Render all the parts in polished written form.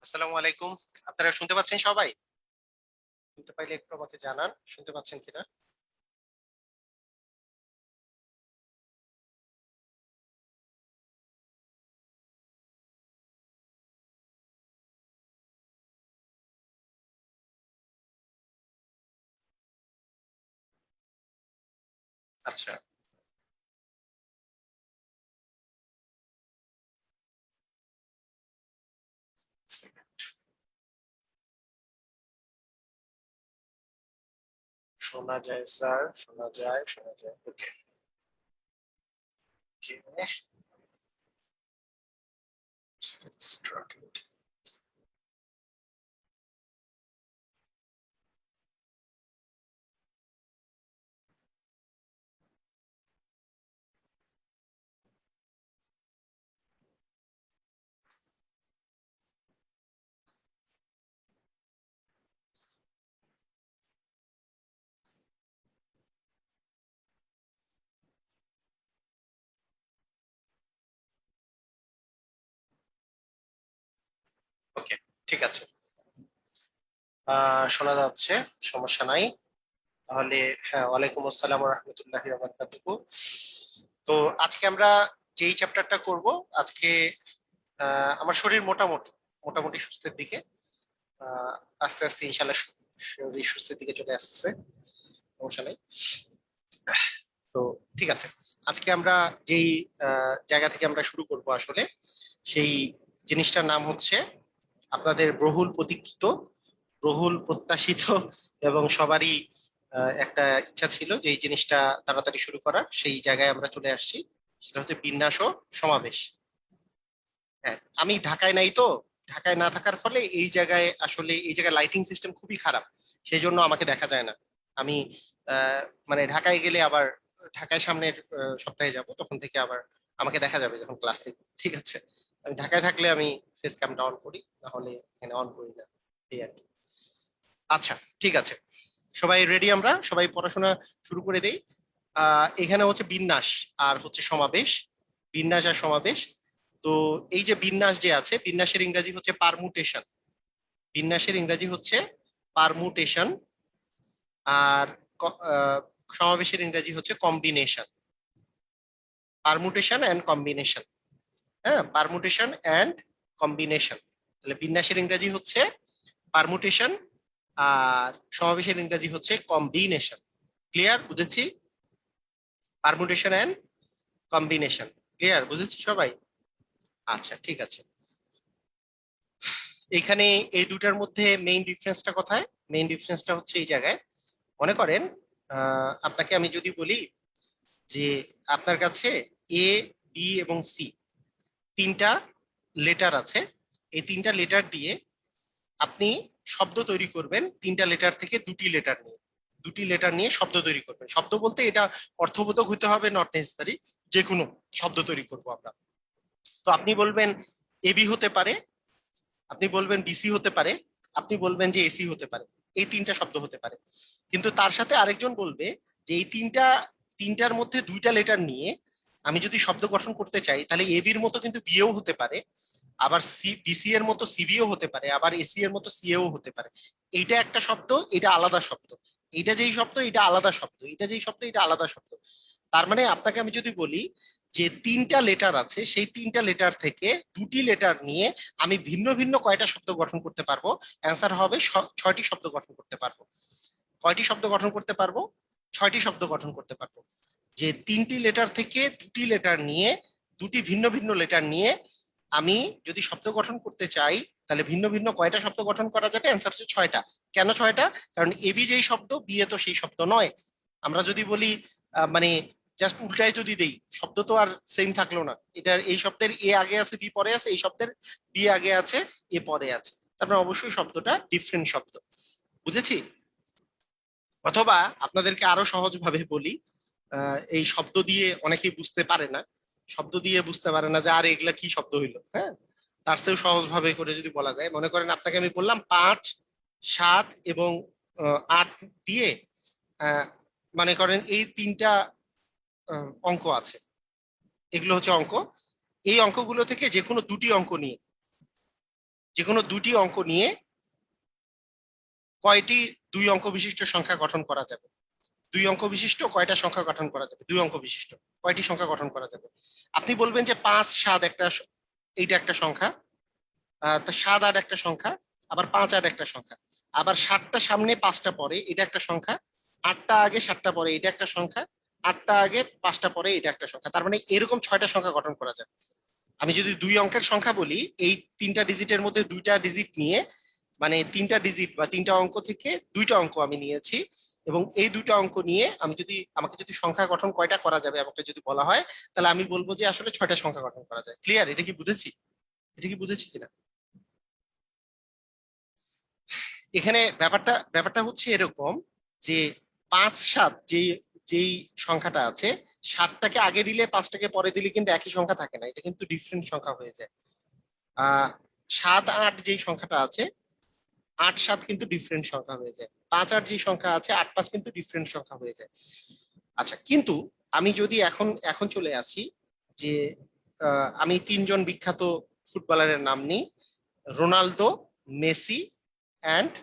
আসসালামু আলাইকুম। আপনারা শুনতে পাচ্ছেন সবাই? শুনতে পাইলে একটু আমাকে জানান শুনতে পাচ্ছেন কিনা। আচ্ছা, শোনা যায় স্যার, শোনা যায়, শোনা যায়। ওকে, ওকে, ঠিক আছে। শোনা যাচ্ছে, সমস্যা নাই। তাহলে হ্যাঁ, ওয়ালাইকুম আসসালাম ওয়া রাহমাতুল্লাহি ওয়া বারাকাতুহু। তো আজকে আমরা যেই চ্যাপ্টারটা করব, আজকে আমার শরীর মোটামুটি মোটামুটি সুস্থের দিকে। আহ, আস্তে আস্তে ইনশাল্লাহ শরীর সুস্থের দিকে চলে আসছে, সমস্যা নেই। তো ঠিক আছে, আজকে আমরা যেই জায়গা থেকে আমরা শুরু করব আসলে সেই জিনিসটার নাম হচ্ছে আপনাদের বহুল প্রতীক্ষিত, বহুল প্রত্যাশিত এবং সবারই একটা ইচ্ছা ছিল যে এই জিনিসটা তাড়াতাড়ি শুরু করার, সেই জায়গায় আমরা চলে আসছি। সেটা হচ্ছে বিন্যাস ও সমাবেশ। হ্যাঁ, আমি ঢাকায় নাই তো, ঢাকায় না থাকার ফলে এই জায়গায় আসলে এই জায়গায় লাইটিং সিস্টেম খুবই খারাপ, সেই জন্য আমাকে দেখা যায় না। আমি মানে ঢাকায় গেলে আবার ঢাকায় সামনের সপ্তাহে যাব, তখন থেকে আবার আমাকে দেখা যাবে যখন ক্লাস থেকে। ঠিক আছে, আমি ঢাকায় থাকলে আমি ফেস ক্যামটা অন করি, না হলে এখানে অন করি না, এই আর কি। আচ্ছা, ঠিক আছে, সবাই রেডি? আমরা সবাই পড়াশোনা শুরু করে দেই। এখানে হচ্ছে বিন্যাস আর হচ্ছে সমাবেশ, বিন্যাস আর সমাবেশ। তো এই যে বিন্যাস যে আছে, বিন্যাসের ইংরেজি হচ্ছে পারমুটেশন, বিন্যাসের ইংরেজি হচ্ছে পারমুটেশন। আর সমাবেশের ইংরেজি হচ্ছে কম্বিনেশন, পারমুটেশন এন্ড কম্বিনেশন। হ্যাঁ, পারমুটেশন এন্ড কম্বিনেশন। তাহলে বিন্যাসের ইংরেজি হচ্ছে পারমুটেশন, আর সমাবেশের ইংরেজি হচ্ছে কম্বিনেশন। ক্লিয়ার? বুঝেছি? Permutation and combination. ক্লিয়ার? বুঝেছি সবাই? আচ্ছা, ঠিক আছে। এখানে এই দুটার মধ্যে মেইন ডিফারেন্সটা কোথায়? মেইন ডিফারেন্সটা হচ্ছে এই জায়গায়। মনে করেন আপনাকে আমি যদি বলি যে আপনার কাছে এ, বি এবং সি তিনটা লেটার আছে, এই তিনটা লেটার দিয়ে আপনি শব্দ তৈরি করবেন, তিনটা লেটার থেকে দুটি লেটার নিয়ে, দুটি লেটার নিয়ে শব্দ তৈরি করবেন। শব্দ বলতে এটা অর্থবোধক হতে হবে, নট নেসেসারি, যে কোনো শব্দ তৈরি করব আমরা। তো আপনি বলবেন এবি হতে পারে, আপনি বলবেন বিসি হতে পারে, আপনি বলবেন যে এসি হতে পারে, এই তিনটা শব্দ হতে পারে। কিন্তু তার সাথে আরেকজন বলবে যে এই তিনটার মধ্যে দুইটা লেটার নিয়ে আমি যদি শব্দ গঠন করতে চাই, তাহলে এবির মতো কিন্তু বিএও হতে পারে, আবার বিসি এর মতো সিবিও হতে পারে, আবার এসি এর মতো সিএও হতে পারে। এইটা একটা শব্দ, এটা আলাদা শব্দ। এইটা যেই শব্দ এটা আলাদা শব্দ, এটা যেই শব্দ এটা আলাদা শব্দ। তার মানে আপনাকে আমি যদি বলি যে তিনটা লেটার আছে, সেই তিনটা লেটার থেকে দুটি লেটার নিয়ে আমি ভিন্ন ভিন্ন কয়টা শব্দ গঠন করতে পারবো? অ্যান্সার হবে ছয়টি শব্দ গঠন করতে পারবো। কয়টি শব্দ গঠন করতে পারবো? ছয়টি শব্দ গঠন করতে পারবো। যে তিনটি লেটার থেকে দুটি লেটার নিয়ে, দুটি ভিন্ন ভিন্ন লেটার নিয়ে আমি যদি শব্দ গঠন করতে চাই, তাহলে ভিন্ন ভিন্ন কয়টা শব্দ গঠন করা যাবে? অ্যান্সার হচ্ছে ছয়টা। কেন ছয়টা? কারণ এবি যেই শব্দ, বিয়ে তো সেই শব্দ নয়। আমরা যদি বলি মানে জাস্ট উল্টায় যদি দেই, শব্দ তো আর সেম থাকলো না। এটার এই শব্দের এ আগে আছে, বি পরে আছে, এই শব্দের বি আগে আছে, এ পরে আছে, তারপরে অবশ্যই শব্দটা ডিফারেন্ট শব্দ। বুঝেছি? অথবা আপনাদেরকে আরো সহজ ভাবে বলি, এই শব্দ দিয়ে অনেকেই বুঝতে পারে না, শব্দ দিয়ে বুঝতে পারে না যে আর এগুলা কি শব্দ হইলো। হ্যাঁ, তার চেয়েও সহজ ভাবে করে যদি বলা যায়, মনে করেন আপনাকে আমি বললাম 5, 7 এবং 8 দিয়ে আহ, মনে করেন এই তিনটা অঙ্ক আছে, এগুলো হচ্ছে অঙ্ক। এই অঙ্কগুলো থেকে যে কোনো দুটি অঙ্ক নিয়ে, যে কোনো দুটি অঙ্ক নিয়ে কয়টি 2 অঙ্ক বিশিষ্ট সংখ্যা গঠন করা যাবে? 2 অঙ্ক বিশিষ্ট কয়টা সংখ্যা গঠন করা যাবে? 2 অঙ্ক বিশিষ্ট কয়টি সংখ্যা গঠন করা যাবে? আপনি বলবেন যে 5 7 একটা, এইটা একটা সংখ্যা, তো 7 8 একটা সংখ্যা, আবার 5 8 একটা সংখ্যা, আবার 7টা সামনে 5টা পরে এটা একটা সংখ্যা, 8টা আগে 7টা পরে এটা একটা সংখ্যা, 8টা আগে 5টা পরে এটা একটা সংখ্যা। তার মানে এরকম 6টা সংখ্যা গঠন করা যাবে। আমি যদি 2 অঙ্কের সংখ্যা বলি, এই 3টা ডিজিটের মধ্যে 2টা ডিজিট নিয়ে, মানে 3টা ডিজিট বা 3টা অঙ্ক থেকে 2টা অঙ্ক আমি নিয়েছি, এবং এই 2টা অঙ্ক নিয়ে আমি যদি, আমাকে যদি সংখ্যা গঠন কয়টা করা যাবে আমাকে যদি বলা হয়, তাহলে আমি বলবো যে আসলে 6টা সংখ্যা গঠন করা যায়। ক্লিয়ার? এটা কি বুঝেছি? এটা কি বুঝেছি কিনা? এখানে ব্যাপারটা হচ্ছে এরকম যে 5 7 যেই যেই সংখ্যাটা আছে, 7টাকে আগে দিলে 5টাকে পরে দিলে কিন্তু একই সংখ্যা থাকে না, এটা কিন্তু ডিফারেন্ট সংখ্যা হয়ে যায়। 7 8 যেই সংখ্যাটা আছে, 8 7 কিন্তু ডিফারেন্ট সংখ্যা হয়ে যায়। 5 8 যে সংখ্যা আছে, 8 5 কিন্তু ডিফারেন্ট সংখ্যা হয়ে যায়। আচ্ছা, কিন্তু আমি যদি এখন এখন চলে আসি যে আমি 3জন বিখ্যাত ফুটবলারের নাম নিই, রোনালদো, মেসি অ্যান্ড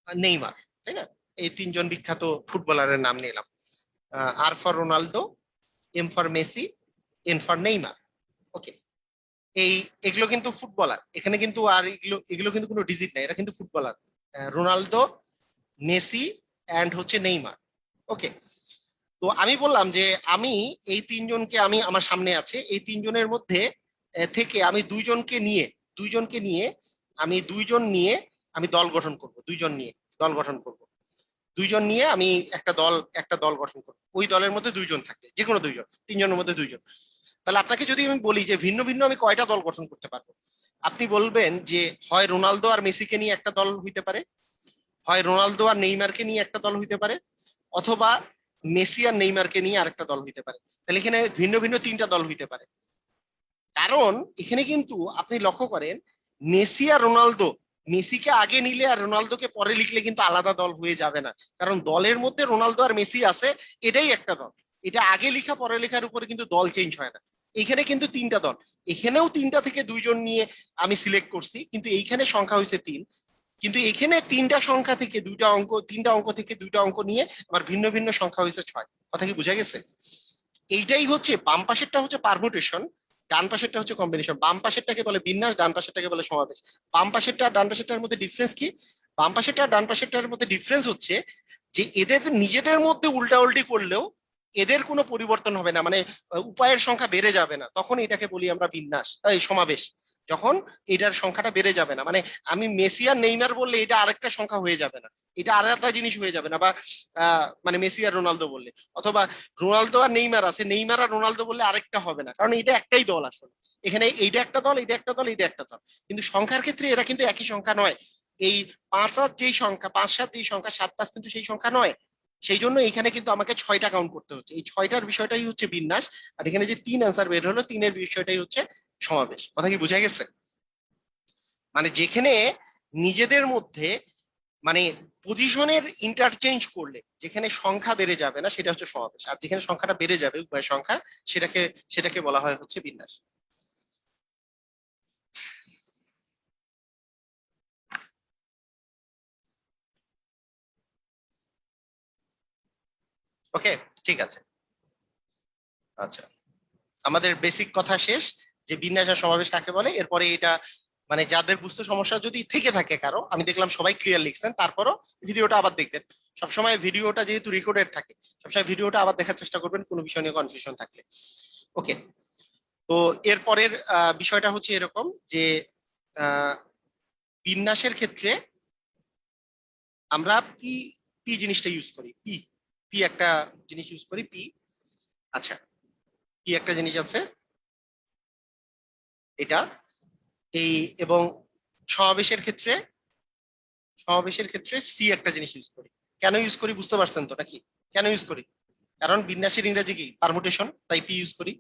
নেইমার, তাই না? এই 3জন বিখ্যাত ফুটবলারের নাম নিলাম। R for Ronaldo, M for Messi, N for Neymar. Okay, এই এগুলো কিন্তু ফুটবলার, এখানে কিন্তু আর এগুলো এগুলো কিন্তু কোনো ডিজিট নাই, এটা কিন্তু ফুটবলার, রোনালদো, মেসি অ্যান্ড হচ্ছে নেইমার। ওকে, তো আমি বললাম যে আমি এই 3জনকে, আমি আমার সামনে আছে এই 3জনের মধ্যে থেকে আমি দুইজনকে নিয়ে আমি 2জন নিয়ে আমি দল গঠন করব, 2জন নিয়ে দল গঠন করব, 2জন নিয়ে আমি একটা দল গঠন করবো। ওই দলের মধ্যে 2জন থাকবে, যে কোনো 2জন, 3জনের মধ্যে 2জন। তাহলে আপনাকে যদি আমি বলি যে ভিন্ন ভিন্ন আমি কয়টা দল গঠন করতে পারবো, আপনি বলবেন যে হয় রোনালদো আর মেসিকে নিয়ে একটা দল হইতে পারে, হয় রোনালদো আর নেইমারকে নিয়ে একটা দল হইতে পারে, অথবা মেসি আর নেইমারকে নিয়ে আরেকটা দল হইতে পারে। তাহলে এখানে ভিন্ন ভিন্ন 3টা দল হইতে পারে। কারণ এখানে কিন্তু আপনি লক্ষ্য করেন, মেসি আর রোনালদো, মেসিকে আগে নিলে আর রোনালদোকে পরে লিখলে কিন্তু আলাদা দল হয়ে যাবে না, কারণ দলের মধ্যে রোনালদো আর মেসি আছে, এটাই একটা দল। এটা আগে লেখা পরে লেখার উপরে কিন্তু দল চেঞ্জ হয় না। এখানে কিন্তু 3টা দল, এখানেও 3টা থেকে 2জন নিয়ে আমি সিলেক্ট করছি, কিন্তু এইখানে সংখ্যা হয়েছে 3, কিন্তু এখানে 3টা সংখ্যা থেকে 3টা অঙ্ক থেকে 2টা অঙ্ক নিয়ে আমার ভিন্ন ভিন্ন সংখ্যা হয়েছে 6। কথা কি বোঝা গেছে? এইটাই হচ্ছে, বাম পাশেরটা হচ্ছে পারমুটেশন, ডান পাশেরটা হচ্ছে কম্বিনেশন। বাম পাশেরটাকে বলে বিন্যাস, ডান পাশেরটাকে বলে সমাবেশ। বাম পাশেরটা আর ডান পাশেরটার মধ্যে ডিফারেন্স কি? বাম পাশেরটা আর ডান পাশেরটার মধ্যে ডিফারেন্স হচ্ছে যে এদের নিজেদের মধ্যে উল্টা উল্টি করলেও এদের কোনো পরিবর্তন হবে না, মানে উপায়ের সংখ্যা বেড়ে যাবে না, তখন এটাকে বলি আমরা বিন্যাস, এই সমাবেশ। যখন এটার সংখ্যাটা বেড়ে যাবে না, মানে আমি মেসি আর নেইমার বললে এটা আরেকটা সংখ্যা হয়ে যাবে না, এটা আলাদা জিনিস হয়ে যাবে না, বা মানে মেসি আর রোনালদো বললে, অথবা রোনালদো আর নেইমার আছে, নেইমার আর রোনালদো বললে আরেকটা হবে না, কারণ এটা একটাই দল আসলে। এখানে এইটা একটা দল, এটা একটা দল, এটা একটা দল, কিন্তু সংখ্যার ক্ষেত্রে এরা কিন্তু একই সংখ্যা নয়। এই 5 7 যেই সংখ্যা, 5 7 যেই সংখ্যা, 7 5 কিন্তু সেই সংখ্যা নয়। সেই জন্য এখানে কিন্তু আমাকে 6টা কাউন্ট করতে হচ্ছে, এই 6টার বিষয়টাই হচ্ছে বিন্যাস। আর এখানে যে 3 অ্যান্সার বের হলো, 3-এর বিষয়টাই হচ্ছে সমাবেশ। কথা কি বোঝা গেছে? মানে যেখানে নিজেদের মধ্যে, মানে পজিশনের ইন্টারচেঞ্জ করলে যেখানে সংখ্যা বেড়ে যাবে না সেটা হচ্ছে সমাবেশ, আর যেখানে সংখ্যাটা বেড়ে যাবে উভয় সংখ্যা, সেটাকে সেটাকে বলা হয় হচ্ছে বিন্যাস। ওকে, ঠিক আছে। আচ্ছা, আমাদের বেসিক কথা শেষ, যে বিন্যাস আর সমাবেশ কাকে বলে। এরপরে এটা মানে যাদের বুঝতে সমস্যা যদি থেকে থাকে কারো, আমি দেখলাম সবাই ক্লিয়ার লিখছেন, তারপরও ভিডিওটা আবার দেখবেন। সবসময় ভিডিওটা যেহেতু রেকর্ডেড থাকে, সবসময় ভিডিওটা আবার দেখার চেষ্টা করবেন কোনো বিষয় নিয়ে কনফিউশন থাকলে। ওকে, তো এরপরের বিষয়টা হচ্ছে এরকম যে আহ, বিন্যাসের ক্ষেত্রে আমরা পি, পি জিনিসটা ইউজ করি, পি, পি একটা জিনিস ইউজ করি, পি। আচ্ছা, পি একটা জিনিস আছে এটা, এই, এবং সমাবেশের ক্ষেত্রে, সি একটা জিনিস ইউজ করি। কেন ইউজ করি বুঝতে পারছেন তো নাকি? কেন ইউজ করি? কারণ বিন্যাসের ইংরেজি কি? পারমুটেশন, তাই পি ইউজ করি।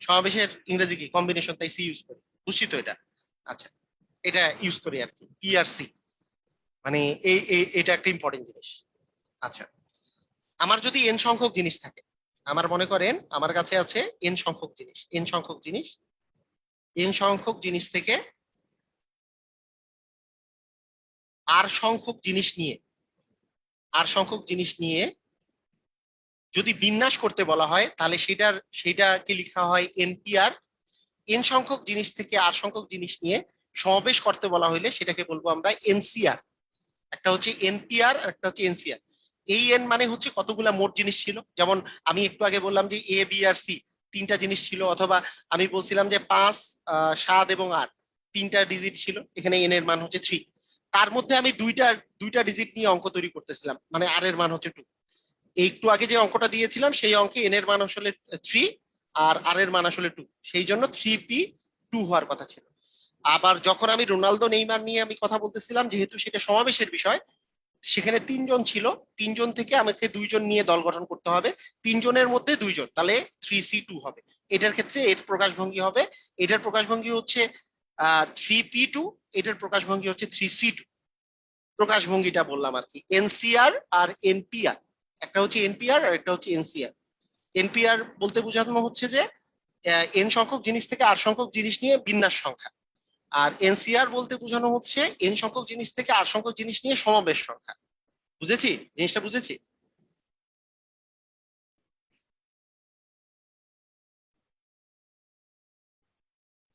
সমাবেশের ইংরেজি কি? কম্বিনেশন, তাই সি ইউজ করি। বুঝছি তো এটা? আচ্ছা, এটা ইউজ করি আর কি, পি আর সি, মানে এটা একটা ইম্পর্টেন্ট জিনিস। আচ্ছা, আমার যদি এন সংখ্যক জিনিস থাকে, আমার মনে করেন আমার কাছে আছে এন সংখ্যক জিনিস, এন সংখ্যক জিনিস, এন সংখ্যক জিনিস থেকে আর সংখ্যক জিনিস নিয়ে যদি বিন্যাস করতে বলা হয় তাহলে সেটাকে লেখা হয় এনপিআর। এন সংখ্যক জিনিস থেকে আর সংখ্যক জিনিস নিয়ে সমাবেশ করতে বলা হলে সেটাকে বলবো আমরা এনসিআর। একটা হচ্ছে এনপিআর আর একটা হচ্ছে এনসিআর। এই এন মানে হচ্ছে কতগুলা মোট জিনিস ছিল, যেমন আমি একটু আগে বললাম যে এ বি আর সি তিনটা জিনিস ছিল, অথবা আমি বলছিলাম যে 5, 7 এবং 8 তিনটা ডিজিট ছিল, এখানে এন এর মান হচ্ছে 3। তার মধ্যে আমি দুইটা ডিজিট নিয়ে অঙ্ক তৈরি করতেছিলাম, মানে আর এর মান হচ্ছে 2। একটু আগে যে অঙ্কটা দিয়েছিলাম সেই অঙ্কে এন এর মান আসলে 3 আর আর এর মান আসলে 2, সেই জন্য 3p2 হওয়ার কথা ছিল। আবার যখন আমি রোনালদো নেইমার নিয়ে আমি কথা বলতেছিলাম, যেহেতু সেটা সমাবেশের বিষয়, সেখানে 3 জন ছিল, 3 জন থেকে আমাকে 2 জন নিয়ে দল গঠন করতে হবে, 3 জনের মধ্যে 2 জন, তাহলে 3c2 হবে। এটার ক্ষেত্রে এর প্রকাশভঙ্গি হবে, এটার প্রকাশভঙ্গি হচ্ছে 3p2, এটার প্রকাশভঙ্গি হচ্ছে 3c2। প্রকাশভঙ্গিটা বললাম আর কি, এনসিআর আর এনপিআর। একটা হচ্ছে এনপিআর আর একটা হচ্ছে এনসিআর। এনপিআর বলতে বোঝানো হচ্ছে যে এন সংখ্যক জিনিস থেকে আর সংখ্যক জিনিস নিয়ে বিন্যাস সংখ্যা, আর এনসিআর বলতে বোঝানো হচ্ছে এন সংখ্যক জিনিস থেকে আর সংখ্যক জিনিস নিয়ে সমাবেশ সংখ্যা। বুঝেছি, জিনিসটা বুঝেছি।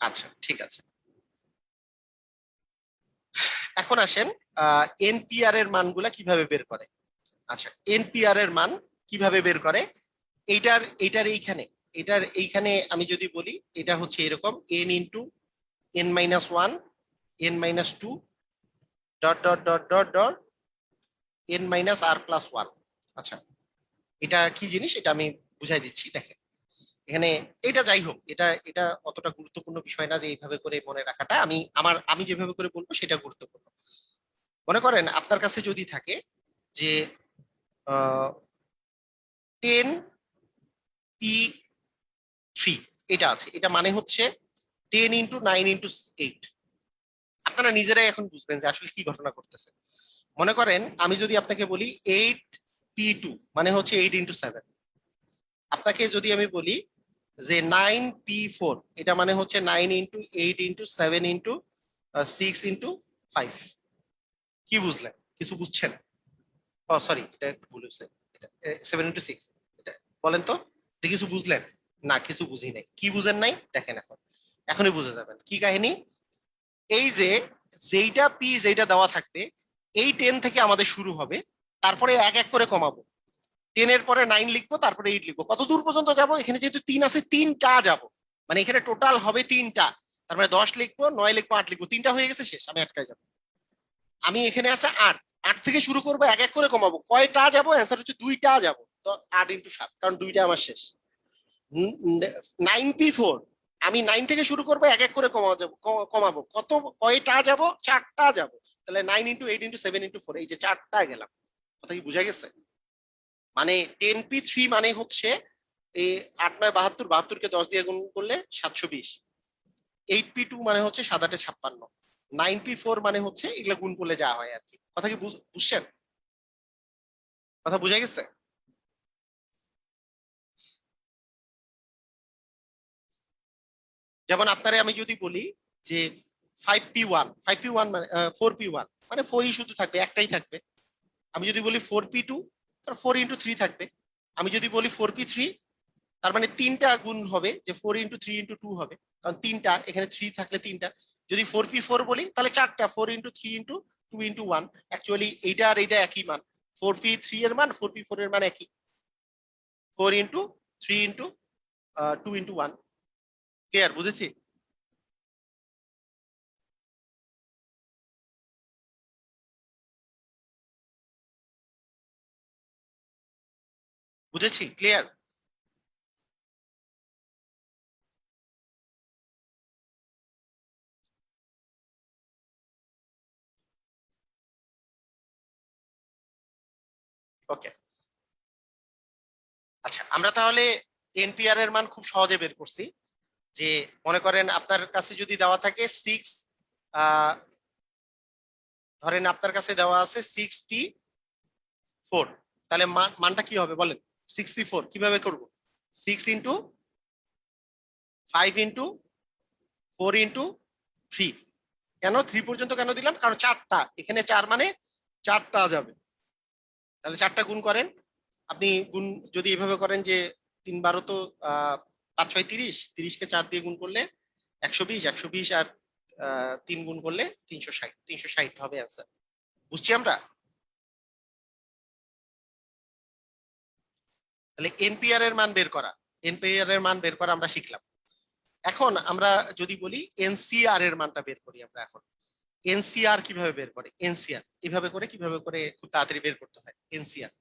আচ্ছা, ঠিক আছে। এখন আসেন এনপিআর এর মানগুলা কিভাবে বের করে। আচ্ছা, এনপিআর এর মান কিভাবে বের করে, এইটার এইখানে আমি যদি বলি, এটা হচ্ছে এরকম n × n-1, n-2, dot dot dot dot dot n-r+1। আচ্ছা, এটা কি জিনিস এটা আমি বুঝাই দিচ্ছি, দেখেন। এখানে এটা যাই হোক, এটা এটা অতটা গুরুত্বপূর্ণ বিষয় না যে এইভাবে করে মনে রাখাটা, আমি যেভাবে করে বলবো সেটা গুরুত্বপূর্ণ। মনে করেন আপনার কাছে যদি থাকে যে 10p3, এটা আছে, এটা মানে হচ্ছে 10 × 9 × 8। আপনারা নিজেরাই এখন বুঝবেন যে আসলে কি ঘটনা করতেছে। মনে করেন আমি যদি আপনাকে বলি 8p2 মানে হচ্ছে 8 × 7। আপনাকে যদি আমি বলি যে 9p4, এটা মানে হচ্ছে 9 × 8 × 7 × 6 × 5। কি বুঝলেন, কিছু বুঝছেন? ও সরি, এটা একটু ভুল হয়েছে, 7 × 6। এটা বলেন তো, এটা কিছু বুঝলেন? না, কিছু বুঝি নাই। কি বুঝেন নাই দেখেন, এখনই বুঝে যাবেন কি কাহিনী। এই যে যেইটা দেওয়া থাকবে, এই 10 থেকে আমাদের শুরু হবে, তারপরে এক এক করে কমাবো। 10-এর পরে 9 লিখবো, তারপরে 8 লিখবো, কত দূর পর্যন্ত যাবো? এখানে যেহেতু 3 আছে, 3টা যাবো, মানে এখানে টোটাল হবে 3টা। তার মানে 10 লিখবো, 9 লিখবো, 8 লিখবো, 3টা হয়ে গেছে, শেষ, আমি আটকায় যাবো। আমি এখানে আছে 8, 8 থেকে শুরু করবো, এক এক করে কমাবো, কয়টা যাবো? অ্যান্সার হচ্ছে 2টা যাবো। তো 8 × 7, কারণ 2টা আমার শেষ। 9p4, আমি 9 থেকে শুরু করবো, এক এক করে কমাবো, কয়টা যাবো? 4টা যাবো। তাহলে 9 × 8 × 7 × 4, এই যে 4টা গেলাম। কথা কি বুঝা গেছে? মানে 10p3 মানে হচ্ছে এই 8 9 72, 72কে 10 দিয়ে গুণ করলে 720। 8p2 মানে হচ্ছে 7 8 56। 9p4 মানে হচ্ছে এগুলা গুণ করলে যা হয় আর কি। কথা কি বুঝছেন? কথা বুঝা গেছে? যেমন আপনারে আমি যদি বলি যে 5p1 মানে 4p1 মানে 4ই শুধু থাকবে, একটাই থাকবে। আমি যদি বলি 4p2, তার 4 × 3 থাকবে। আমি যদি বলি 4p3, তার মানে 3টা গুণ হবে, যে 4 × 3 × 2 হবে, কারণ 3টা এখানে 3 থাকলে 3টা। যদি 4p4 বলি তাহলে 4টা, 4 × 3 × 2 × 1। অ্যাকচুয়ালি এইটা আর এইটা একই মান, 4p3 এর মান 4p4 এর মান একই, 4 × 3 × 2 × 1। ক্লিয়ার? বুঝেছি? বুঝেছি, ক্লিয়ার? ওকে। আচ্ছা, আমরা তাহলে এনপিআর এর মান খুব সহজে বের করছি। যে মনে করেন আপনার কাছে যদি দেওয়া থাকে 6, ধরেন আপনার কাছে দেওয়া আছে 6p4, তাহলে মানটা কি হবে বলেন? 6p4 কিভাবে করব? 6 × 5 × 4 × 3, কেন 3 পর্যন্ত কেন দিলাম? কারণ 4টা, এখানে 4 মানে 4টা যাবে, তাহলে 4টা গুণ করেন। আপনি গুণ যদি এভাবে করেন যে 3 × 12 তো 5 × 6 = 30, 30কে 4 দিয়ে গুণ করলে 120, 120 আর 3 গুণ করলে 360, 360 হবে অ্যান্সার। বুঝছি আমরা? তাহলে এনপিআর এর মান বের করা, এনপিআর এর মান বের করা আমরা শিখলাম। এখন আমরা যদি বলি এনসিআর এর মানটা বের করি আমরা এখন। এনসিআর কিভাবে বের করে? এনসিআর এভাবে করে কিভাবে করে খুব তাড়াতাড়ি বের করতে হয় এনসিআর।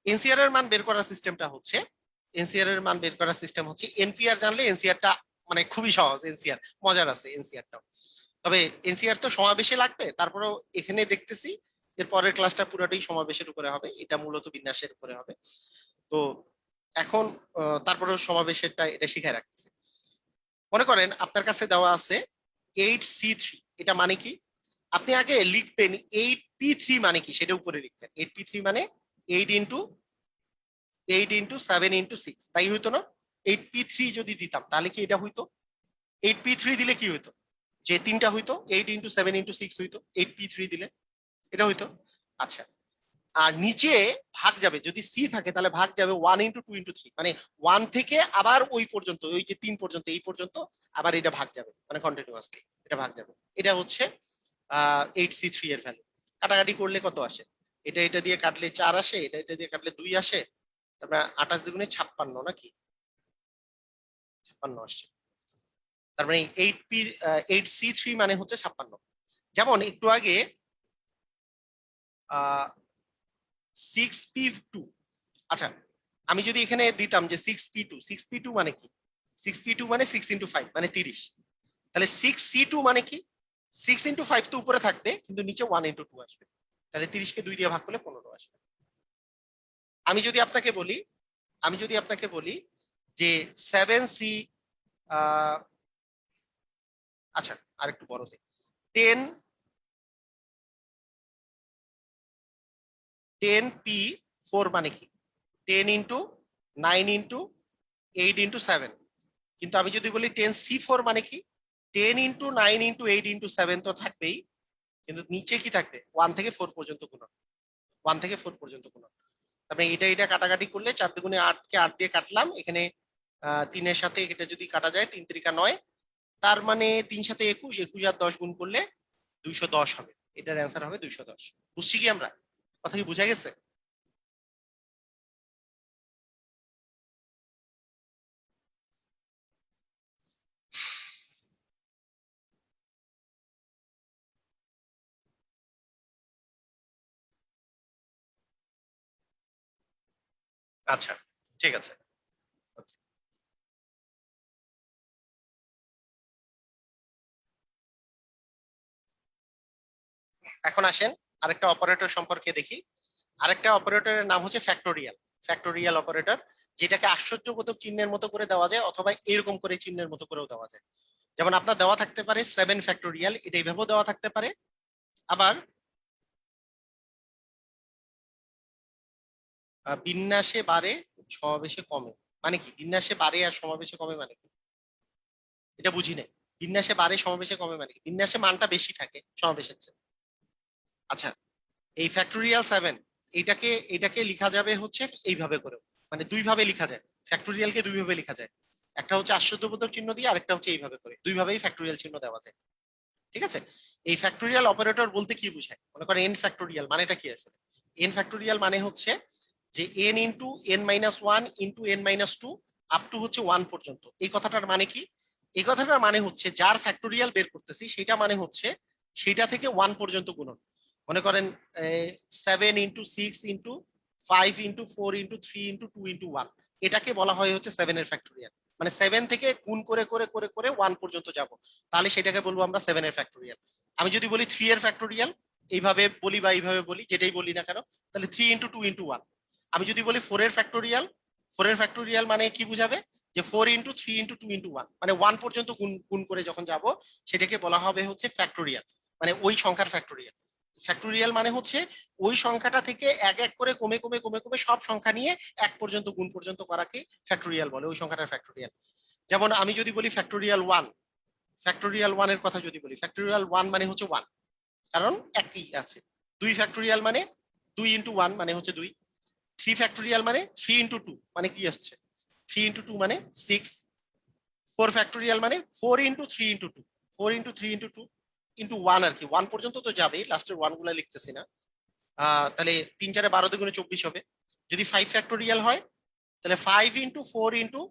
এনসিআর এর মান বের করার সিস্টেমটা হচ্ছে, এনসিআর এর মান বের করার সিস্টেম হচ্ছে, এনপিআর জানলে এনসিআরটা মানে খুবই সহজ, এনসিআর মজার আছে এনসিআরটাও। তবে এনসিআর তো সমাবেশে লাগবে, তারপরেও এখানে দেখতেছি এর পরের ক্লাসটা পুরোটাই সমাবেশের উপরে হবে, এটা মূলত বিন্যাসের উপরে হবে। তো এখন তারপরেও সমাবেশেরটা এটা শিখায় রাখতেছি। মনে করেন আপনার কাছে দেওয়া আছে 8C3, এটা মানে কি? আপনি আগে লিখবেন 8P3 মানে কি, সেটা উপরে লিখবেন। 8P3 মানে 8 × 7 × 6, তাই হইতো না? 8P3 যদি দিতাম তাহলে কি এটা হইতো? 8P3 দিলে কি হইতো? যে 3টা হইতো, 8 × 7 × 6 হইতো 8P3 দিলে, এটা হইতো। আচ্ছা, আর নিচে ভাগ যাবে, যদি সি থাকে তাহলে ভাগ যাবে 1 × 2 × 3, মানে 1 থেকে আবার ওই পর্যন্ত, ওই যে 3 পর্যন্ত, এই পর্যন্ত আবার এটা ভাগ যাবে, মানে কন্টিনিউয়াসলি এটা ভাগ যাবে। এটা হচ্ছে 8C3 এর ভ্যালু। কাটাকাটি করলে কত আসে? এটা এটা দিয়ে কাটলে 4 আসে, এটা এটা দিয়ে কাটলে 2 আসে, তারপরে 28 দুগুণে 56 নাকি 56 আসছে। তার মানে 8C3 মানে হচ্ছে 56। যেমন একটু আগে 6P2, আচ্ছা আমি যদি এখানে দিতাম যে 6P2, 6P2 মানে কি? 6P2 মানে 6 × 5 মানে 30। তাহলে 6C2 মানে কি? 6 × 5 তো উপরে থাকবে, কিন্তু নিচে 1 × 2 আসবে, তাহলে 30কে 2 দিয়ে ভাগ করলে 15 আসবে। আমি যদি আপনাকে বলি, আমি যদি আপনাকে বলি যে 7C, আচ্ছা আর একটু বড়তে, 10P4 মানে কি? 10 × 9 × 8 × 7। কিন্তু আমি যদি বলি 10C4 মানে কি? 10 × 9 × 8 × 7 তো থাকবেই, কিন্তু নিচে কি থাকবে? 1 থেকে 4 পর্যন্ত গুণন, 1 থেকে 4 পর্যন্ত গুণন। তারপরে এটা এটা কাটাকাটি করলে 4 দুগুণে 8কে 8 দিয়ে কাটলাম, এখানে 3 এর সাথে এটা যদি কাটা যায় 3 × 3 = 9, তার মানে 3 × 7 = 21, 21 আর 10 গুণ করলে 210 হবে। এটার অ্যান্সার হবে 210। বুঝছি কি আমরা? কথা কি বুঝা গেছে? আচ্ছা ঠিক আছে। এখন আসেন আরেকটা অপারেটর সম্পর্কে দেখি। আরেকটা অপারেটরের নাম হচ্ছে ফ্যাক্টোরিয়াল, ফ্যাক্টোরিয়াল অপারেটর, যেটাকে আশ্চর্যবোধক চিহ্নের মতো করে দেওয়া যায়, অথবা এরকম করে চিহ্নের মতো করেও দেওয়া যায়। যেমন আপনার দেওয়া থাকতে পারে 7 ফ্যাক্টোরিয়াল, এটা এইভাবেও দেওয়া থাকতে পারে। আবার বিন্যাসে বাড়ে সমাবেশে কমে মানে কি? বিন্যাসে বাড়ে আর সমাবেশে কমে মানে কি? এটা বুঝি নাই। বিন্যাসে বাড়ে সমাবেশে কমে মানে কি? বিন্যাসে মানটা বেশি থাকে সমাবেশের চেয়ে। আচ্ছা, এই ফ্যাক্টোরিয়াল 7, এইটাকে এটাকে লেখা যাবে হচ্ছে এইভাবে করে, মানে দুই ভাবে লেখা যায়। ফ্যাক্টোরিয়ালকে দুই ভাবে লেখা যায়, একটা হচ্ছে আশ্চর্যবোধক চিহ্ন দিয়ে, আরেকটা হচ্ছে এইভাবে করে, দুই ভাবেই ফ্যাক্টোরিয়াল চিহ্ন দেওয়া যায়। ঠিক আছে? এই ফ্যাক্টোরিয়াল অপারেটর বলতে কি বোঝায়? মনে করেন এন ফ্যাক্টোরিয়াল মানেটা কি আসলে? এন ফ্যাক্টোরিয়াল মানে হচ্ছে যে n × n−1 × n−2 up to হচ্ছে 1 পর্যন্ত। এই কথাটার মানে কি? এই কথাটার মানে হচ্ছে যার ফ্যাক্টোরিয়াল বের করতেছি সেটা মানে হচ্ছে সেটা থেকে 1 পর্যন্ত গুণন। মনে করেন 7 × 6 × 5 × 4 × 3 × 2 × 1, এটাকে বলা হয় হচ্ছে 7 এর ফ্যাক্টোরিয়াল। মানে 7 থেকে গুণ করে করে করে করে 1 পর্যন্ত যাব, তাহলে সেটাকে বলবো আমরা 7 এর ফ্যাক্টোরিয়াল। আমি যদি বলি 3 এর ফ্যাক্টোরিয়াল, এইভাবে বলি বা এইভাবে বলি, যেটাই বলি না কেন, তাহলে 3 × 2 × 1। আমি যদি বলি 4 এর ফ্যাক্টোরিয়াল, 4 এর ফ্যাক্টোরিয়াল মানে কি বুঝাবে? যে 4 × 3 × 2 × 1, মানে 1 পর্যন্ত গুণ গুণ করে যখন যাব সেটাকে বলা হবে হচ্ছে ফ্যাক্টোরিয়াল, মানে ওই সংখ্যার ফ্যাক্টোরিয়াল। ফ্যাক্টোরিয়াল মানে হচ্ছে ওই সংখ্যাটা থেকে এক এক করে কমে কমে কমে কমে সব সংখ্যা নিয়ে 1 পর্যন্ত গুণ পর্যন্ত করাকে ফ্যাক্টোরিয়াল বলে, ওই সংখ্যাটার ফ্যাক্টোরিয়াল। যেমন আমি যদি বলি ফ্যাক্টোরিয়াল 1, ফ্যাক্টোরিয়াল 1 এর কথা যদি বলি, ফ্যাক্টোরিয়াল 1 মানে হচ্ছে 1, কারণ একই আছে। 2 ফ্যাক্টোরিয়াল মানে 2 ইনটু 1 মানে হচ্ছে 2। 3 ফ্যাক্টোরিয়াল মানে 3 ইনটু 2 মানে কি আসছে, 3 ইনটু 2 মানে 6। 4 ফ্যাক্টোরিয়াল মানে 4 into 3 into 2, 4 into 3 into 2 into 1 আর কি, 1 পর্যন্ত তো যাবেই, লাস্টের 1 গুলা লিখতেছি না। তাহলে 3 4 12 দুগুণে 24 হবে। যদি 5 ফ্যাক্টোরিয়াল হয় তাহলে 5 ইনটু 4 ইনটু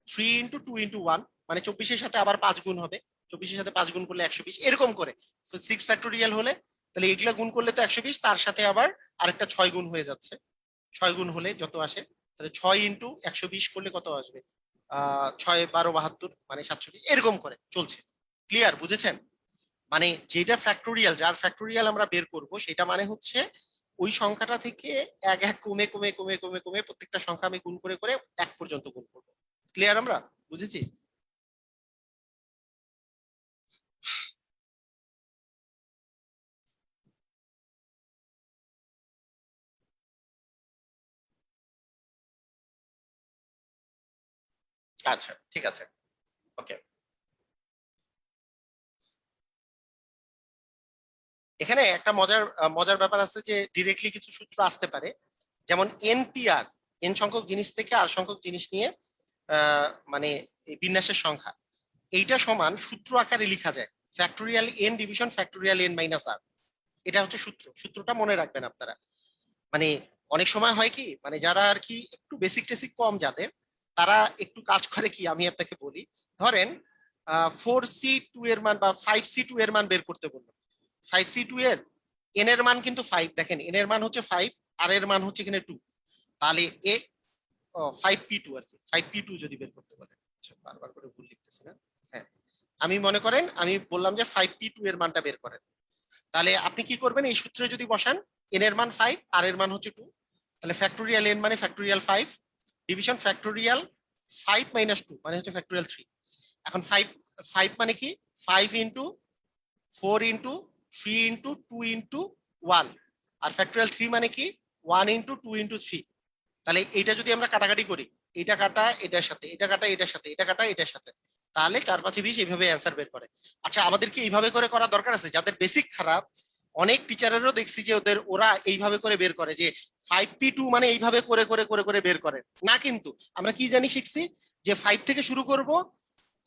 3 ইনটু 2 ইনটু 1 মানে 24 এর সাথে আবার 5 গুণ হবে, 24 এর সাথে 5 গুণ করলে 120, এরকম করে। 6 ফ্যাক্টোরিয়াল হলে তাহলে এগুলা গুণ করলে তো 120, তার সাথে আবার আরেকটা 6 গুণ হয়ে যাচ্ছে। 6 গুণ হলে যত আসে, তাহলে 6 ইনটু 120 করলে কত আসবে, 6 12 72 মানে 720, এরকম করে চলছে। ক্লিয়ার, বুঝেছেন? মানে যেটা ফ্যাক্টোরিয়াল, যার ফ্যাক্টোরিয়াল আমরা বের করব, সেটা মানে হচ্ছে ওই সংখ্যাটা থেকে এক এক কমে কমে কমে কমে কমে প্রত্যেকটা সংখ্যা আমি গুণ করে করে 1 পর্যন্ত গুণ করবো। ক্লিয়ার, আমরা বুঝেছি? আচ্ছা, ঠিক আছে। ওকে, এখানে একটা মজার ব্যাপার আছে যে ডিরেক্টলি কিছু সূত্র আসতে পারে, যেমন এনপিআর, এন সংখ্যক জিনিস থেকে আর সংখ্যক জিনিস নিয়ে মানে এই বিন্যাসের সংখ্যা, এইটা সমান সূত্র আকারে লেখা যায় factorial N division factorial N minus R. এটা হচ্ছে সূত্রটা মনে রাখবেন আপনারা। মানে অনেক সময় হয় কি, মানে যারা আর কি একটু বেসিক টেসিক কম যাদের, তারা একটু কাজ করে কি, আমি আপনাকে বলি। ধরেন 4C2 এর মান বা 5C2 এর মান বের করতে বললো। 5C2 এর এন এর মান কিন্তু 5, দেখেন এন এর মান হচ্ছে 5, আর এর মান হচ্ছে এখানে 2। তাহলে এ 5P2 আর কি, 5P2 যদি বের করতে বলে। আচ্ছা, বারবার করে ভুল লিখতেছি না। হ্যাঁ, আমি মনে করেন আমি বললাম যে 5P2 এর মানটা বের করেন, তাহলে আপনি কি করবেন, এই সূত্রে যদি বসান এন এর মান 5 আর এর মান হচ্ছে 2, তাহলে ফ্যাক্টোরিয়াল এন মানে ফ্যাক্টোরিয়াল 5 ডিভিশন ফ্যাক্টোরিয়াল 5 মাইনাস 2 মানে হচ্ছে ফ্যাক্টোরিয়াল 3। এখন 5 5 মানে কি, 5 into 4 into 3 into 2 into 1, r factorial 3 মানে কি 1 ইনটু 2 ইনটু 3। তাহলে এইটা যদি আমরা কাটাকাটি করি, এটা কাটা এটার সাথে, এটা কাটা এটার সাথে, এটা কাটা এটার সাথে, তাহলে 4 5 20 এইভাবে অ্যান্সার বের করে। আচ্ছা, আমাদের কি এইভাবে করে করা দরকার আছে? যাদের বেসিক খারাপ, অনেক টিচারেরও দেখছি যে ওরা এইভাবে করে বের করে, যে 5P2 মানে এইভাবে করে করে করে করে বের করে না। কিন্তু আমরা কি জানি শিখছি, যে 5 থেকে শুরু করব,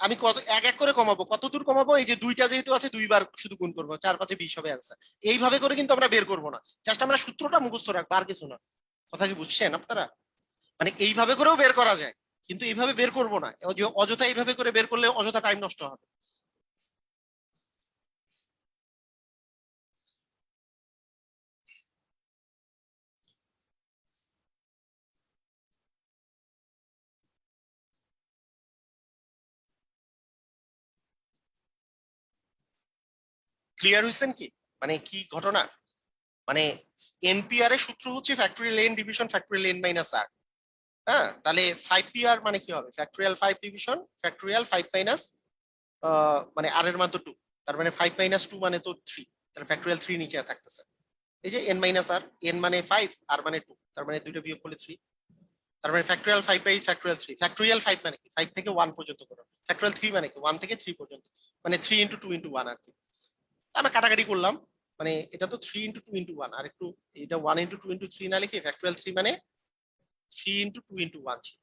আমি কত এক এক করে কমাবো, কত দূর কমাবো, এই যে দুইটা যেহেতু আছে দুইবার শুধু গুণ করবো, 4 5 20 হবে অ্যান্সার। এইভাবে করে কিন্তু আমরা বের করবো না, জাস্ট আমরা সূত্রটা মুখস্থ রাখবো, আর কিছু না। কথা কি বুঝছেন আপনারা? মানে এইভাবে করেও বের করা যায়, কিন্তু এইভাবে বের করব না, অযথা এইভাবে করে বের করলে অযথা টাইম নষ্ট হবে। ক্লিয়ার হয়েছেন কি, মানে কি ঘটনা? মানে এনপিআর এর সূত্র হচ্ছে factorial N division factorial N minus R. হ্যাঁ, তাহলে 5PR মানে কি হবে, ফ্যাক্টোরিয়াল 5 ডিভিশন ফ্যাক্টোরিয়াল 5 মাইনাস, মানে আর এর মান তো 2, তার মানে 5 মাইনাস 2 মানে তো 3, তাহলে ফ্যাক্টোরিয়াল 3 নিচে থাকতেছে। এই যে এন মাইনাস আর, এন মানে 5 আর মানে 2, তার মানে দুইটা বিয়োগ করলে 3, তার মানে ফ্যাক্টোরিয়াল 5 বাই ফ্যাক্টোরিয়াল 3। ফ্যাক্টোরিয়াল 5 মানে কি, 5 থেকে 1 পর্যন্ত করো। ফ্যাক্টোরিয়াল 3 মানে কি, 1 থেকে 3 পর্যন্ত, মানে 3 ইনটু 2 ইনটু 1 আর কি। আমরা কাটাকাটি করলাম, মানে এটা তো 3 ইনটু 2 ইনটু 1, আর একটু এটা 1 ইনটু 2 ইনটু 3 না লিখে ফ্যাক্টোরিয়াল 3 মানে 3 ইনটু 2 ইনটু 1 ছিল।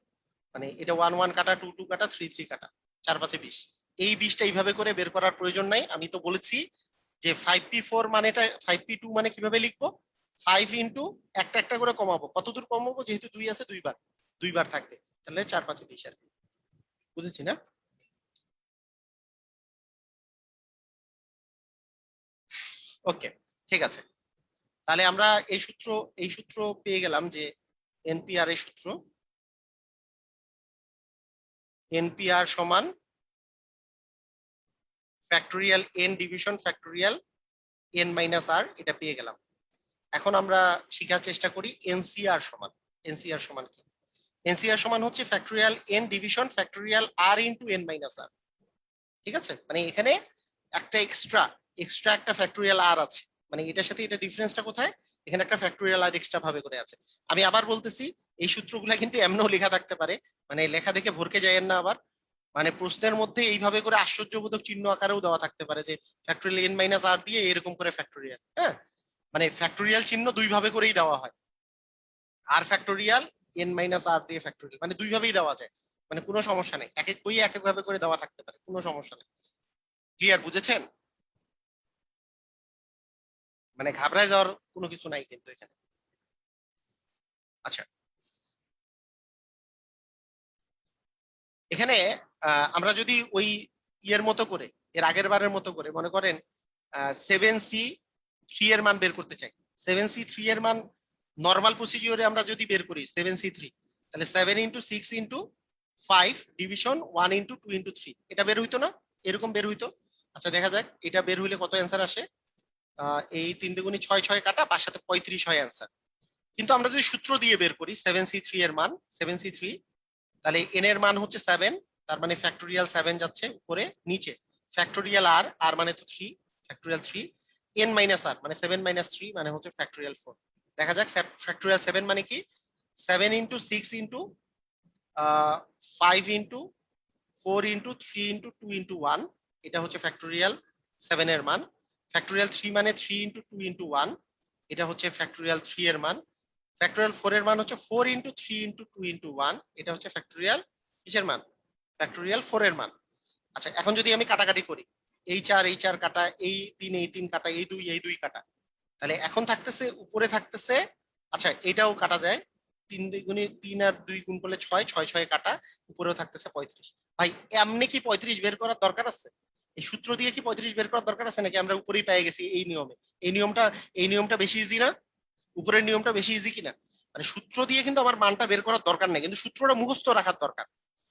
মানে এটা 1 1 কাটা, 2 2 কাটা, 3 3 কাটা, 4 5 20। এই 20টা এইভাবে করে বের করার প্রয়োজন নাই। আমি তো বলেছি যে 5P4 মানেটা, 5P2 মানে কিভাবে লিখবো, 5 ইনটু একটা একটা করে কমাবো, কত দূর কমাবো, যেহেতু 2 আছে দুইবার, দুইবার থাকবে, তাহলে 4 5 20 আর কি। বুঝেছি না? ওকে, ঠিক আছে। তাহলে আমরা এই সূত্র পেয়ে গেলাম যে এনপিআর এর সূত্র, এনপিআর সমান factorial N division factorial N minus R, এটা পেয়ে গেলাম। এখন আমরা শেখার চেষ্টা করি এনসিআর সমান। এনসিআর সমান কি? এনসিআর সমান হচ্ছে ফ্যাক্টোরিয়াল এন ডিভিশন ফ্যাক্টোরিয়াল আর ইনটু এন মাইনাস আর। ঠিক আছে, মানে এখানে একটা এক্সট্রা এক্সট্রা একটা ফ্যাক্টোরিয়াল আর আছে, মানে এটার সাথে এটা ডিফারেন্সটা কোথায়, এখানে একটা ফ্যাক্টোরিয়াল আর এক্সট্রা ভাবে করে আছে। আমি আবার বলতেছি, এই সূত্রগুলা কিন্তু এমনও লেখা থাকতে পারে, মানে লেখা দেখে ভরকে যায়েন না আবার। মানে প্রশ্নের মধ্যে এইভাবে করে আশ্চর্যবোধক চিহ্ন আকারেও দেওয়া থাকতে পারে যে ফ্যাক্টোরিয়াল n মাইনাস আর দিয়ে এরকম করে ফ্যাক্টোরিয়াল, হ্যাঁ, মানে ফ্যাক্টোরিয়াল চিহ্ন দুই ভাবে করেই দেওয়া হয়, আর ফ্যাক্টোরিয়াল n মাইনাস আর দিয়ে ফ্যাক্টোরিয়াল, মানে দুই ভাবেই দেওয়া যায়, মানে কোনো সমস্যা নেই, এক এক বই এক এক ভাবে করে দেওয়া থাকতে পারে, কোনো সমস্যা নেই। ক্লিয়ার, বুঝেছেন? মানে ঘাবড়ায় যাওয়ার কোনো কিছু নাই কিন্তু এখানে। আচ্ছা, এখানে আমরা যদি ওই ইয়ের মতো করে, এর আগের বারের মতো করে মনে করেন 7C3 এর মান বের করতে চাই, 7C3 এর মান নর্মাল প্রসিডিওরে আমরা যদি বের করি 7C3, তাহলে 7 × 6 × 5 ডিভিশন 1 × 2 × 3, এটা বের হইতো না? এরকম বের হইতো। আচ্ছা দেখা যাক এটা বের হইলে কত অ্যান্সার আসে। এই 3 দুগুণে 6, 6 কাটা, 5 সাথে 35 হয় অ্যান্সার। কিন্তু আমরা যদি সূত্র দিয়ে বের করি 7C3 এর মান, 7C3, তাহলে n এর মান হচ্ছে 7, তার মানে ফ্যাক্টোরিয়াল 7 যাচ্ছে উপরে, নিচে ফ্যাক্টোরিয়াল আর, আর মানে তো 3, ফ্যাক্টোরিয়াল 3, n মাইনাস আর মানে 7 - 3 মানে হচ্ছে ফ্যাক্টোরিয়াল 4। দেখা যাক ফ্যাক্টোরিয়াল 7 মানে কি, 7 × 6 × 5 × 4 × 3 × 2 × 1, এটা হচ্ছে ফ্যাক্টোরিয়াল 7 এর মান। ফ্যাক্টোরিয়াল 3 মানে 3 × 2 × 1, এটা হচ্ছে ফ্যাক্টোরিয়াল 3 এর মান। ফ্যাক্টোরিয়াল 4 এর মান হচ্ছে 4 × 3 × 2 × 1, এটা হচ্ছে ফ্যাক্টোরিয়াল কিসের মান, ফ্যাক্টোরিয়াল 4 এর মান। আচ্ছা এখন যদি আমি কাটাকাটি করি, এই 4 কাটা, এই 3 কাটা, এই 2 কাটা, তাহলে এখন থাকতেছে উপরে থাকতেছে, আচ্ছা এটাও কাটা যায়, 3 দুগুণে 3 আর 2 গুণ করলে 6, 6 6 কাটা, উপরেও থাকতেছে 35। ভাই এমনি কি 35 বের করার দরকার আছে? এই সূত্র দিয়ে কি 35 বের করার দরকার আছে নাকি আমরা উপরেই পেয়ে গেছি এই নিয়মে? এই নিয়মটা, এই নিয়মটা বেশি ইজি না? উপরের নিয়মটা বেশি ইজি কিনা? মানে সূত্র দিয়ে কিন্তু আমার মানটা বের করার দরকার নেই, কিন্তু সূত্রটা মুখস্থ রাখার দরকার।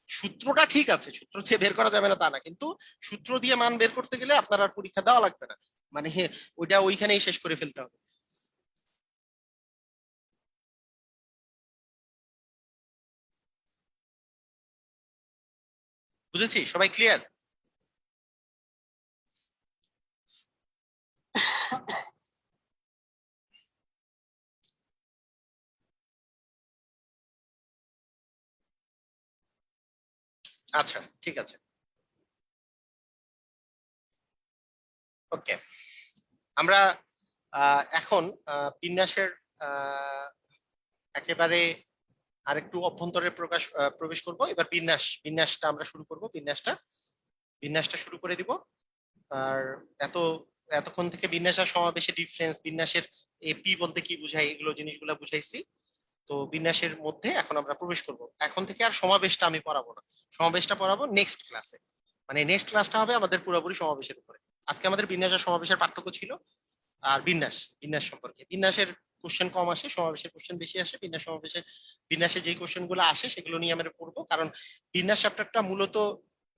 সূত্রটা ঠিক আছে, সূত্র দিয়ে বের করা যাবে না তা না, কিন্তু সূত্র দিয়ে মান বের করতে গেলে আপনার আর পরীক্ষা দেওয়া লাগবে না, মানে ওইটা ওইখানেই শেষ করে ফেলতে হবে। বুঝেছি, সবাই ক্লিয়ার? আচ্ছা ঠিক আছে, ওকে। আমরা এখন বিন্যাসের আহ, একেবারে আরেকটু অভ্যন্তরে প্রবেশ করব। এবার বিন্যাসটা আমরা শুরু করব, বিন্যাসটা শুরু করে দিব। আর এত এতক্ষণ থেকে বিন্যাস আর সমাবেশের ডিফারেন্স, বিন্যাসের এপি বলতে কি বুঝাই, এগুলো জিনিসগুলো বুঝাইছি। তো বিন্যাসের মধ্যে এখন আমরা প্রবেশ করব। এখন থেকে আর সমাবেশটা আমি পড়াবো না, সমাবেশটা পড়াবো নেক্সট ক্লাসে, মানে নেক্সট ক্লাসটা হবে আমাদের পুরোপুরি সমাবেশের উপরে। আজকে আমাদের বিন্যাস আর সমাবেশের পার্থক্য ছিল, আর বিন্যাস সম্পর্কে, বিন্যাসের কোশ্চেন কম আসে, সমাবেশের কোশ্চেন বেশি আসে। বিন্যাসে যে কোশ্চেন গুলো আসে সেগুলো নিয়ে আমরা পড়বো, কারণ বিন্যাস চ্যাপ্টারটা মূলত,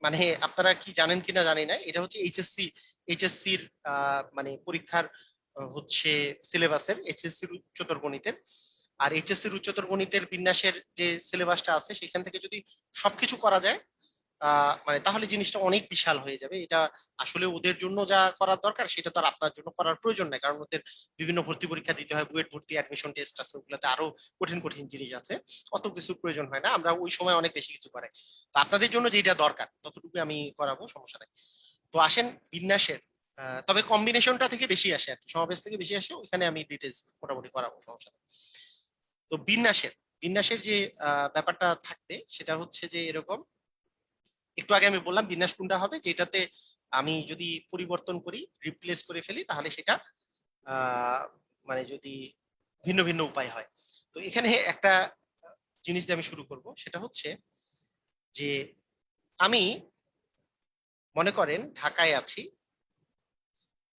মানে আপনারা কি জানেন কিনা জানি না, এটা হচ্ছে এইচএসসির মানে পরীক্ষার হচ্ছে সিলেবাসের, এইচএসসির উচ্চতর গণিতের। আর এইচএসসির উচ্চতর গণিতের বিন্যাসের যে সিলেবাসটা আছে সেখান থেকে যদি সবকিছু করা যায়, মানে তাহলে জিনিসটা অনেক বিশাল হয়ে যাবে। এটা আসলে ওদের জন্য যা করার দরকার সেটা তো আর আপনার জন্য করার প্রয়োজন নাই, কারণ ওদের বিভিন্ন ভর্তি পরীক্ষা দিতে হয়, বুয়েট ভর্তি, অ্যাডমিশন টেস্ট আছে, ওগুলোতে আরো কঠিন কঠিন জিনিস আছে, অত কিছুর প্রয়োজন হয় না, আমরা ওই সময় অনেক বেশি কিছু করাই। তো আপনাদের জন্য যেটা দরকার ততটুকু আমি করাবো, সমস্যা নাই। তো আসেন বিন্যাসের, তবে কম্বিনেশনটা থেকে বেশি আসে আর কি, সমাবেশ থেকে বেশি আসে, ওইখানে আমি ডিটেলস মোটামুটি করাবো, সমস্যা নেই। তো বিন্যাসের যে ব্যাপারটা থাকবে সেটা হচ্ছে যে এরকম, একটু আগে আমি বললাম বিন্যাস কোনটা হবে যেটাতে আমি যদি পরিবর্তন করি, রিপ্লেস করে ফেলি, তাহলে সেটা আহ, মানে যদি ভিন্ন ভিন্ন উপায় হয়। তো এখানে একটা জিনিস দিয়ে আমি শুরু করব, সেটা হচ্ছে যে আমি মনে করেন ঢাকায় আছি,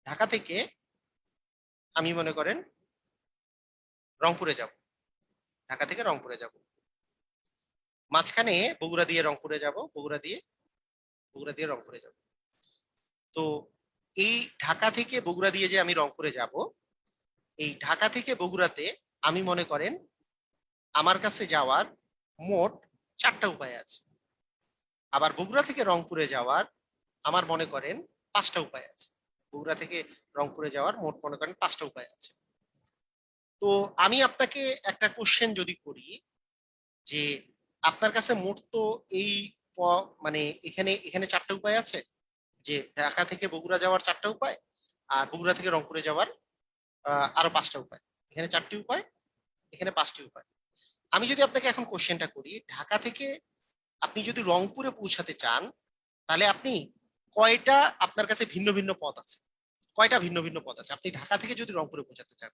ঢাকা থেকে আমি মনে করেন রংপুরে যাব, ঢাকা থেকে রংপুরে যাব, মাঝখানে বগুড়া দিয়ে রংপুরে যাব, বগুড়া দিয়ে রংপুরে যাব। তো এই ঢাকা থেকে বগুড়া দিয়ে যে আমি রংপুরে যাব, এই ঢাকা থেকে বগুড়াতে আমি মনে করেন আমার কাছে যাওয়ার মোট 4টা উপায় আছে। আবার বগুড়া থেকে রংপুরে যাওয়ার আমার মনে করেন 5টা উপায় আছে। বগুড়া থেকে রংপুরে যাওয়ার মোট মনে করেন 5টা উপায় আছে। তো আমি আপনাকে একটা কোশ্চেন যদি করি যে আপনার কাছে মোট তো এই মানে এখানে এখানে চারটা উপায় আছে, যে ঢাকা থেকে বগুড়া যাওয়ার চারটা উপায়, আর বগুড়া থেকে রংপুরে যাওয়ার আরো পাঁচটা উপায়। এখানে চারটি উপায়, এখানে পাঁচটি উপায়। আমি যদি আপনাকে এখন কোশ্চেনটা করি, ঢাকা থেকে আপনি যদি রংপুরে পৌঁছাতে চান, তাহলে আপনি কয়টা, আপনার কাছে ভিন্ন ভিন্ন পথ আছে, কয়টা ভিন্ন ভিন্ন পথ আছে? আপনি ঢাকা থেকে যদি রংপুরে পৌঁছাতে চান,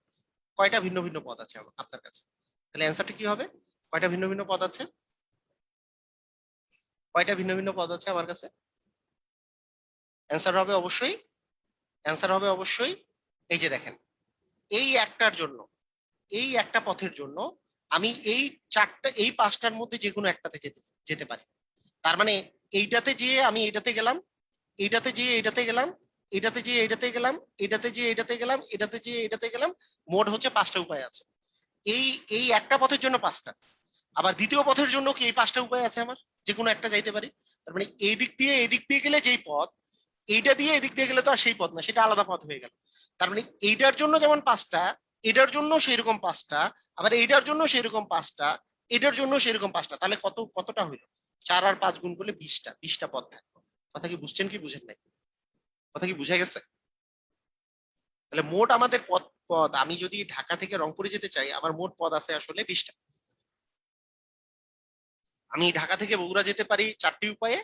কয়টা ভিন্ন ভিন্ন পথ আছে আপনার কাছে? তাহলে অ্যান্সারটা কি হবে? কয়টা ভিন্ন ভিন্ন পথ আছে? কয়টা ভিন্ন ভিন্ন পথ আছে আমার কাছে? অ্যান্সার হবে অবশ্যই, অ্যান্সার হবে অবশ্যই, এই যে দেখেন, এই একটার জন্য, এই একটা পথের জন্য আমি এই চারটা, এই পাঁচটার মধ্যে যে কোনো একটাতে যেতে যেতে পারি। তার মানে এইটাতে যেয়ে আমি এইটাতে গেলাম, এইটাতে যেয়ে এইটাতে গেলাম, এটাতে যেয়ে এটাতে গেলাম, এটাতে যেয়ে এটাতে গেলাম, এটাতে যেয়ে এটাতে গেলাম, মোট হচ্ছে পাঁচটা উপায় আছে। এই এই একটা পথের জন্য পাঁচটা। আবার দ্বিতীয় পথের জন্য কি এই পাঁচটা উপায় আছে আমার, যে কোনো একটা যাইতে পারি। তার মানে এই দিক দিয়ে এই দিক দিয়ে গেলে যেই পথ, এইটা দিয়ে এদিক দিয়ে গেলে তো আর সেই পথ না, সেটা আলাদা পথ হয়ে গেল। তার মানে এইটার জন্য যেমন পাঁচটা, এটার জন্য সেরকম পাঁচটা, আবার এইটার জন্য সেরকম পাঁচটা, এটার জন্য সেরকম পাঁচটা। তাহলে কতটা হইলো? 4 আর 5 গুণ করলে 20টা, 20টা পথ থাকবে। কথা কি বুঝছেন কি বুঝেন নাই? কথা কি বুঝা গেছে? তাহলে মোট আমাদের পথ পথ আমি যদি ঢাকা থেকে রংপুরে যেতে চাই, আমার মোট পথ আছে আসলে 20টা। আমি ঢাকা থেকে বগুড়া যেতে পারি চারটি উপায়ে,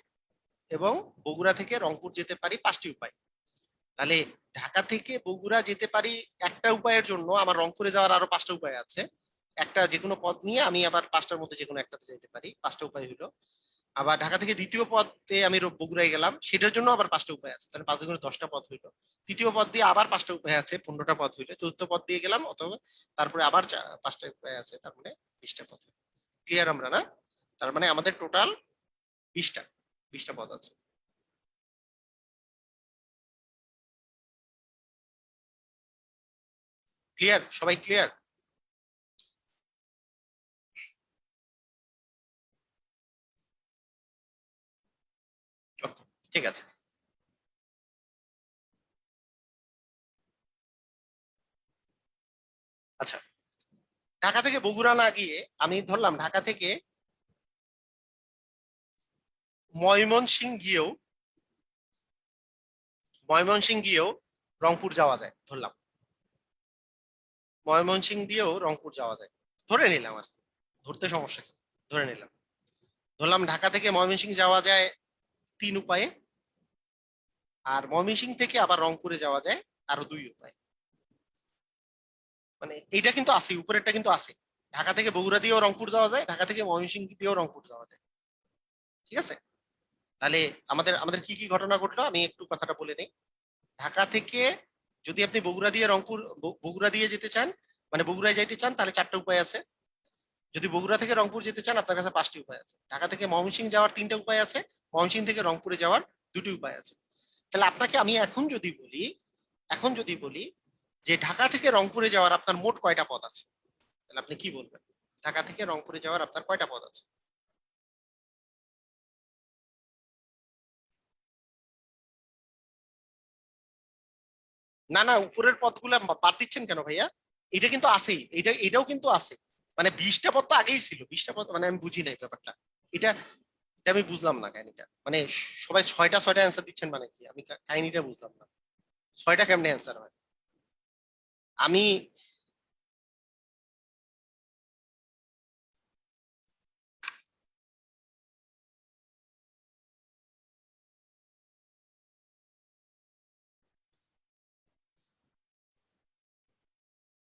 এবং বগুড়া থেকে রংপুর যেতে পারি পাঁচটি উপায়। তাহলে ঢাকা থেকে বগুড়া যেতে পারি একটা উপায়ের জন্য, আমার রংপুরে যাওয়ার আরো পাঁচটা উপায় আছে। একটা যে কোনো পথ নিয়ে আমি আবার পাঁচটার মধ্যে যে কোনো একটাতে যেতে পারি, পাঁচটা উপায় হলো। আবার ঢাকা থেকে দ্বিতীয় পথে আমি বগুড়ায় গেলাম, সেটার জন্য আবার পাঁচটা উপায় আছে, তাহলে 5 গুণে 10টা পথ হইলো। তৃতীয় পথ দিয়ে আবার পাঁচটা উপায় আছে, 15টা পথ হইলো। চতুর্থ পথ দিয়ে গেলাম, অথবা তারপরে আবার পাঁচটা উপায় আছে, তার মানে 20টা পথ। ক্লিয়ার আমরা না? তার মানে আমাদের টোটাল 20টা, 20টা পথ আছে। ক্লিয়ার? সবাই ক্লিয়ার? ঠিক আছে। আচ্ছা, ঢাকা থেকে বগুড়া না গিয়ে আমি ধরলাম ঢাকা থেকে ময়মনসিং গিয়েও, ময়মনসিং গিয়েও রংপুর যাওয়া যায় ধরলাম, ময়মনসিং দিয়েও রংপুর যাওয়া যায়, ধরে নিলাম আর কি। ধরতে সমস্যা কি, ধরে নিলাম। ধরলাম ঢাকা থেকে ময়মনসিং যাওয়া যায় 3 উপায়ে, আর ময়মনসিং থেকে আবার রংপুরে যাওয়া যায় আরো 2 উপায়। মানে এইটা কিন্তু আছে, উপরেরটা কিন্তু আছে। ঢাকা থেকে বগুড়া দিয়েও রংপুর যাওয়া যায়, ঢাকা থেকে ময়মনসিং দিয়েও রংপুর যাওয়া যায়। ঠিক আছে? তাহলে আমাদের আমাদের কি কি ঘটনা ঘটলো আমি একটু কথাটা বলে নেই। ঢাকা থেকে যদি আপনি বগুড়া দিয়ে রংপুর, বগুড়া দিয়ে যেতে চান, মানে বগুড়ায় যাইতে চান, তাহলে চারটা উপায় আছে। যদি বগুড়া থেকে রংপুর যেতে চান, আপনার কাছে পাঁচটি উপায় আছে। ঢাকা থেকে ময়মনসিংহ যাওয়ার 3টা উপায় আছে, ময়মনসিংহ থেকে রংপুরে যাওয়ার 2টি উপায় আছে। তাহলে আপনাকে আমি এখন যদি বলি, এখন যদি বলি যে ঢাকা থেকে রংপুরে যাওয়ার আপনার মোট কয়টা পথ আছে, তাহলে আপনি কি বলবেন? ঢাকা থেকে রংপুরে যাওয়ার আপনার কয়টা পথ আছে? না না, উপরের পথগুলো বাদ দিচ্ছেন কেন ভাইয়া? এটা কিন্তু আছেই, এটাও কিন্তু আছে। মানে 20টা পথ তো আগেই ছিল, 20টা পথ মানে আমি বুঝি নাই ব্যাপারটা। এটা এটা আমি বুঝলাম না কাহিনীটা, মানে সবাই ছয়টা ছয়টা অ্যান্সার দিচ্ছেন মানে কি, আমি কাহিনীটা বুঝলাম না। ছয়টা কেমনে অ্যান্সার হয়? আমি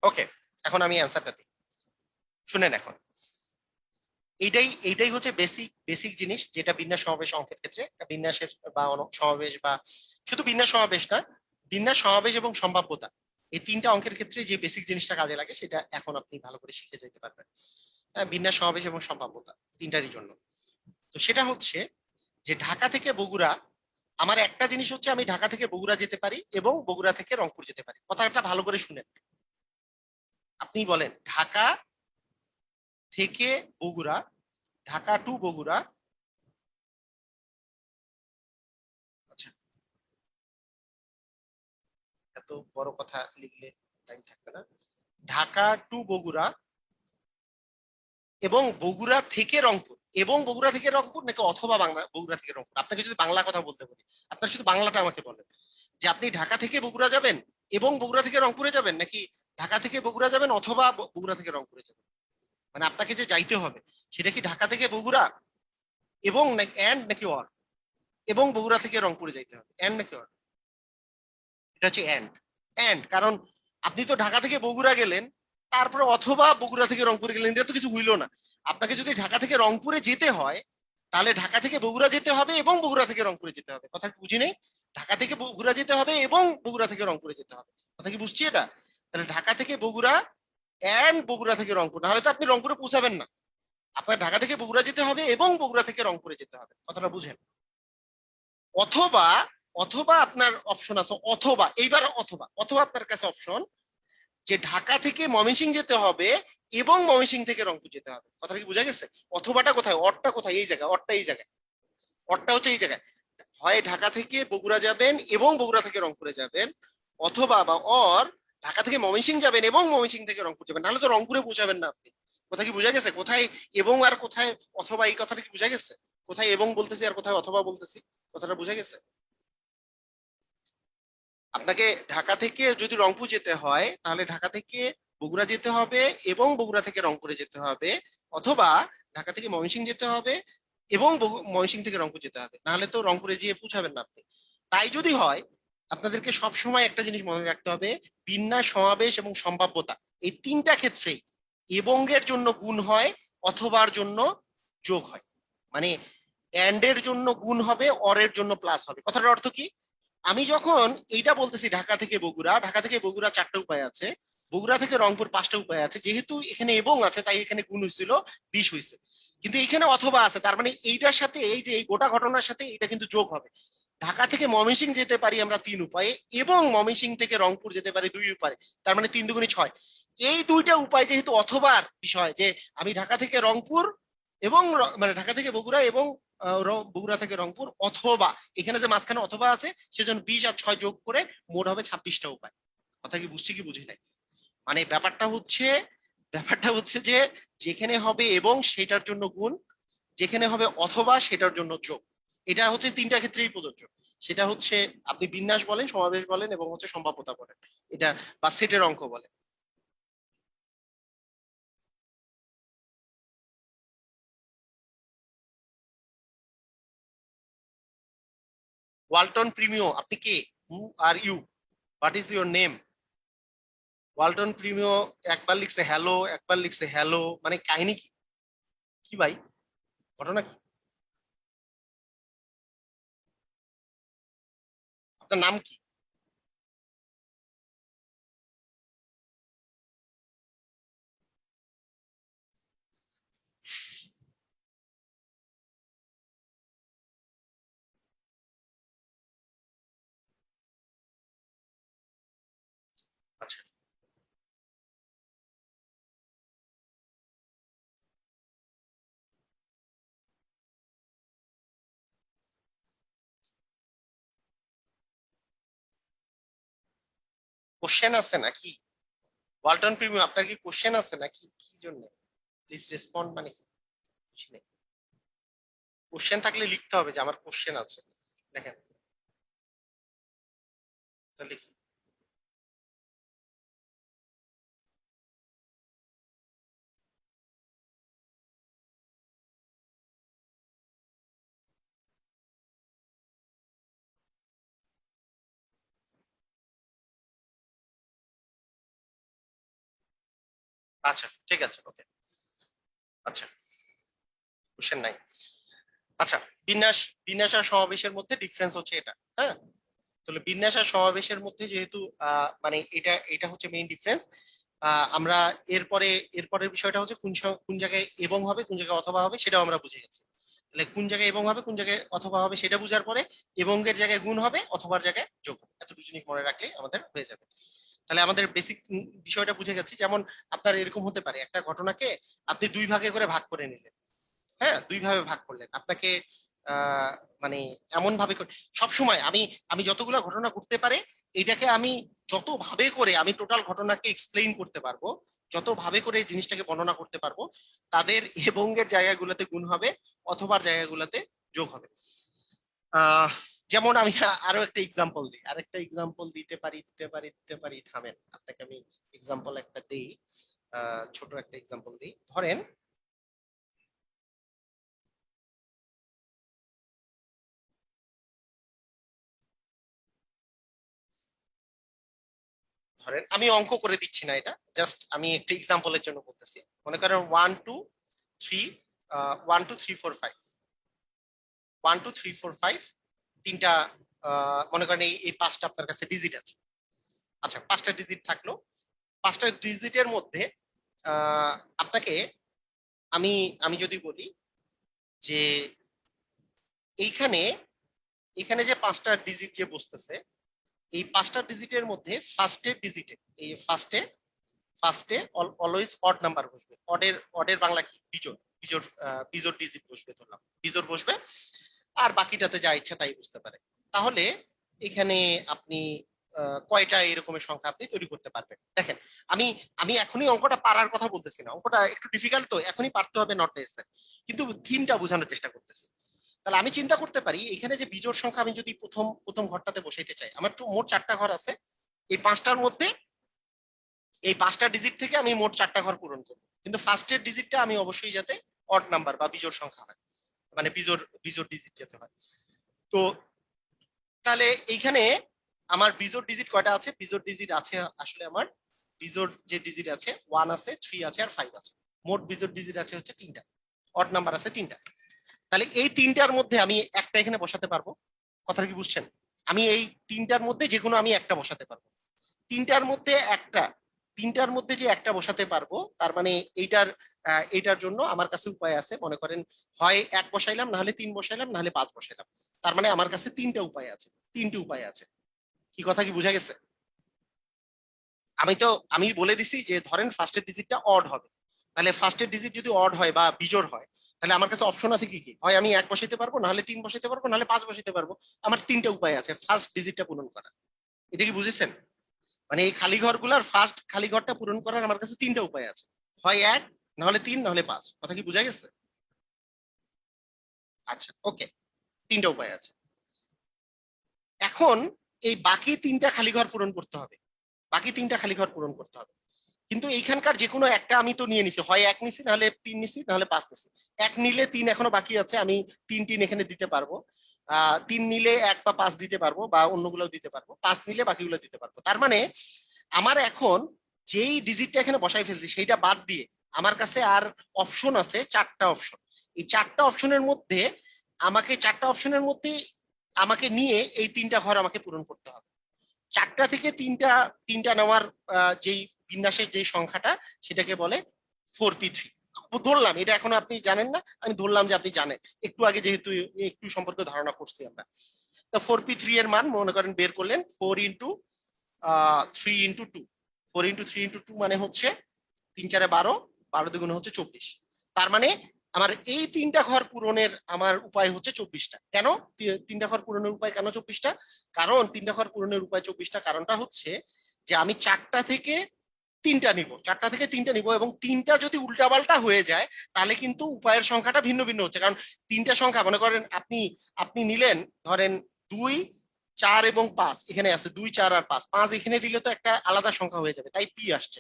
ওকে, এখন আমি অ্যান্সারটা দিই, শুনেন এখন। এইটাই এইটাই হচ্ছে বেসিক বেসিক জিনিস, যেটা বিন্যাস সমাবেশ অঙ্কের ক্ষেত্রে, বিন্যাসের বা সমাবেশ, বা শুধু বিন্যাস সমাবেশ না, বিন্যাস সমাবেশ এবং সম্ভাব্যতা, এই 3টা অঙ্কের ক্ষেত্রে যে বেসিক জিনিসটা কাজে লাগে সেটা এখন আপনি ভালো করে শিখে যেতে পারবেন। বিন্যাস সমাবেশ এবং সম্ভাব্যতা 3টারই জন্য। তো সেটা হচ্ছে যে ঢাকা থেকে বগুড়া, আমার একটা জিনিস হচ্ছে আমি ঢাকা থেকে বগুড়া যেতে পারি এবং বগুড়া থেকে রংপুর যেতে পারি। কথাটা ভালো করে শুনেন। আপনি বলেন ঢাকা থেকে বগুড়া, ঢাকা টু বগুড়া। আচ্ছা, এত বড় কথা লিখলে টাইম থাকবে না। ঢাকা টু বগুড়া এবং বগুড়া থেকে রংপুর, এবং বগুড়া থেকে রংপুর নাকি অথবা বাংলা বগুড়া থেকে রংপুর? আপনাকে যদি বাংলা কথা বলতে বলি, আপনার শুধু বাংলাটা আমাকে বলেন, যে আপনি ঢাকা থেকে বগুড়া যাবেন এবং বগুড়া থেকে রংপুরে যাবেন, নাকি ঢাকা থেকে বগুড়া যাবেন অথবা বগুড়া থেকে রংপুরে যাবেন? মানে আপনাকে যে যাইতে হবে সেটা কি ঢাকা থেকে বগুড়া এবং এন্ড নাকি অর? এবং বগুড়া থেকে রংপুরে যাইতে হবে, এন্ড নাকি অর? এটা হচ্ছে এন্ড। এন্ড কারণ আপনি তো ঢাকা থেকে বগুড়া গেলেন, তারপরে অথবা বগুড়া থেকে রংপুরে গেলেন, এটা তো কিছু হইলো না। আপনাকে যদি ঢাকা থেকে রংপুরে যেতে হয়, তাহলে ঢাকা থেকে বগুড়া যেতে হবে এবং বগুড়া থেকে রংপুরে যেতে হবে। কথা কি বুঝি নেই? ঢাকা থেকে বগুড়া যেতে হবে এবং বগুড়া থেকে রংপুরে যেতে হবে। কথা কি বুঝছি এটা? তাহলে ঢাকা থেকে বগুড়া এন্ড বগুড়া থেকে রংপুর, নাহলে তো আপনি রংপুরে পৌঁছাবেন না। আপনার ঢাকা থেকে বগুড়া যেতে হবে এবং বগুড়া থেকে রংপুরে যেতে হবে। কথাটা বুঝেন? অথবা, অথবা আপনার অপশন আছে অথবা, এইবার অথবা, অথবা আপনার কাছে অপশন যে ঢাকা থেকে ময়মনসিংহ যেতে হবে এবং ময়মনসিংহ থেকে রংপুর যেতে হবে। কথাটা কি বোঝা গেছে? অথবাটা কোথায়, অরটা কোথায়? এই জায়গায়, অরটা এই জায়গায়, অরটা হচ্ছে এই জায়গায়। হয় ঢাকা থেকে বগুড়া যাবেন এবং বগুড়া থেকে রংপুরে যাবেন, অথবা বা অর ঢাকা থেকে ময়মনসিংহ যাবেন এবং ময়মনসিংহ থেকে রংপুর যাবেন, নাহলে তো রংপুরে পৌঁছাবেন না আপনি। কথা কি বোঝা গেছে? কোথায় এবং আর কোথায় অথবা, এই কথাটা কি বোঝা গেছে? কোথায় এবং বলতেছি আর কোথায় অথবা বলতেছি, কথাটা বোঝা গেছে? আপনাকে ঢাকা থেকে যদি রংপুর যেতে হয়, তাহলে ঢাকা থেকে বগুড়া যেতে হবে এবং বগুড়া থেকে রংপুরে যেতে হবে, অথবা ঢাকা থেকে ময়মনসিংহ যেতে হবে এবং ময়মনসিংহ থেকে রংপুর যেতে হবে, নাহলে তো রংপুরে গিয়ে পৌঁছাবেন না আপনি। তাই যদি হয়, আপনাদেরকে সব সময় একটা জিনিস মনে রাখতে হবে, বিন্যাস, সমাবেশ এবং সম্ভাব্যতা, এই তিনটা ক্ষেত্রেই এবং এর জন্য গুণ হয়, অথবার জন্য যোগ হয়। মানে এন্ড এর জন্য গুণ হবে, অর এর জন্য প্লাস হবে। কথাটার অর্থ কি? আমি যখন এইটা বলতেছি ঢাকা থেকে বগুড়া, ঢাকা থেকে বগুড়া চারটা উপায় আছে, বগুড়া থেকে রংপুর পাঁচটা উপায় আছে, যেহেতু এখানে এবং আছে তাই এখানে গুণ হয়েছিল 20 হয়েছে। কিন্তু এখানে অথবা আছে, তার মানে এইটার সাথে, এই যে এই গোটা ঘটনার সাথে এটা কিন্তু যোগ হবে। ঢাকা থেকে ময়মনসিংহ যেতে পারি আমরা 3 উপায়ে এবং ময়মনসিংহ থেকে রংপুর যেতে পারি 2 উপায়ে, তার মানে 3 দুগুণে 6। এই দুইটা উপায় যেহেতু অথবার বিষয়, যে আমি ঢাকা থেকে রংপুর এবং মানে ঢাকা থেকে বগুড়া এবং বগুড়া থেকে রংপুর, অথবা এখানে যে মাঝখানে অথবা আছে সেজন্য 20 আর 6 যোগ করে মোট হবে 26টা উপায়। কথা কি বুঝছি কি বুঝি নাই? মানে ব্যাপারটা হচ্ছে যে যেখানে হবে এবং সেটার জন্য গুণ, যেখানে হবে অথবা সেটার জন্য যোগ। এটা হচ্ছে তিনটা ক্ষেত্রেই প্রযোজ্য। সেটা হচ্ছে আপনি বিন্যাস বলেন, সমাবেশ বলেন এবং হচ্ছে সম্ভাব্যতা বলেন, এটা বা সেটের অঙ্ক বলেন। ওয়ালটন প্রিমিও, আপনি কে? Who are you? What is your name? Walton Primo একবার লিখছে হ্যালো, একবার লিখছে হ্যালো, মানে কাহিনী কি? কি ভাই, ঘটনা কি? আপনার নাম কি? আচ্ছা, কোশ্চেন আছে নাকি? ওয়ালটন প্রিমিয়াম, আপনার কি কোশ্চেন আছে নাকি? কি জন্য? প্লিজ রেসপন্ড, মানে কি? বুঝি নাই। কোশ্চেন থাকলে লিখতে হবে যে আমার কোশ্চেন আছে। দেখেন, তো লিখি। আচ্ছা, ঠিক আছে, ওকে। আচ্ছা, কোশ্চেন নাই। আচ্ছা, বিন্যাস, বিন্যাস আর সমাবেশের মধ্যে ডিফারেন্স হচ্ছে এটা, হ্যাঁ। তাহলে বিন্যাস আর সমাবেশের মধ্যে যেহেতু মানে এটা এটা হচ্ছে মেইন ডিফারেন্স। আমরা এরপরে, এরপরের বিষয়টা হচ্ছে কোন জায়গায় এবং হবে, কোন জায়গায় অথবা হবে, সেটাও আমরা বুঝে গেছি। তাহলে কোন জায়গায় এবং হবে, কোন জায়গায় অথবা হবে সেটা বুঝার পরে এবং এর জায়গায় গুণ হবে, অথবার জায়গায় যোগ হবে, এত দুটো জিনিস মনে রাখলে আমাদের হয়ে যাবে। তাহলে আমাদের বেসিক বিষয়টা বুঝে গেছি। যেমন আপনার এরকম হতে পারে, একটা ঘটনাকে আপনি দুই ভাগে করে ভাগ করে নিলেন, হ্যাঁ, দুই ভাবে ভাগ করলেন। আপনাকে আহ মানে এমন ভাবে সব সময় আমি আমি যতগুলো ঘটনা ঘটতে পারে এটাকে আমি যত ভাবে করে আমি টোটাল ঘটনাকে এক্সপ্লেইন করতে পারবো, যত ভাবে করে এই জিনিসটাকে বর্ণনা করতে পারবো, তাদের এবং এর জায়গাগুলোতে গুণ হবে অথবা জায়গাগুলোতে যোগ হবে। আহ যেমন আমি আরো একটা এক্সাম্পল দিই, আরেকটা এক্সাম্পল দিতে পারি থামেন, আপনাকে আমি এক্সাম্পল একটা দিই, ছোট একটা এক্সাম্পল দিই। ধরেন আমি অঙ্ক করে দিচ্ছি না, এটা জাস্ট আমি একটা এক্সাম্পলের জন্য বলতেছি। মনে করেন 1 2 3, 1 2 3 4 5, 1 2 3 4 5 তিনটা, মনে করেন এই পাঁচটা আপনার কাছে ডিজিট আছে। আচ্ছা, পাঁচটা ডিজিট থাকলো, পাঁচটা ডিজিটের মধ্যে আপনাকে আমি আমি যদি বলি যে এইখানে এখানে যে পাঁচটা ডিজিট যে বসতেছে, এই পাঁচটা ডিজিটের মধ্যে ফার্স্টের ডিজিটে, এই ফার্স্টে অলওয়েজ অড নাম্বার বসবে। অডের বাংলা কি? বিজোড়। বিজোড় ডিজিট বসবে, ধরলাম বিজোড় বসবে, আর বাকিটাতে যা ইচ্ছা তাই বুঝতে পারে। তাহলে এখানে আপনি কয়টা এরকমের সংখ্যা আপনি তৈরি করতে পারবেন? দেখেন, আমি আমি এখনই অঙ্কটা পারার কথা বলতেছি না, অঙ্কটা একটু ডিফিকাল্ট, তো এখনই পারতে হবে নট নেসেসারি, কিন্তু থিমটা বোঝানোর চেষ্টা করতেছি। তাহলে আমি চিন্তা করতে পারি এখানে যে বিজোড় সংখ্যা আমি যদি প্রথম প্রথম ঘরটাতে বসাইতে চাই, আমার তো মোট চারটা ঘর আছে, এই পাঁচটার মধ্যে এই পাঁচটা ডিজিট থেকে আমি মোট চারটা ঘর পূরণ করবো, কিন্তু ফার্স্টের ডিজিটটা আমি অবশ্যই যাতে অড নাম্বার বা বিজোড় সংখ্যা হয়, মানে বিজোড় বিজোড় ডিজিট যেতে হয়। তো তাহলে এইখানে আমার বিজোড় ডিজিট কয়টা আছে? বিজোড় ডিজিট আছে আসলে আমার, বিজোড় যে ডিজিট আছে 1 আছে, 3 আছে আর 5 আছে। মোট বিজোড় ডিজিট আছে হচ্ছে তিনটা, অড নাম্বার আছে তিনটা। তাহলে এই তিনটার মধ্যে আমি একটা এখানে বসাতে পারবো। কথাটা কি বুঝছেন? আমি এই তিনটার মধ্যে যে কোনো আমি একটা বসাতে পারবো। তিনটার মধ্যে একটা, তিনটার মধ্যে যে একটা বসাতে পারবো, তার মানে এইটার জন্য আমার কাছে উপায় আছে। মনে করেন হয় এক বসাইলাম, নাহলে তিন বসাইলাম, নাহলে পাঁচ বসাইলাম। তার মানে আমার কাছে তিনটা উপায় আছে, তিনটি উপায় আছে। কি কথা কি বোঝা গেছে? আমি বলে দিছি যে ধরেন ফার্স্টের ডিজিটটা অড হবে, তাহলে ফার্স্টের ডিজিট যদি অড হয় বা বিজোড় হয়, তাহলে আমার কাছে অপশন আছে কি কি? হয় আমি এক বসাইতে পারবো, নাহলে তিন বসাইতে পারবো, নাহলে পাঁচ বসাইতে পারবো। আমার তিনটা উপায় আছে ফার্স্ট ডিজিটটা পূরণ করার। এটা কি বুঝেছেন? মানে এই খালি ঘরগুলার ফার্স্ট খালি ঘরটা পূরণ করার আমার কাছে তিনটা উপায় আছে, হয় এক, নাহলে তিন, নাহলে পাঁচ। কথা কি বোঝা গেছে? আচ্ছা, ওকে, তিনটা উপায় আছে। এখন এই বাকি তিনটা খালি ঘর পূরণ করতে হবে, বাকি তিনটা খালি ঘর পূরণ করতে হবে। কিন্তু এইখানকার যে কোনো একটা আমি তো নিয়ে নিছি, হয় এক নিছি, নাহলে তিন নিছি, নাহলে পাঁচ নিছি। এক নিলে তিন এখনো বাকি আছে, আমি তিন তিন এখানে দিতে পারবো। তিন নিলে এক বা পাঁচ দিতে পারবো, বা অন্যগুলো দিতে পারবো। পাঁচ নিলে বাকিগুলো দিতে পারবো। তার মানে আমার এখন যেই ডিজিটটা এখানে বসাই ফেলছি সেইটা বাদ দিয়ে আমার কাছে আর অপশন আছে চারটা অপশন। এই চারটা অপশনের মধ্যে আমাকে নিয়ে এই তিনটা ঘর আমাকে পূরণ করতে হবে। চারটা থেকে তিনটা তিনটা নেওয়ার যেই বিন্যাসের যে সংখ্যাটা, সেটাকে বলে 4p3। ধরলাম এটা এখনো আপনি জানেন না, আমি ধরলাম যে আপনি জানেন, একটু আগে যেহেতু একটু সম্পর্কে ধারণা করছি আমরা। তো 4p3 এর মান মনে করেন বের করলেন, 4 ইন্টু 3 ইন্টু 2। 4 ইন্টু 3 ইন্টু 2 মানে হচ্ছে 3 4 12, 12 2 হচ্ছে 24। তার মানে আমার এই তিনটা ঘর পূরণের আমার উপায় হচ্ছে 24টা। কেন তিনটা ঘর পূরণের উপায় কেন 24টা? কারণ তিনটা ঘর পূরণের উপায় 24টা কারণটা হচ্ছে যে আমি চারটা থেকে তিনটা নিব, এবং তিনটা যদি উল্টাপাল্টা হয়ে যায় তাহলে কিন্তু উপায়ের সংখ্যাটা ভিন্ন ভিন্ন হচ্ছে। কারণ তিনটা সংখ্যা মনে করেন আপনি আপনি নিলেন, ধরেন 2 4 এবং 5 এখানে আছে, 2 4 আর 5, 5 এখানে দিলে তো একটা আলাদা সংখ্যা হয়ে যাবে, তাই পি আসছে।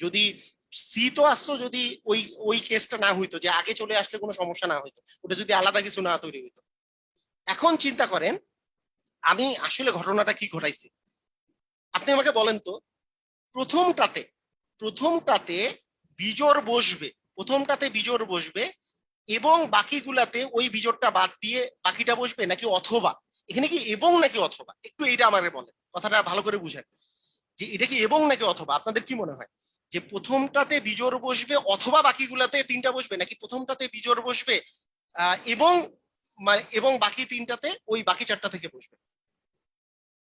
যদি সি তো আসতো যদি ওই ওই কেসটা না হইতো, যে আগে চলে আসলে কোনো সমস্যা না হইতো, ওটা যদি আলাদা কিছু না তৈরি হইতো। এখন চিন্তা করেন আমি আসলে ঘটনাটা কি ঘটাইছি। আপনি আমাকে বলেন তো, প্রথমটাতে প্রথমটাতে বিজোড় বসবে, প্রথমটাতে বিজোড় বসবে এবং বাকিগুলাতে ওই বিজোড়টা বাদ দিয়ে বাকিটা বসবে, নাকি অথবা? এখানে কি এবং নাকি অথবা? একটু এটা আমাকে বলেন, কথাটা ভালো করে বুঝেন, যে এটা কি এবং নাকি অথবা? আপনাদের কি মনে হয় যে প্রথমটাতে বিজোড় বসবে অথবা বাকিগুলাতে তিনটা বসবে, নাকি প্রথমটাতে বিজোড় বসবে এবং মানে এবং বাকি তিনটাতে ওই বাকি চারটা থেকে বসবে?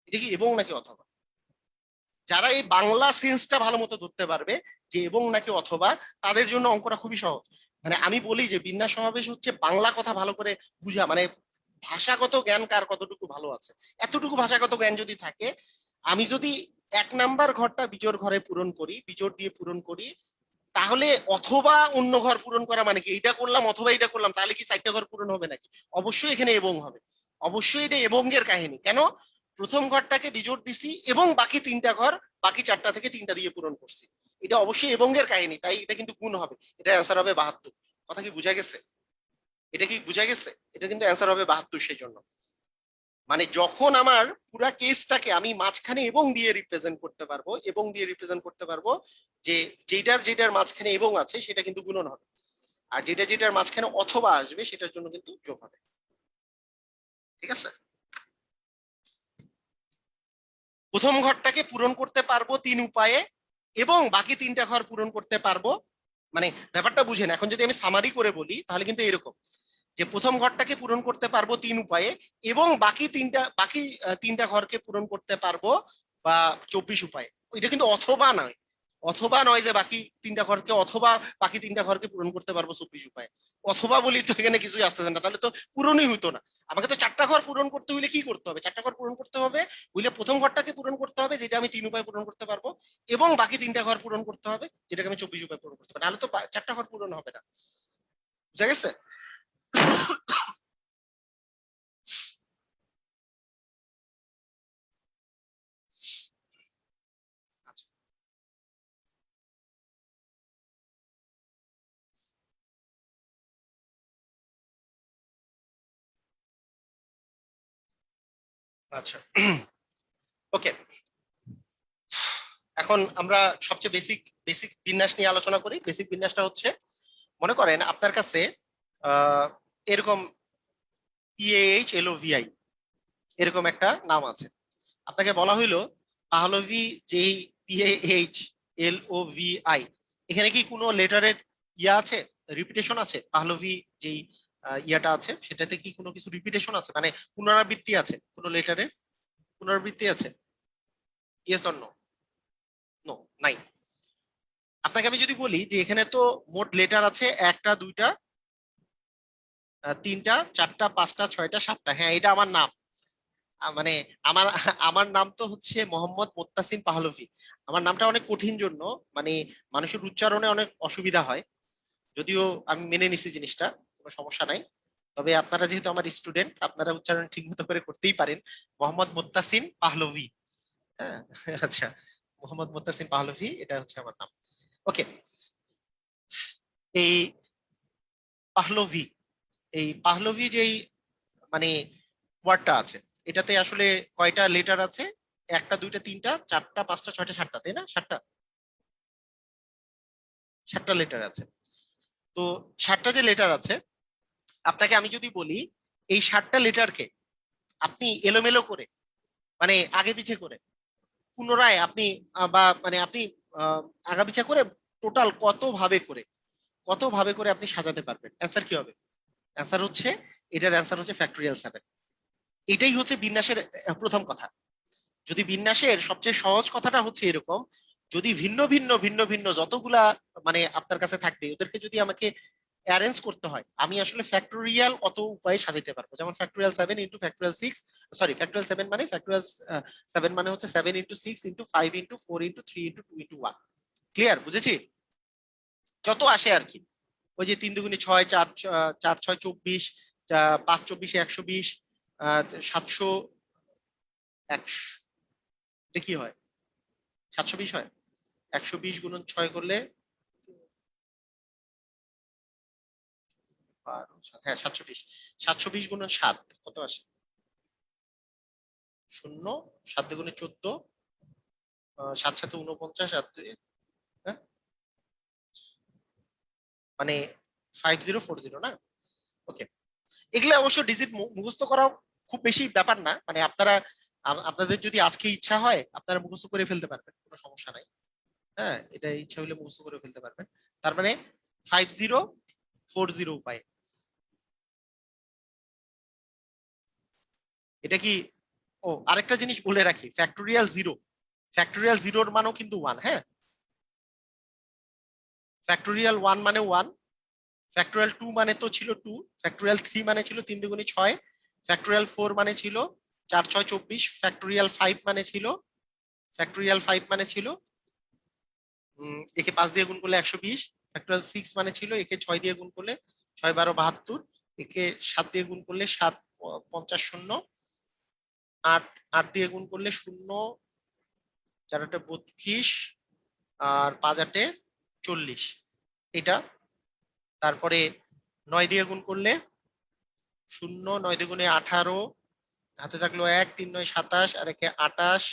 এটা কি এবং নাকি অথবা? যারা এই বাংলা সেন্সটা ভালো মতো ধরতে পারবে যে এবং নাকি অথবা, তাদের জন্য অঙ্কটা খুবই সহজ। মানে আমি বলি যে বিন্যাস সমাবেশ হচ্ছে বাংলা কথা ভালো করে বুঝা, মানে ভাষাগত জ্ঞান কার কতটুকু ভালো আছে, এতটুকু ভাষাগত জ্ঞান যদি থাকে, আমি যদি 1 নাম্বার ঘরটা বিজোড় ঘরে পূরণ করি, বিজোড় দিয়ে পূরণ করি, তাহলে অথবা অন্য ঘর পূরণ করা মানে কি, এইটা করলাম অথবা এইটা করলাম, তাহলে কি 4টা ঘর পূরণ হবে নাকি? অবশ্যই এখানে এবং হবে। অবশ্যই এটা এবং এর কাহিনী। কেন? প্রথম ঘরটাকে বিজোড় দিছি এবং বাকি 3টা ঘর, বাকি 4টা থেকে 3টা দিয়ে পূরণ করছি। এটা অবশ্যই এবং এর কাহিনী, তাই এটা কিন্তু গুণ হবে। এটা অ্যান্সার হবে 72। কথা কি বোঝা গেছে? এটা কি বোঝা গেছে? এটা কিন্তু অ্যান্সার হবে 72। সেই জন্য মানে যখন আমার পুরা কেসটাকে আমি মাঝখানে এবং দিয়ে রিপ্রেজেন্ট করতে পারবো, এবং দিয়ে রিপ্রেজেন্ট করতে পারবো, যে যেটার যেটার মাঝখানে এবং আছে সেটা কিন্তু গুণন হবে, আর যেটা যেটার মাঝখানে অথবা আসবে সেটার জন্য কিন্তু যোগ হবে। ঠিক আছে? প্রথম ঘরটাকে পূরণ করতে পারবো 3 উপায়ে, এবং বাকি 3টা ঘর পূরণ করতে পারবো, মানে ব্যাপারটা বুঝেন। এখন যদি আমি সামারি করে বলি তাহলে কিন্তু এরকম, যে প্রথম ঘরটাকে পূরণ করতে পারবো 3 উপায়ে, এবং বাকি 3টা ঘরকে পূরণ করতে পারবো বা 24 উপায়ে। এটা কিন্তু অথবা নয়, অথবা নয় যে বাকি 3টা ঘরকে, অথবা বাকি 3টা ঘরকে পূরণ করতে পারবো 24 উপায়ে। অথবা বলি তো এখানে কিছুই আসতেছে না, তাহলে তো পূরণই হইতো না। আমাকে তো 4টা ঘর পূরণ করতে হইলে কি করতে হবে? 4টা ঘর পূরণ করতে হবে বুঝলে প্রথম ঘরটাকে পূরণ করতে হবে, যেটা আমি 3 উপায়ে পূরণ করতে পারবো, এবং বাকি 3টা ঘর পূরণ করতে হবে, যেটাকে আমি 24 উপায়ে পূরণ করতে পারবো। নাহলে তো 4টা ঘর পূরণ হবে না। বুঝা গেছে? আচ্ছা, ওকে। এখন আমরা সবচেয়ে বেসিক বেসিক বিন্যাস নিয়ে আলোচনা করি। বেসিক বিন্যাসটা হচ্ছে, মনে করেন আপনার কাছে আহ এরকম PAHLOVI এরকম একটা নাম আছে। আপনাকে বলা হইলো পাহলভি যেই PAHLOVI, এখানে কি কোনো লেটারের ইয়া আছে, রিপিটেশন আছে? পাহলভি যেই ইয়াটা আছে সেটাতে কি কোনো কিছু রিপিটেশন আছে, মানে পুনরাবৃত্তি আছে কোনো লেটারের? পুনরাবৃত্তি আছে? Yes or no? নো, নাই। আপনাকে আমি যদি বলি যে এখানে তো মোট লেটার আছে 1টা 2টা 3টা 4টা 5টা 6টা 7টা, হ্যাঁ এটা আমার নাম। মানে আমার আমার নাম তো হচ্ছে মোহাম্মদ মোত্তাসিম পাহলভি। আমার নামটা অনেক কঠিন জন্য মানে মানুষের উচ্চারণে অনেক অসুবিধা হয়, যদিও আমি মেনে নিছি জিনিসটা, কোনো সমস্যা নাই। তবে আপনারা যেহেতু আমার স্টুডেন্ট, আপনারা উচ্চারণ ঠিক মতো করে করতেই পারেন। মোহাম্মদ মোত্তাসিম পাহলভি। হ্যাঁ, আচ্ছা, মোহাম্মদ মোত্তাসিম পাহলভি, এটা হচ্ছে আমার নাম। ওকে। এই পাহলভি, এই পাহলভি যেই মানে ওয়ার্ডটা আছে, এটাতে আসলে কয়টা লেটার আছে? 1টা 2টা 3টা 4টা 5টা 6টা 7টা, তাই না? 7টা, 7টা লেটার আছে। তো 7টা যে লেটার আছে, আপনাকে আমি যদি বলি এই 7টা লেটারকে আপনি এলোমেলো করে, মানে আগে পিছে করে, পুনরায় আপনি বা মানে আপনি আহ, আগা পিছা করে টোটাল কত ভাবে করে আপনি সাজাতে পারবেন? অ্যান্সার কি হবে? অ্যান্সার হচ্ছে, এটার অ্যান্সার হচ্ছে ফ্যাক্টোরিয়াল 7। এটাই হচ্ছে বিন্যাসের প্রথম কথা। যদি বিন্যাসের সবচেয়ে সহজ কথাটা হচ্ছে এরকম, যদি ভিন্ন ভিন্ন ভিন্ন ভিন্ন যতগুলা মানে আপনার কাছে থাকবে, ওদেরকে যদি আমাকে অ্যারেঞ্জ করতে হয়, আমি আসলে ফ্যাক্টোরিয়াল অত উপায়ে সাজাতে পারবো। যেমন factorial 7 into factorial 6, sorry factorial 7 মানে ফ্যাক্টোরিয়াল 7 মানে হচ্ছে 7 into 6 into 5 into 4 into 3 into 2 into 1। Clear? বুঝেছি? যত আসে আর কি। ওই যে 3 দুগুণে 6, 4 4 6 24, 5 24 120, 700, 100, এটা কি হয়? 720 হয়? 120 গুণন 6 করলে হ্যাঁ 720। 720 গুণন 7 কত আসে? 0। 7 দুগুণে 14, 7 7 49, 7 2, হ্যাঁ, মানে 5040 না? ওকে। এগুলো অবশ্য ডিজিট মুখস্থ করা খুব বেশি ব্যাপার না, মানে আপনারা আপনাদের যদি আজকে ইচ্ছা হয় আপনারা মুখস্থ করে ফেলতে পারবেন, কোনো সমস্যা নাই। হ্যাঁ, এটা ইচ্ছা হলে মুখস্থ করে ফেলতে পারবেন। তার মানে 5040 উপায়। এটা কি? ও, আরেকটা জিনিস বলে রাখি, ফ্যাক্টোরিয়াল জিরোর মানও কিন্তু 1, হ্যাঁ। ফ্যাক্টোরিয়াল 1 মানে 1, ফ্যাক্টোরিয়াল 2 মানে তো ছিল 2, ফ্যাক্টোরিয়াল 3 মানে ছিল 3 দুগুণে 6, ফ্যাক্টোরিয়াল 4 মানে ছিল 4 6 24, ফ্যাক্টোরিয়াল 5 মানে ছিল ফ্যাক্টোরিয়াল 5 মানে ছিল একে 5 দিয়ে গুণ করলে 120। ফ্যাক্টোরিয়াল 6 মানে ছিল একে 6 দিয়ে গুণ করলে 6 12 72। একে 7 দিয়ে গুণ করলে 7 50 শূন্য। 8 8 দিয়ে গুণ করলে শূন্য, 4 8 32 আর 5 8 40 এটা। তারপরে 9 দিয়ে গুণ করলে শূন্য, 9 দ্বিগুণে 18, হাতে থাকলো 1, 3 9 27 আর একে 28,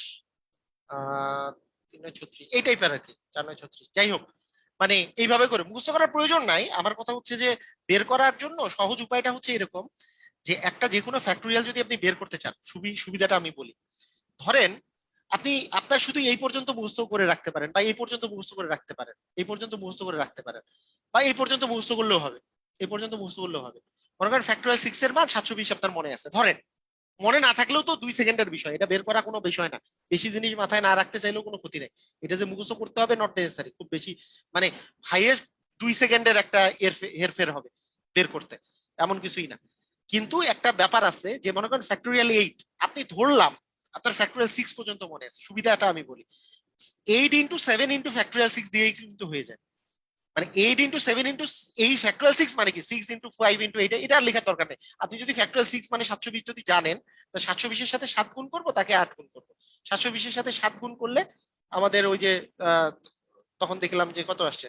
3 9 36 এই টাইপের আর কি, 4 9 36। যাই হোক, মানে এইভাবে করে মুখস্থ করার প্রয়োজন নাই। আমার কথা হচ্ছে যে বের করার জন্য সহজ উপায়টা হচ্ছে এরকম, যে একটা যে কোনো ফ্যাক্টোরিয়াল যদি আপনি বের করতে চান, সুবিধাটা আমি বলি। ধরেন আপনি আপনার শুধু এই পর্যন্ত মুখস্থ করে রাখতে পারেন, বা এই পর্যন্ত মুখস্থ করে রাখতে পারেন, এই পর্যন্ত মুখস্থ করে রাখতে পারেন, বা এই পর্যন্ত মুখস্থ করলেও হবে, এই পর্যন্ত মুখস্থ করলেও হবে। মনে করেন ফ্যাক্টোরিয়াল 6 এর মান 720 আপনার মনে আছে, ধরেন। মনে না থাকলেও তো 2 সেকেন্ডের বিষয়, এটা বের করা কোনো বিষয় না। বেশি জিনিস মাথায় না রাখতে চাইলেও কোনো ক্ষতি নেই। এটা যে মুখস্থ করতে হবে নট নেসেসারি, খুব বেশি মানে হাইয়েস্ট 2 সেকেন্ডের একটা হেরফের হবে বের করতে, এমন কিছুই না। কিন্তু একটা ব্যাপার আছে, যে মনে করেন ফ্যাক্টোরিয়াল 8 আপনি ধরলাম আপনার ফ্যাক্টোরিয়াল 6 পর্যন্ত মনে আছে, সুবিধাটা আমি বলি 8 ইন্টু 7 ইন্টু ফ্যাক্টোরিয়াল 6 দিয়েই কিন্তু হয়ে যায়। মানে 8 ইন্টু 7 ইন্টু এই ফ্যাক্টোরিয়াল 6 মানে কি 6 ইন্টু 5 ইন্টু 8, এটা আর লেখার দরকার নেই। আপনি যদি ফ্যাক্টোরিয়াল 6 মানে 720 যদি জানেন, তো 720 এর সাথে 7 গুণ করবো, তাকে 8 গুণ করবো। 720 এর সাথে 7 গুণ করলে আমাদের ওই যে আহ, তখন দেখলাম যে কত আসছে,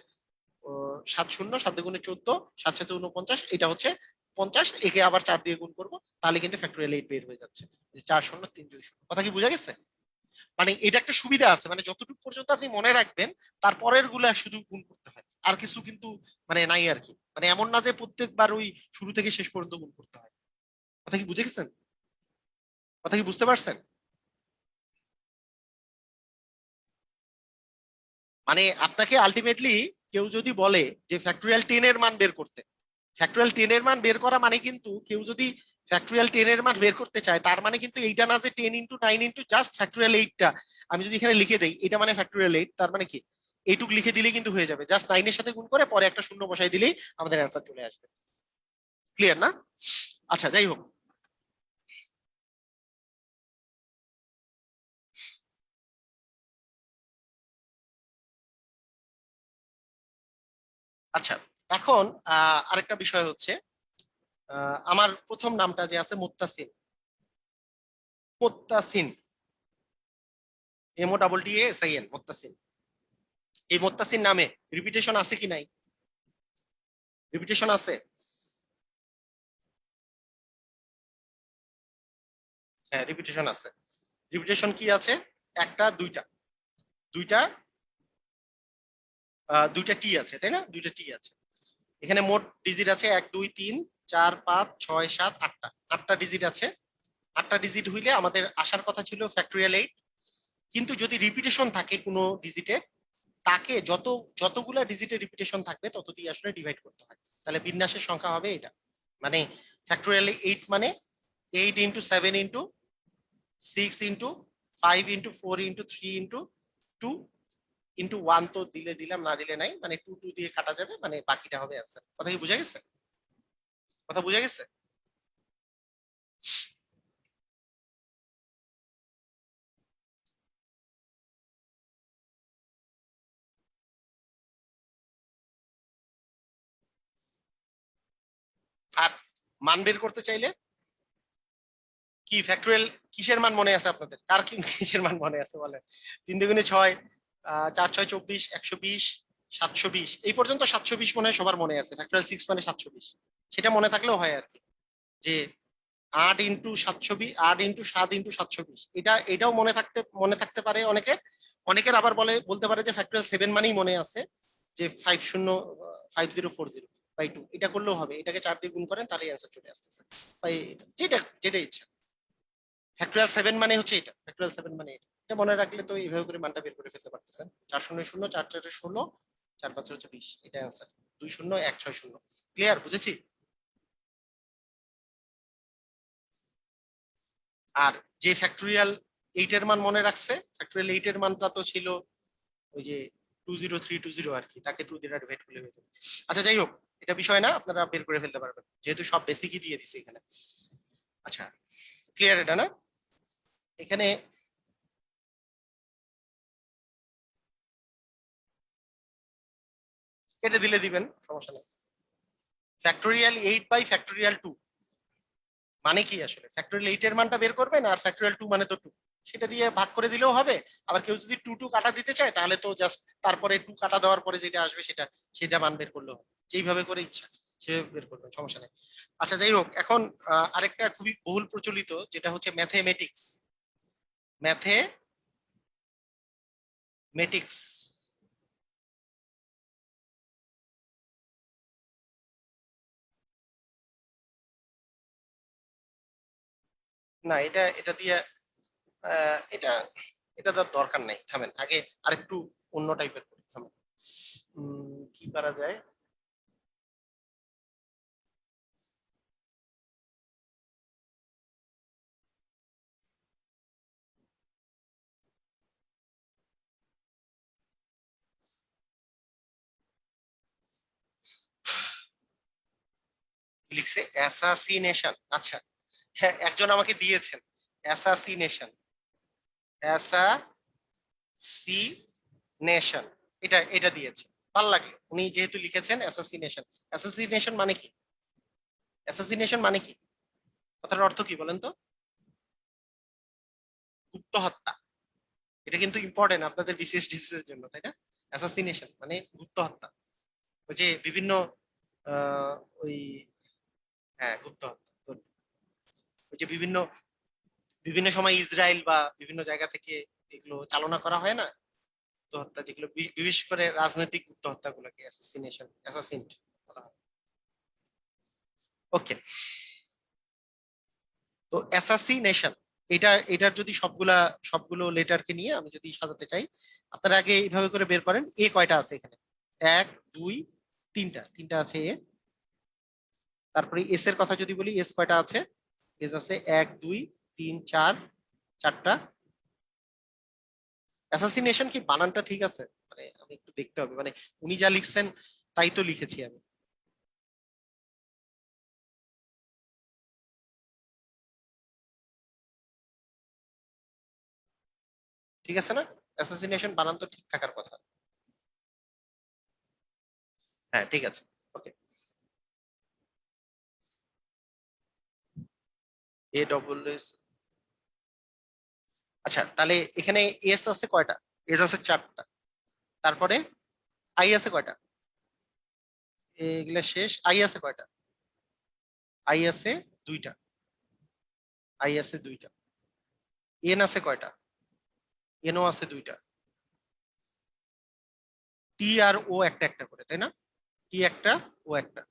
7 শূন্য 7 দুগুণে 14, 7 7 49, এটা হচ্ছে 50। একে আবার 4 দিয়ে গুণ করবো, তাহলে কিন্তু ফ্যাক্টোরিয়াল 8 বের হয়ে যাচ্ছে। 4 শূন্য 3 2 শূন্য। কথা কি বোঝা গেছে? মানে এটা একটা সুবিধা আছে, মানে যতটুকু পর্যন্ত আপনি মনে রাখবেন তারপরের গুলা শুধু গুণ করতে হয়, আর কিছু কিন্তু মানে নাই আর কি। মানে এমন না যে প্রত্যেকবার ওই শুরু থেকে শেষ পর্যন্ত গুণ করতে হয়। কথা কি বুঝে গেছেন? কথা কি বুঝতে পারছেন? মানে আপনাকে আলটিমেটলি কেউ যদি বলে যে ফ্যাক্টোরিয়াল 10 এর মান বের করতে, ফ্যাক্টোরিয়াল 10 এর মান বের করা মানে কিন্তু কেউ যদি ফ্যাক্টোরিয়াল 10 এর মান বের করতে চায়, তার মানে কিন্তু এইটা না যে 10 ইন্টু 9 ইন্টু জাস্ট ফ্যাক্টোরিয়াল 8টা আমি যদি এখানে লিখে দেই, এটা মানে ফ্যাক্টোরিয়াল 8, তার মানে কি এইটুক লিখে দিলে কিন্তু হয়ে যাবে, জাস্ট 9 এর সাথে গুণ করে পরে একটা শূন্য বসাই দিলেই আমাদের অ্যান্সার চলে আসবে। ক্লিয়ার না? আচ্ছা, যাই হোক। আচ্ছা, এখন আরেকটা বিষয় হচ্ছে, আমার প্রথম নামটা যে আছে মুত্তাসিন, মুত্তাসিন, MOTTASIN, মুত্তাসিন। এই মুত্তাসিন নামে রিপিটেশন আছে কি নাই? রিপিটেশন আছে? হ্যাঁ, রিপিটেশন আছে। রিপিটেশন কি আছে? একটা, দুইটা, দুইটা, দুইটা টি আছে, তাই না? দুইটা টি আছে। এখানে মোট ডিজিট আছে 1 2 3 4 5 6 7 8টা, 8টা ডিজিট আছে। 8টা ডিজিট হইলে আমাদের আসার কথা ছিল ফ্যাক্টোরিয়াল 8। কিন্তু যদি রিপিটেশন থাকে কোনো ডিজিটে, তাকে যতগুলা ডিজিটের রিপিটেশন থাকবে তত দিয়ে আসলে ডিভাইড করতে হয়, তাহলে বিন্যাসের সংখ্যা হবে এটা। মানে ফ্যাক্টোরিয়াল 8 মানে 8 into 7 into 6 into 5 into 4 into 3 into 2 into 1, তো দিলে দিলাম, না দিলে নাই, মানে 2 2 দিয়ে কাটা যাবে, মানে বাকিটা হবে অ্যান্সার। কথা কি বুঝা গেছে? কথা বুঝা গেছে? আর মান বের করতে চাইলে কি ফ্যাক্টোরিয়াল কিসের মান মনে আছে আপনাদের? কার কি কিসের মান মনে আছে বলেন? 3 দুগুণে 6, 4 6 24, 120, 720, এই পর্যন্ত 720 মনে হয় সবার মনে আছে। ফ্যাক্টোরিয়াল 6 মানে 720, সেটা মনে থাকলেও হয় আর কি। যে 8 ইন্টু 720, 8 ইন্টু 7 ইন্টু 720, এটাও মনে থাকতে পারে অনেকের। অনেকের আবার বলতে পারে যে ফ্যাক্টোরিয়াল 7 মানেই মনে আছে, যে 5040/2, এটা করলেও হবে। এটাকে 4 দিয়ে গুণ করেন তাহলে অ্যান্সার চলে আসতেছে। তাই যেটা যেটা ইচ্ছা। ফ্যাক্টোরিয়াল 7 মানে হচ্ছে এটা, ফ্যাক্টোরিয়াল 7 মানে এটা। এটা মনে রাখলে তো এইভাবে করে মানটা বের করে ফেলতে পারতেছেন। 4 শূন্য শূন্য, 4 4 16, 4 5 হচ্ছে 20, এটা অ্যান্সার। 2 শূন্য 1 6 শূন্য। ক্লিয়ার? বুঝেছি? আর যে ফ্যাক্টোরিয়াল 8 এর মান মনে রাখছে, ফ্যাক্টোরিয়াল 8 এর মানটা তো ছিল ওই যে 20320 আর কি, তাকে 2 দিয়ে ডিভাইড করলে হয়ে যাবে। আচ্ছা, যাই হোক, এটা বিষয় না, আপনারা বের করে ফেলতে পারবেন যেহেতু সব বেসিকই দিয়ে দিছে এখানে। আচ্ছা, ক্লিয়ার এটা না? এখানে কেটে দিলে দিবেন, সমস্যা নেই। ফ্যাক্টোরিয়াল 8/2 মানে কি আসলে? ফ্যাক্টোরিয়াল 8 এর মানটা বের করবেন, আর ফ্যাক্টোরিয়াল 2 মানে তো 2, সেটা দিয়ে ভাগ করে দিলেও হবে। আবার কেউ যদি 2 কাটা দিতে চায় তাহলে তো জাস্ট তারপরে 2 কাটা দেওয়ার পরে যেটা আসবে সেটা সেটা মান বের করলেও হবে, যেইভাবে করে ইচ্ছা সেভাবে বের করবেন, সমস্যা নেই। আচ্ছা, যাই হোক, এখন আরেকটা খুবই বহুল প্রচলিত যেটা হচ্ছে ম্যাথমেটিক্স। ম্যাথমেটিক্স না, এটা এটা দিয়ে এটা এটা তার দরকার নাই, থামেন আগে আরেকটু অন্য টাইপের করি, থামেন। কি করা যায়? লিখছে অ্যাসাসিনেশন। আচ্ছা, হ্যাঁ, একজন আমাকে দিয়েছেন অ্যাসাসিনেশন, অ্যাসাসিনেশন, এটা এটা দিয়েছে, ভালো লাগলো। উনি যেহেতু লিখেছেন অ্যাসাসিনেশন, অ্যাসাসিনেশন মানে কি? অ্যাসাসিনেশন মানে কি? কথাটার অর্থ কি বলেন তো? গুপ্ত হত্যা। এটা কিন্তু ইম্পর্টেন্ট আপনাদের বিশেষ ডিসিজের জন্য, তাই না? অ্যাসাসিনেশন মানে গুপ্ত হত্যা। ওই যে বিভিন্ন আহ ওই, হ্যাঁ, গুপ্ত হত্যা। Good. ওই যে বিভিন্ন বিভিন্ন সময় ইসরায়েল বা বিভিন্ন জায়গা থেকে এগুলো চালনা করা হয় না, গুপ্ত হত্যা, যেগুলো বিশেষ করে রাজনৈতিক গুপ্ত হত্যাগুলোকে অ্যাসাসিনেশন, অ্যাসাসিনড বলা হয়। ওকে, তো অ্যাসাসিনেশন, এটার যদি সবগুলো লেটারকে নিয়ে আমি যদি সাজাতে চাই, আপনারা আগে এইভাবে করে বের করেন এ কয়টা আছে এখানে। এক, দুই, তিনটা, তিনটা আছে এ। তারপরে এস এর কথা যদি বলি, এস কয়টা আছে? এস আছে এক, দুই, তিন, চার, চারটা। অ্যাসাসিনেশন কি বানানটা ঠিক আছে? মানে আমি একটু দেখতে হবে, মানে উনি যা লিখছেন তাই তো লিখেছি আমি, ঠিক আছে না? অ্যাসাসিনেশন বানান তো ঠিক থাকার কথা। হ্যাঁ, ঠিক আছে। ওকে, এ ডবল এস। আচ্ছা, তাহলে এখানে এস আছে কয়টা? এস আছে চারটা। তারপরে আই আছে কয়টা? এগুলা শেষ। আই আছে কয়টা? আই আছে দুইটা। আই আছে দুইটা। এন আছে কয়টা? এনও আছে দুইটা। টি আর ও একটা একটা করে, তাই না? টি একটা, ও একটা।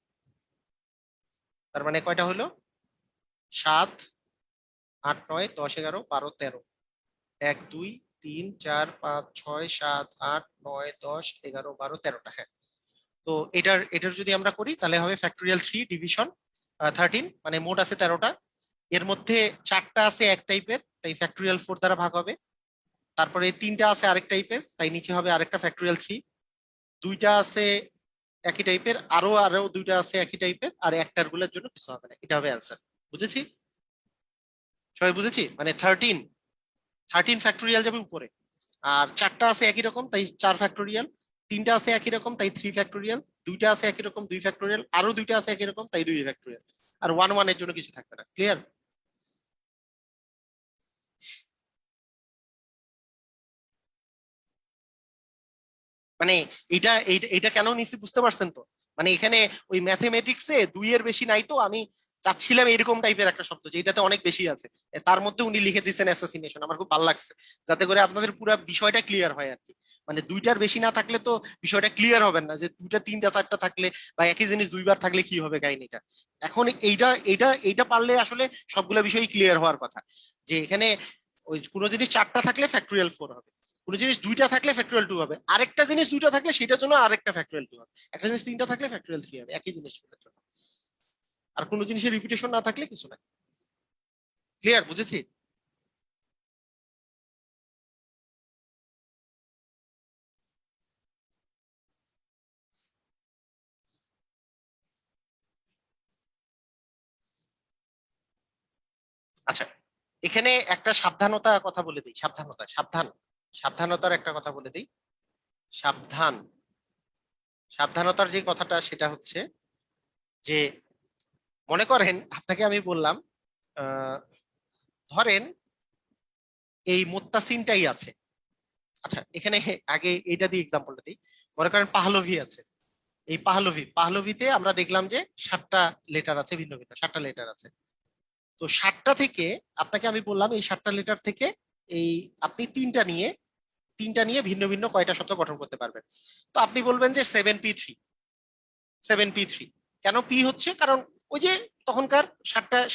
তার মানে কয়টা হলো? সাত, আট, নয়, দশ, এগারো, বারো, তেরো। এক, দুই, তিন, চার, পাঁচ, ছয়, সাত, আট, নয়, দশ, এগারো, বারো, তেরোটা, হ্যাঁ। তো এটার যদি আমরা করি তাহলে হবে ফ্যাক্টোরিয়াল 3 ডিভিশন 13, মানে মোট আছে 13টা। এর মধ্যে চারটা আছে এক টাইপের, তাই ফ্যাক্টোরিয়াল 4 দ্বারা ভাগ হবে। তারপরে তিনটা আছে আরেক টাইপের, তাই নিচে হবে আরেকটা ফ্যাক্টোরিয়াল 3। দুইটা আছে একই টাইপের, আরো আরো দুইটা আছে একই টাইপের, আর একটার গুলোর জন্য কিছু হবে না, এটা হবে অ্যান্সার। বুঝেছি? সবাই বুঝেছি? মানে 13 ফ্যাক্টোরিয়াল যাবে উপরে, আর চারটা আছে একই রকম তাই 4 ফ্যাক্টোরিয়াল। তিনটা আছে একই রকম তাই 3 ফ্যাক্টোরিয়াল। দুইটা আছে একই রকম 2 ফ্যাক্টোরিয়াল, আরো দুইটা আছে একই রকম তাই 2 ফ্যাক্টোরিয়াল। আর ওয়ান ওয়ান এর জন্য কিছু থাকবে না। ক্লিয়ার? মানে এটা কেন নিচ্ছি বুঝতে পারছেন তো? মানে এখানে ওই ম্যাথমেটিক্সে 2 এর বেশি নাই, তো আমি চাচ্ছিলাম এরকম টাইপের একটা শব্দ যেটাতে অনেক বেশি আছে। তার মধ্যে উনি লিখে দিচ্ছেন অ্যাসাসিনেশন, আমার খুব ভালো লাগছে, যাতে করে আপনাদের পুরো বিষয়টা ক্লিয়ার হয় আর কি। মানে দুইটার বেশি না থাকলে তো বিষয়টা ক্লিয়ার হবে না, যে দুইটা, তিনটা, চারটা থাকলে বা একই জিনিস দুইবার থাকলে কি হবে কাহিনীটা। এখন এইটা পারলে আসলে সবগুলা বিষয়ই ক্লিয়ার হওয়ার কথা, যে এখানে ওই কোনো জিনিস চারটা থাকলে ফ্যাক্টোরিয়াল 4 হবে, কোনো জিনিস দুইটা থাকলে ফ্যাক্টোরিয়াল 2 হবে, আরেকটা জিনিস দুইটা থাকলে সেটার জন্য আরেকটা ফ্যাক্টোরিয়াল 2 হবে, একটা জিনিস তিনটা থাকলে ফ্যাক্টোরিয়াল 3 হবে, একই জিনিসগুলোর জন্য। আর কোনো জিনিসের রিপিটেশন না থাকলে কিছু না। ক্লিয়ার? বুঝেছি? আচ্ছা, এখানে একটা সাবধানতা কথা বলে দিই, সাবধানতার একটা কথা বলে দিই। সাবধান, সাবধানতার যে কথাটা সেটা হচ্ছে যে মনে করেন আপনাকে আমি বললাম আহ, ধরেন এই মুত্তাসিনটাই আছে। আচ্ছা এখানে আগে এইটা দিয়ে এক্সাম্পলটা দিই। মনে করেন পাহলভি আছে। এই পাহলভিতে আমরা দেখলাম যে 7টা লেটার আছে, ভিন্ন ভিন্ন 7টা লেটার আছে। তো 7টা থেকে আপনাকে আমি বললাম এই 7টা লেটার থেকে এই আপনি তিনটা নিয়ে ভিন্ন ভিন্ন কয়টা শব্দ গঠন করতে পারবেন। তো আপনি বলবেন যে 7p3। 7p3 কেন পি হচ্ছে? কারণ ওই যে তখনকার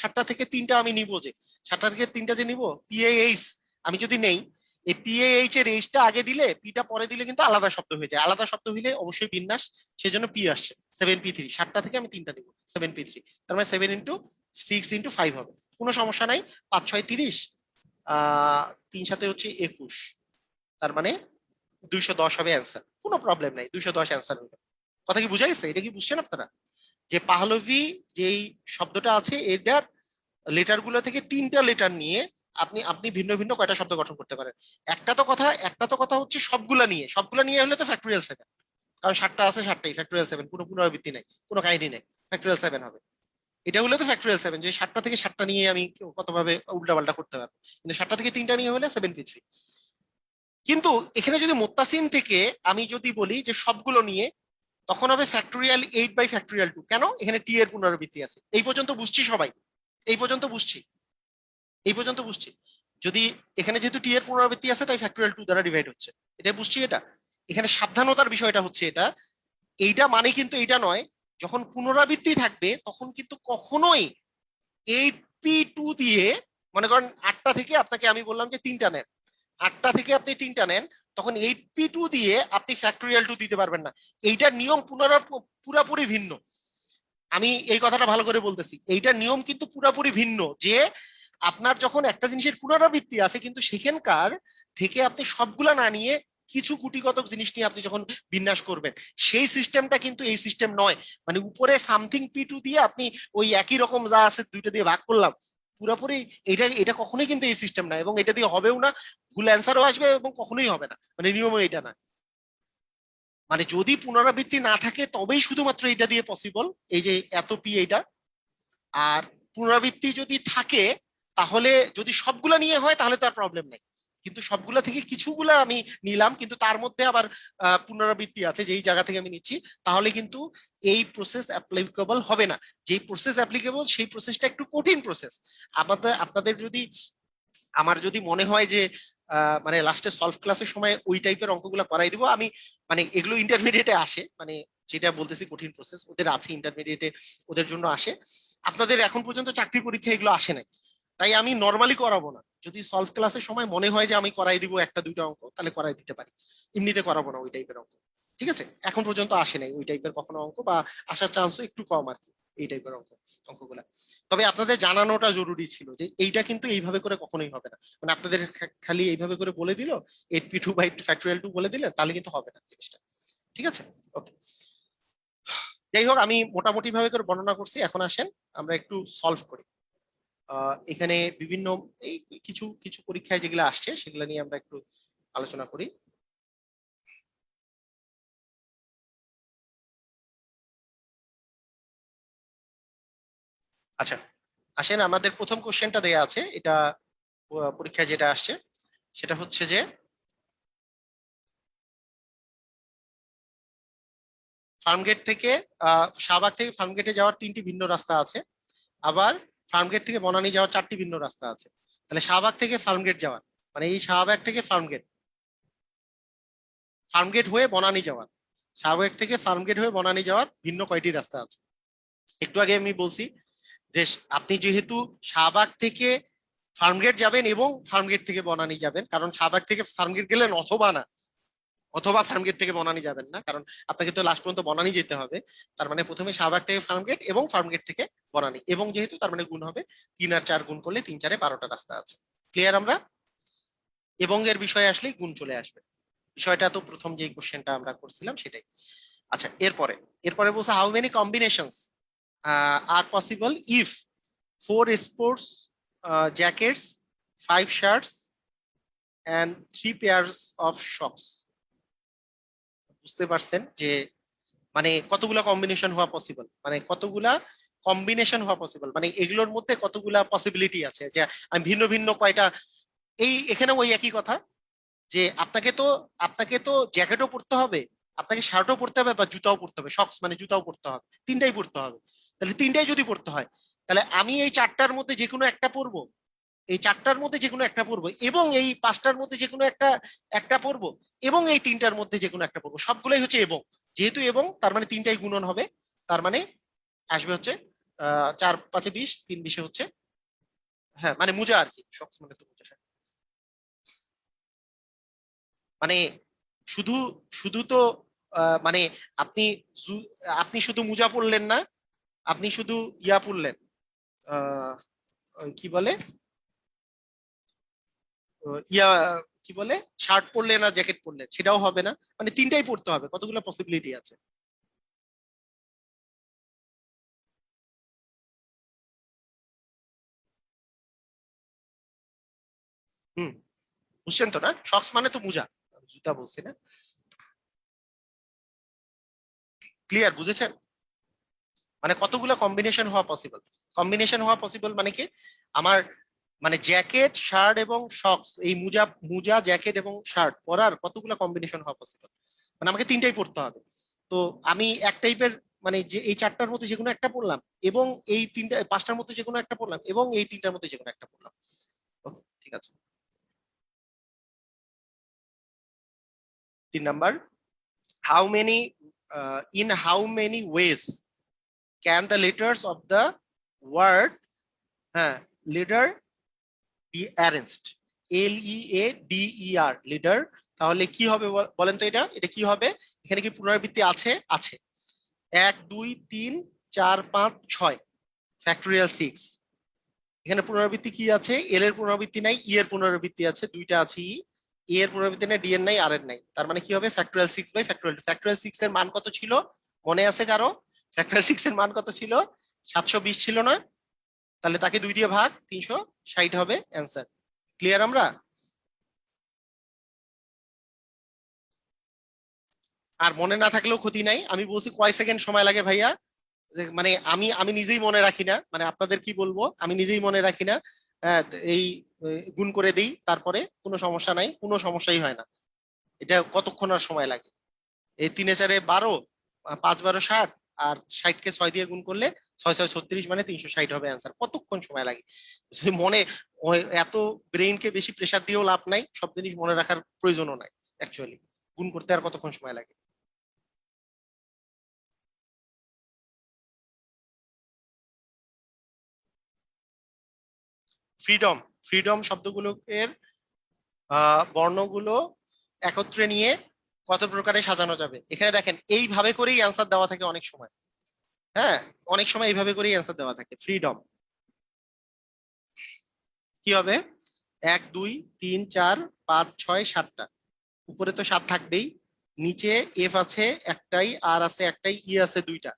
7টা থেকে 3টা আমি নিব, যে 7টা থেকে 3টা যে নিব পিএইচ, আমি যদি নেই এই পিএইচ এর এইচটা আগে দিলে পিটা পরে দিলে কিন্তু আলাদা শব্দ হয়ে যায়। আলাদা শব্দ হইলে অবশ্যই বিন্যাস, সেজন্য পি আসছে। 7p3, 7টা থেকে আমি 3টা নিব 7p3, তার মানে 7 × 6 × 5 হবে। কোনো সমস্যা নাই। 5 × 6 = 30, 3 × 7 = 21, তার মানে 210 হবে অ্যান্সার। কোনো প্রবলেম নাই, 210 অ্যান্সার হবে। কথা কি বুঝা গেছে? এটা কি বুঝছেন আপনারা? যে পাহলভি যেই শব্দটা আছে এটার লেটার গুলো থেকে 3টা লেটার নিয়ে আপনি আপনি ভিন্ন ভিন্ন কয়টা শব্দ গঠন করতে পারেন। একটা তো কথা হচ্ছে সবগুলা নিয়ে হলে তো ফ্যাক্টরিয়াল 7, কারণ 7টা আছে 7টাই ফ্যাক্টরিয়াল 7, কোনো পুনরাবৃত্তি নাই, কোনো কাহিনী নাই, ফ্যাক্টরিয়াল 7 হবে। এটা হলে তো ফ্যাক্টরিয়াল 7, যে 7টা থেকে 7টা নিয়ে আমি কতভাবে উল্টাপাল্টা করতে পারবো। কিন্তু 7টা থেকে 3টা নিয়ে হলে 7p3। কিন্তু এখানে যদি মোত্তাসিম থেকে আমি যদি বলি যে সবগুলো নিয়ে, তখন হবে ফ্যাক্টোরিয়াল 8/2। কেন? এখানে টি এর পুনরাবৃত্তি আছে। এই পর্যন্ত বুঝছি সবাই? এই পর্যন্ত বুঝছি? এই পর্যন্ত বুঝছি? যদি এখানে যেহেতু টি এর পুনরাবৃত্তি আছে তাই ফ্যাক্টোরিয়াল 2 দ্বারা ডিভাইড হচ্ছে, এটা বুঝছি। এটা এখানে সাবধানতার বিষয়টা হচ্ছে এটা, এইটা মানে কিন্তু এইটা নয় যখন পুনরাবৃত্তি থাকবে তখন কিন্তু কখনোই 8p2 দিয়ে, মনে করেন 8টা থেকে আপনাকে আমি বললাম যে 3টা নেন, 8টা থেকে আপনি 3টা নেন, তখন 8p2 দিয়ে আপনি ফ্যাক্টোরিয়াল 2 দিতে পারবেন না। এইটার নিয়ম পুরাপুরি ভিন্ন। আমি এই কথাটা ভালো করে বলতেছি, এইটার নিয়ম কিন্তু পুরাপুরি ভিন্ন। যে আপনার যখন একটা জিনিসের পুনরাবৃত্তি আছে কিন্তু সেখানকার থেকে আপনি সবগুলা না নিয়ে কিছু গুটিগত জিনিস নিয়ে আপনি যখন বিন্যাস করবেন, সেই সিস্টেমটা কিন্তু এই সিস্টেম নয়। মানে উপরে সামথিং p2 দিয়ে আপনি ওই একই রকম যা আছে দুইটা দিয়ে ভাগ করলাম পুরোপুরি, এটা এটা কখনোই কিন্তু এই সিস্টেম না, এবং এটা দিয়ে হবেও না। ভুল অ্যান্সারও আসবে এবং কখনোই হবে না, মানে নিয়মও এটা না। মানে যদি পুনরাবৃত্তি না থাকে তবেই শুধুমাত্র এটা দিয়ে পসিবল, এই যে এত পি এইটা। আর পুনরাবৃত্তি যদি থাকে তাহলে, যদি সবগুলা নিয়ে হয় তাহলে তার প্রবলেম নেই। কিন্তু সবগুলা থেকে কিছুগুলা আমি নিলাম কিন্তু তার মধ্যে আবার পুনরাবৃত্তি আছে যেই জায়গা থেকে আমি নিচ্ছি, তাহলে কিন্তু এই প্রসেস অ্যাপ্লিকেবল হবে না। যেই প্রসেস অ্যাপ্লিকেবল সেই প্রসেসটা একটু কঠিন প্রসেস। আপনাদের যদি, আমার যদি মনে হয় যে মানে লাস্টে সলভ ক্লাসের সময় ওই টাইপের অঙ্কগুলো করাই দিব আমি, মানে এগুলো ইন্টারমিডিয়েটে আসে, মানে যেটা বলতেছি কঠিন প্রসেস ওদের আছে ইন্টারমিডিয়েটে, ওদের জন্য আসে। আপনাদের এখন পর্যন্ত চাকরি পরীক্ষা এগুলো আসে নাই, তাই আমি নর্মালি করাবো না। যদি সলভ ক্লাসের সময় মনে হয় যে আমি করাই দিব একটা দুইটা অঙ্ক, তাহলে করাই দিতে পারি, এমনিতে করাবো না ওই টাইপের অঙ্ক। ঠিক আছে? এখন পর্যন্ত আসে নাই ওই টাইপের কখনো অঙ্ক, বা আসার চান্সও একটু কম আর কি এই টাইপের অঙ্কগুলা। তবে আপনাদের জানানোটা জরুরি ছিল যে এইটা কিন্তু এইভাবে করে কখনোই হবে না। মানে আপনাদের খালি এইভাবে করে বলে দিল 8p2/2 বলে দিলেন, তাহলে কিন্তু হবে না জিনিসটা। ঠিক আছে? ওকে, যাই হোক আমি মোটামুটি ভাবে করে বর্ণনা করছি। এখন আসেন আমরা একটু সলভ করি। এখানে বিভিন্ন এই কিছু কিছু পরীক্ষায় যেগুলো আসছে সেগুলো নিয়ে আমরা একটু আলোচনা করি। আচ্ছা আসেন, আমাদের প্রথম কোশ্চেনটা দেয়া আছে, এটা পরীক্ষায় যেটা আসছে সেটা হচ্ছে যে ফার্মগেট থেকে শাহবাগ থেকে ফার্মগেটে যাওয়ার 3টি ভিন্ন রাস্তা আছে, আবার ফার্মগেট থেকে বনানী যাওয়ার 4টি ভিন্ন রাস্তা আছে। তাহলে শাহবাগ থেকে ফার্মগেট যাওয়ার, মানে এই শাহবাগ থেকে ফার্মগেট, ফার্মগেট হয়ে বনানী যাওয়ার, শাহবাগ থেকে ফার্মগেট হয়ে বনানী যাওয়ার ভিন্ন কয়টি রাস্তা আছে? একটু আগে আমি বলছি যে আপনি যেহেতু শাহবাগ থেকে ফার্মগেট যাবেন এবং ফার্মগেট থেকে বনানী যাবেন, কারণ শাহবাগ থেকে ফার্মগেট গেলেন অথবা না, অথবা ফার্মগেট থেকে বনানী যাবেন না, কারণ আপনাকে তো লাস্ট পর্যন্ত বনানী যেতে হবে। তার মানে প্রথমে শাহবাগ থেকে ফার্মগেট এবং ফার্মগেট থেকে বনানী, এবং যেহেতু তার মানে গুণ হবে 3 আর 4 গুণ করলে 3 4 12টা রাস্তা আছে। ক্লিয়ার? আমরা এবং এর বিষয়ে আসলেই গুণ চলে আসবে। বিষয়টা তো প্রথম যে কোশ্চেনটা আমরা করছিলাম সেটাই। আচ্ছা এরপরে, বলছে how many combinations are possible if 4 sports jackets, 5 shirts and 3 pairs of socks. বুঝতে পারছেন যে মানে কতগুলা কম্বিনেশন হওয়া পসিবল, মানে কতগুলা কম্বিনেশন হওয়া পসিবল, মানে এগুলোর মধ্যে কতগুলা পসিবিলিটি আছে যে আমি ভিন্ন ভিন্ন কয়টা। এই এখানে ওই একই কথা যে আপনাকে তো জ্যাকেটও পরতে হবে, আপনাকে শার্টও পরতে হবে বা জুতাও পরতে হবে, সক্স মানে জুতাও পরতে হবে, তিনটাই পরতে হবে। তাহলে তিনটাই যদি পরতে হয়, তাহলে আমি এই চারটার মধ্যে যে কোনো একটা পরবো, এই চারটার মধ্যে যে কোনো একটা পরবো, এবং এই পাঁচটার মধ্যে যে কোনো একটা একটা পরবো, এবং এই তিনটার মধ্যে যে কোনো একটা পরবো, সবগুলোই হচ্ছে এবং। যেহেতু এবং, তার মানে তিনটাই গুণন হবে, তার মানে আসবে হচ্ছে 4 5 20, 3 20 হচ্ছে, হ্যাঁ মানে মোজা আর কি, সক্স মানে তো মোজা। মানে শুধু শুধু তো মানে আপনি আপনি শুধু মোজা পরলেন না, আপনি শুধু ইয়া পরলেন, আহ, ওই কি বলে, ইয়া কি বলে, শার্ট পরলেন আর জ্যাকেট পরলেন, সেটাও হবে না, মানে তিনটাই পরতে হবে, কতগুলো পসিবিলিটি আছে। হুম, বুঝছেন তো না, সক্স মানে তো মোজা, জুতা বলছি না। ক্লিয়ার, বুঝেছেন? মানে কতগুলো কম্বিনেশন হওয়া পসিবল, কম্বিনেশন হওয়া পসিবল মানে কি, আমার মানে জ্যাকেট শার্ট এবং সক্স, এই মোজা মোজা জ্যাকেট এবং শার্ট পরার কতগুলো কম্বিনেশন হওয়া পসিবল, মানে আমাকে তিনটাই পড়তে হবে। তো আমি এক টাইপের, মানে যে এই চারটার মধ্যে যে কোনো একটা পড়লাম, এবং এই তিনটা পাঁচটার মধ্যে যে কোনো একটা পড়লাম, এবং এই তিনটার মধ্যে যে কোনো একটা পড়লাম। ওকে, ঠিক আছে। 3 number, how many, in how many ways can the letters of the word, হ্যাঁ, leader be arranged, LEADER, leader. তাহলে কি হবে বলেন তো, এটা এটা কি হবে? এখানে কি পুনরাবৃত্তি আছে? আছে। 1 2 3 4 5 6, ফ্যাক্টোরিয়াল 6। এখানে পুনরাবৃত্তি কি আছে? এল এর পুনরাবৃত্তি নাই, ই এর পুনরাবৃত্তি আছে, দুইটা আছে ই, এ এর পুনরাবৃত্তি নাই, ডি এর নাই, আর এর নাই। তার মানে কি হবে? ফ্যাক্টোরিয়াল 6/ফ্যাক্টোরিয়াল 2। ফ্যাক্টোরিয়াল 6 এর মান কত ছিল মনে আছে কারো? ফ্যাক্টোরিয়াল 6 এর মান কত ছিল? 720 ছিল না? তাহলে তাকে 2 দিয়ে ভাগ, 360 হবে অ্যান্সার। ক্লিয়ার আমরা? আর মনে না থাকলেও ক্ষতি নাই, আমি বলছি কয় সেকেন্ড সময় লাগে ভাইয়া, যে মানে আমি আমি নিজেই মনে রাখি না, মানে আপনাদের কি বলবো, আমি নিজেই মনে রাখি না। এই গুণ করে দিই, তারপরে কোনো সমস্যা নাই, কোনো সমস্যাই হয় না। এটা কতক্ষণ আর সময় লাগে? এই 3 4 12, 5 12 60, আর 60-কে 6 দিয়ে গুণ করলে 6 6 36, মানে 360 হবে অ্যান্সার। কতক্ষণ সময় লাগে? যদি মনে এত ব্রেইনকে বেশি প্রেসার দিয়েও লাভ নাই, সব জিনিস মনে রাখার প্রয়োজনও নাই অ্যাকচুয়ালি। গুণ করতে আর কতক্ষণ সময় লাগে? ফ্রিডম, ফ্রিডম শব্দগুলোকে বর্ণগুলো একত্রে নিয়ে কত প্রকারে সাজানো যাবে, এখানে দেখেন এইভাবে করেই অ্যান্সার দেওয়া থাকে অনেক সময়। হ্যাঁ, অনেক সময় এইভাবে করেই অ্যান্সার দেওয়া থাকে। ফ্রিডম কি হবে? 1 2 3 4 5 6 7টা, উপরে তো 7 থাকবেই, নিচে এফ আছে একটাই, আর আছে একটাই, ই আছে দুইটা,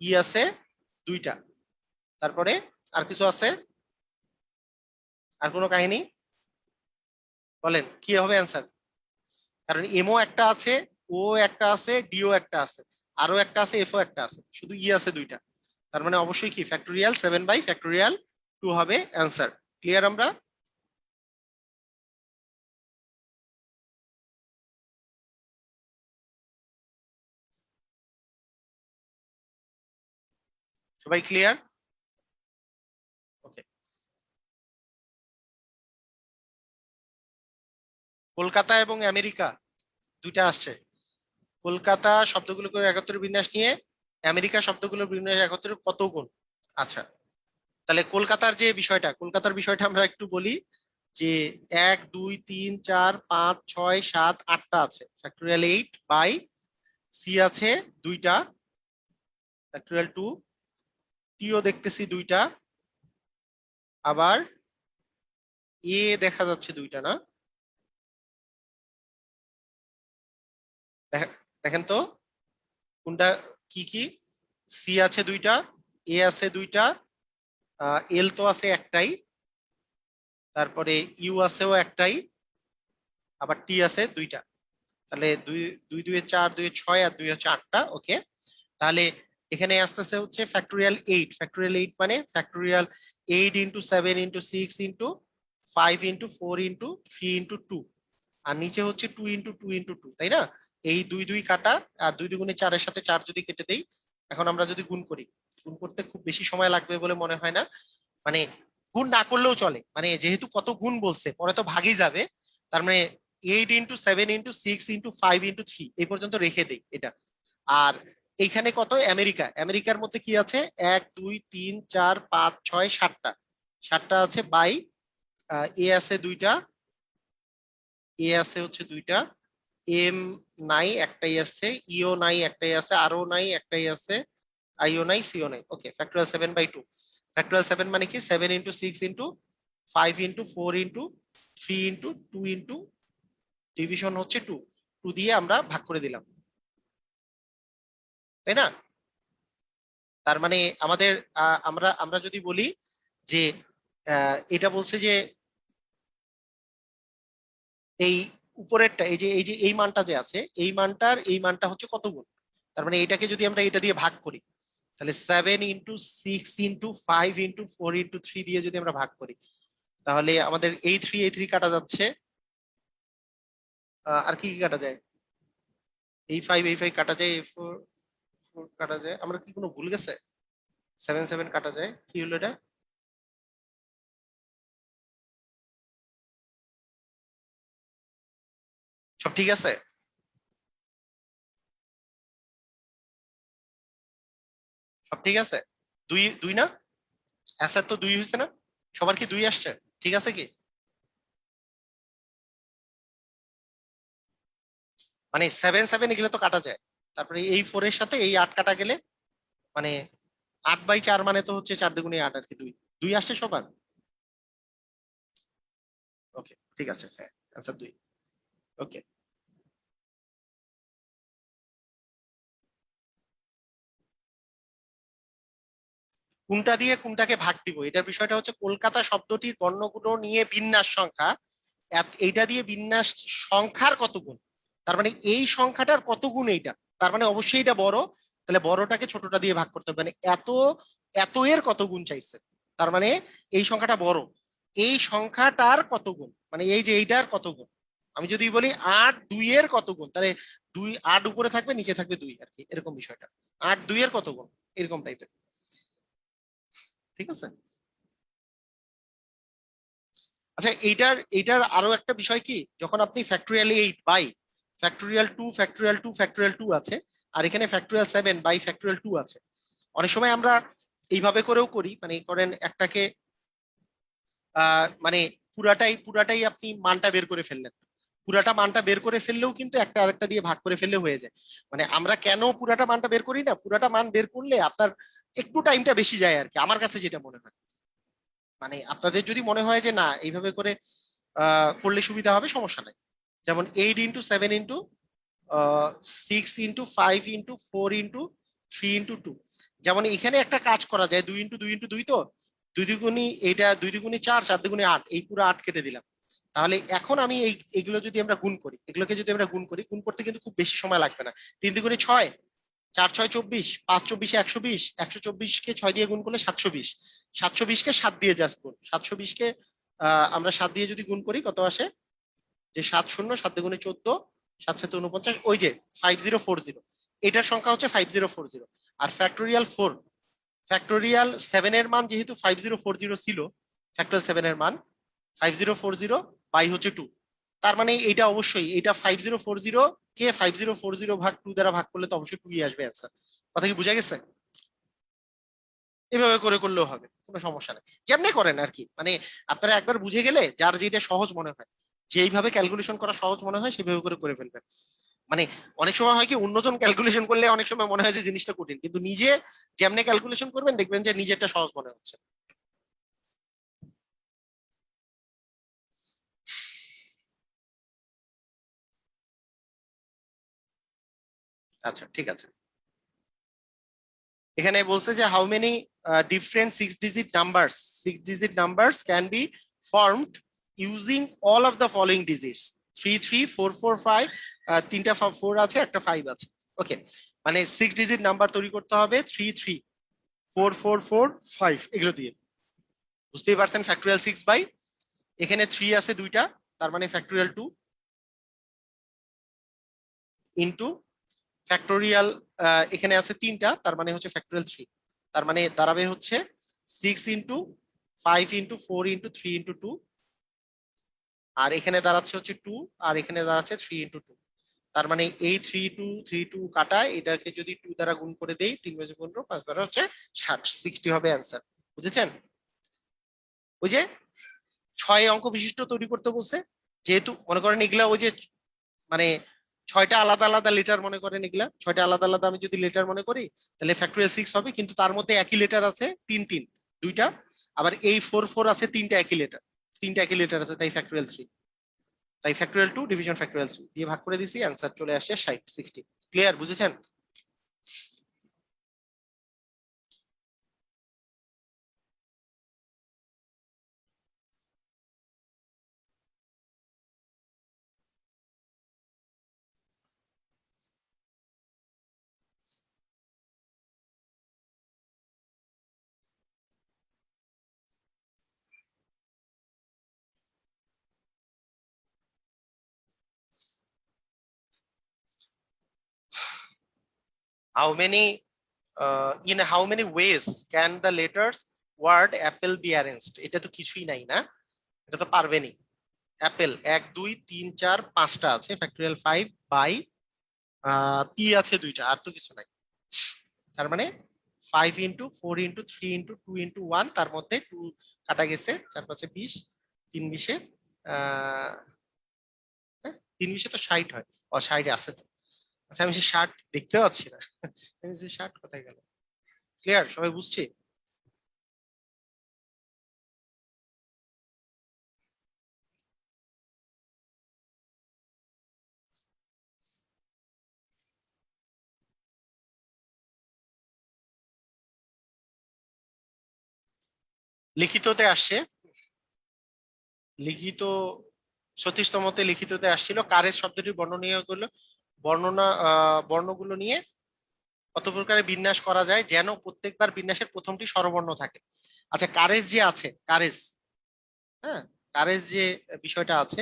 ই আছে দুইটা, তারপরে আর কিছু আছে? আর কোনো কাহিনী? বলেন কি হবে অ্যান্সার? কারণ এমও একটা আছে, ও একটা আছে, ডিও একটা আছে, আরো একটা আছে, এফও একটা আছে, শুধু ই আছে দুইটা। তার মানে অবশ্যই কি ফ্যাক্টোরিয়াল 7/ফ্যাক্টোরিয়াল 2 হবে অ্যান্সার। ক্লিয়ার আমরা? সবাই ক্লিয়ার? ওকে। কলকাতা এবং আমেরিকা দুইটা আসছে। কলকাতা শব্দগুলোকে একত্রে বিন্যাস নিয়ে আমেরিকা শব্দগুলোর বিন্যাস একত্রে কত গুণ? আচ্ছা, তাহলে কলকাতার বিষয়টা আমরা একটু বলি, যে 1 2 3 4 5 6 7 8টা আছে, ফ্যাক্টোরিয়াল 8 বাই সি আছে দুইটা, ফ্যাক্টোরিয়াল 2, টিও দেখতেছি দুইটা, আবার এ দেখা যাচ্ছে দুইটা না? দেখেন তো কোনটা কি কি। সি আছে দুইটা, এ আছে দুইটা, এল তো আছে একটাই, তারপরে ইউ আছেও একটাই, আবার টি আছে দুইটা। তাহলে দুই দুই দুই 4, 2 6 আর 2 হচ্ছে 8টা। ওকে, তাহলে এখানে আসতেছে হচ্ছে ফ্যাক্টোরিয়াল 8। ফ্যাক্টোরিয়াল 8 মানে factorial 8 into 7 into 6 into 5 into 4 into 3 into 2, আর নিচে হচ্ছে 2 ইন্টু 2 ইন্টু 2, তাই না? এই দুই দুই কাটা, আর 2 দুগুণে 4 এর সাথে 4 যদি কেটে দেই, এখন আমরা যদি গুণ করি, গুণ করতে খুব বেশি সময় লাগবে বলে মনে হয় না। মানে গুণ না করলেও চলে, মানে যেহেতু কত গুণ বলছে পরে তো ভাগই যাবে, তার মানে 8 ইন্টু 7 ইন্টু 6 ইন্টু 5 ইন্টু 3 এই পর্যন্ত রেখে দেই এটা। আর এইখানে কত, আমেরিকা, আমেরিকার মধ্যে কি আছে, 1 2 3 4 5 6 7টা, 7টা আছে বাই এ আছে দুইটা, এ আছে হচ্ছে দুইটা, এম নাই একটাই আছে, ইও নাই একটাই আছে, আরও নাই একটাই আছে, আইও নাই, সিও নাই। ওকে, ফ্যাক্টরিয়াল 7/2। ফ্যাক্টরিয়াল 7 মানে কি, 7 into 6 into 5 into 4 into 3 into 2 into division হচ্ছে 2, 2 দিয়ে আমরা ভাগ করে দিলাম, তাই না? তার মানে আমাদের আমরা আমরা যদি বলি যে এটা বলছে যে এই উপরেরটা, এই যে এই মানটা যে আছে, এই মানটার এই মানটা হচ্ছে কত গুণ, তার মানে এটাকে যদি আমরা এটা দিয়ে ভাগ করি, তাহলে 7 ইন্টু 6 ইন্টু 5 ইন্টু 4 ইন্টু 3 দিয়ে যদি আমরা ভাগ করি, তাহলে আমাদের এই থ্রি কাটা যাচ্ছে, আর কি কি কাটা যায়, এই ফাইভ কাটা যায়, এই ফোর কাটা যায়, আমরা কি কোনো ভুল গেছে, 7 কাটা যায়, কি হলো এটা, সব ঠিক আছে? সব ঠিক আছে? দুই দুই না, অ্যান্সার তো দুই হয়েছে না, সবার কি দুই আসছে? ঠিক আছে কি, মানে 7 এগুলো তো কাটা যায়, তারপরে এই 4 এর সাথে এই 8 কাটা গেলে, মানে 8/4 মানে তো হচ্ছে 4 দুগুণে 8 আর কি, দুই দুই আসছে সবার। ওকে, ঠিক আছে, হ্যাঁ, অ্যান্সার দুই। ওকে, কোনটা দিয়ে কোনটাকে ভাগ দিব, এটার বিষয়টা হচ্ছে কলকাতা শব্দটির বর্ণগুলো নিয়ে বিন্যাস সংখ্যা, এইটা দিয়ে বিন্যাস সংখ্যার কত গুণ, তার মানে এই সংখ্যাটার কত গুণ এইটা, তার মানে অবশ্যই এটা বড়, তাহলে বড়টাকে ছোটটা দিয়ে ভাগ করতে হবে, মানে এত, এত এর কত গুণ চাইছে, তার মানে এই সংখ্যাটা বড়, এই সংখ্যাটার কত গুণ, মানে এই যে এইটার কত গুণ। আমি যদি বলি 8 2 এর কত গুণ, তাহলে 8 উপরে থাকবে, নিচে থাকবে 2 আর কি, এরকম বিষয়টা, 8 2 এর কত গুণ, এরকম টাইপের। ঠিক আছে, আচ্ছা, এইটার এইটার আরো একটা বিষয় কি, যখন আপনি ফ্যাক্টোরিয়াল 8 বাই ফ্যাক্টোরিয়াল 2 আছে, আর এখানে ফ্যাক্টোরিয়াল 7 বাই ফ্যাক্টোরিয়াল 2 আছে, অনেক সময় আমরা এইভাবে করেও করি, মানে করেন একটাকে মানে পুরাটাই পুরাটাই আপনি মানটা বের করে ফেললেন, পুরাটা মানটা বের করে ফেললেও কিন্তু একটা আরেকটা দিয়ে ভাগ করে ফেললে হয়ে যায়। মানে আমরা কেন পুরাটা মানটা বের করি না, পুরাটা মান বের করলে আপনার একটু টাইমটা বেশি যায় আর কি, আমার কাছে যেটা মনে হয়। মানে আপনাদের যদি মনে হয় যে না এইভাবে করে করলে সুবিধা হবে, সমস্যা নাই, যেমন 8 into 7 into 6 into 5 into 4 into 3 into 2, যেমন এখানে একটা কাজ করা যায়, 2 ইন্টু 2 ইন্টু 2, তো 2 দুগুণি এইটা, 2 দুগুণি 4, 4 দুগুণি 8, এই পুরো 8 কেটে দিলাম। তাহলে এখন আমি এইগুলো যদি আমরা গুণ করি, এগুলোকে যদি আমরা গুণ করি, গুণ করতে কিন্তু খুব বেশি সময় লাগবে না। 3 দুগুণে 6, 4 6 24, 5 24 120, 124কে 6 দিয়ে গুণ করলে 720, 720কে 7 দিয়ে জাস্ট গুণ, 720কে আমরা 7 দিয়ে যদি গুণ করি কত আসে, যে 7 শূন্য, 7 দুগুণে 14, 7 7 49, ওই যে 5040, এটার সংখ্যা হচ্ছে 5040। আর ফ্যাক্টোরিয়াল 7 এর মান যেহেতু 5040 ছিল, ফ্যাক্টোরিয়াল 7 এর মান 5040 বাই হচ্ছে 2, তার মানে এটা অবশ্যই, এটা 5040 কে 5040 ভাগ 2 দ্বারা ভাগ করলে তো অবশ্যই 2 আসবে অ্যান্সার। কথা কি বোঝা গেছে? এভাবে করে করলেও হবে, কোনো সমস্যা নেই, যেমনি করেন আর কি, মানে আপনারা একবার বুঝে গেলে যার যেটা সহজ মনে হয়, যেইভাবে ক্যালকুলেশন করা সহজ মনে হয় সেভাবে করে করে ফেলবেন। মানে অনেক সময় হয় কি, অন্যজন ক্যালকুলেশন করলে অনেক সময় মনে হয় যে জিনিসটা কঠিন, কিন্তু নিজে যেমনি ক্যালকুলেশন করবেন দেখবেন যে নিজেরটা সহজ মনে হচ্ছে। আচ্ছা, ঠিক আছে, এখানে বলছে যে how many different 6 digit numbers can be formed using all of the following digits, 3 3 4 4 5 তিনটা 4 আছে, একটা 5 আছে। ওকে, মানে 6 ডিজিট নাম্বার তৈরি করতে হবে 3 3 4 4 4 5 এগুলো দিয়ে। বুঝতেই পারছেন, ফ্যাক্টোরিয়াল 6 বাই এখানে 3 আছে দুইটা, তার মানে ফ্যাক্টোরিয়াল 2 ইন্টু ফ্যাক্টোরিয়াল এখানে আছে তিনটা, তার মানে হচ্ছে ফ্যাক্টোরিয়াল 3, তার মানে দাঁড়াবে হচ্ছে 6 ইন্টু 5 ইন্টু 4 ইন্টু 3 ইন্টু 2, আর এখানে দাঁড়াচ্ছে হচ্ছে 2, আর এখানে দাঁড়াচ্ছে 3 ইন্টু 2। তার মানে এই 3 2 কাটায় এটাকে যদি 2 দ্বারা গুণ করে দেই, 3 × 15 5 হচ্ছে 60, 60 হবে অ্যান্সার। বুঝেছেন? ওই যে 6 অঙ্ক বিশিষ্ট তৈরি করতে বলছে, যেহেতু মনে করেন এগুলা ওই যে মানে 6টা আলাদা আলাদা লেটার মনে করেন, এগুলা 6টা আলাদা আলাদা আমি যদি লেটার মনে করি, তাহলে ফ্যাক্টোরিয়াল 6 হবে, কিন্তু তার মধ্যে একই লেটার আছে 3 3 দুইটা, আবার এই 4 4 আছে তিনটা একই লেটার, তিনটা একই লেটার আছে, তাই ফ্যাক্টোরিয়াল 3, তাই ফ্যাক্টোরিয়াল 2 ডিভিশন ফ্যাক্টোরিয়াল 3 দিয়ে ভাগ করে দিছি, অ্যান্সার চলে আসছে 60 60। ক্লিয়ার? বুঝেছেন? How many in how many ways can the letters word apple be arranged? এটা তো কিছুই নাই না, এটা তো পারবেনই। অ্যাপেল 1 2 3 4 5টা আছে, ফ্যাক্টোরিয়াল 5 বাই পি আছে দুইটা, আর তো কিছু নাই। তার মানে 5 ইন্টু 4 ইন্টু 3 ইন্টু 2 ইন্টু 1, তার মধ্যে 2 কাটা গেছে, 4 5 20, 3 20 আহ 3 20 তো 60 হয়। ও 60 আছে তো। আচ্ছা, আমি সে 60 দেখতে পাচ্ছি না, আমি সে 60 কোথায় গেল? ক্লিয়ার? সবাই বুঝছে? লিখিততে আসছে, লিখিত সতীশতমতে লিখিততে আসছিল, কারের শব্দটির বর্ণনীয় গুলো বর্ণনা বর্ণগুলো নিয়ে কত প্রকারে বিন্যাস করা যায় যেন প্রত্যেকবার বিন্যাসের প্রথমটি স্বরবর্ণ থাকে। আচ্ছা, কারেজ যে আছে, কারেজ, হ্যাঁ, কারেজ যে বিষয়টা আছে,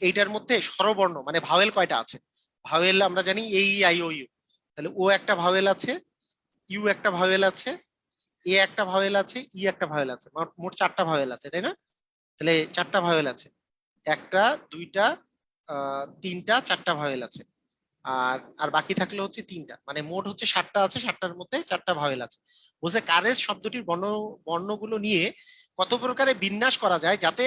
এইটার মধ্যে স্বরবর্ণ মানে ভাওয়েল কয়টা আছে? ভাওয়েল আমরা জানি এই আই ও ইউ, তাহলে ও একটা ভাওয়েল আছে, ইউ একটা ভাওয়েল আছে, এ একটা ভাওয়েল আছে, ই একটা ভাওয়েল আছে, মোট 4টা ভাওয়েল আছে, তাই না? তাহলে 4টা ভাওয়েল আছে, একটা দুইটা 3টা 4টা ভাওয়েল আছে, আর আর বাকি থাকলে হচ্ছে 3টা, মানে মোট হচ্ছে 7টা আছে, 7টার মধ্যে 4টা ভাওয়েল আছে। বলছে কারেজ শব্দটির বর্ণগুলো নিয়ে কত প্রকারে বিন্যাস করা যায় যাতে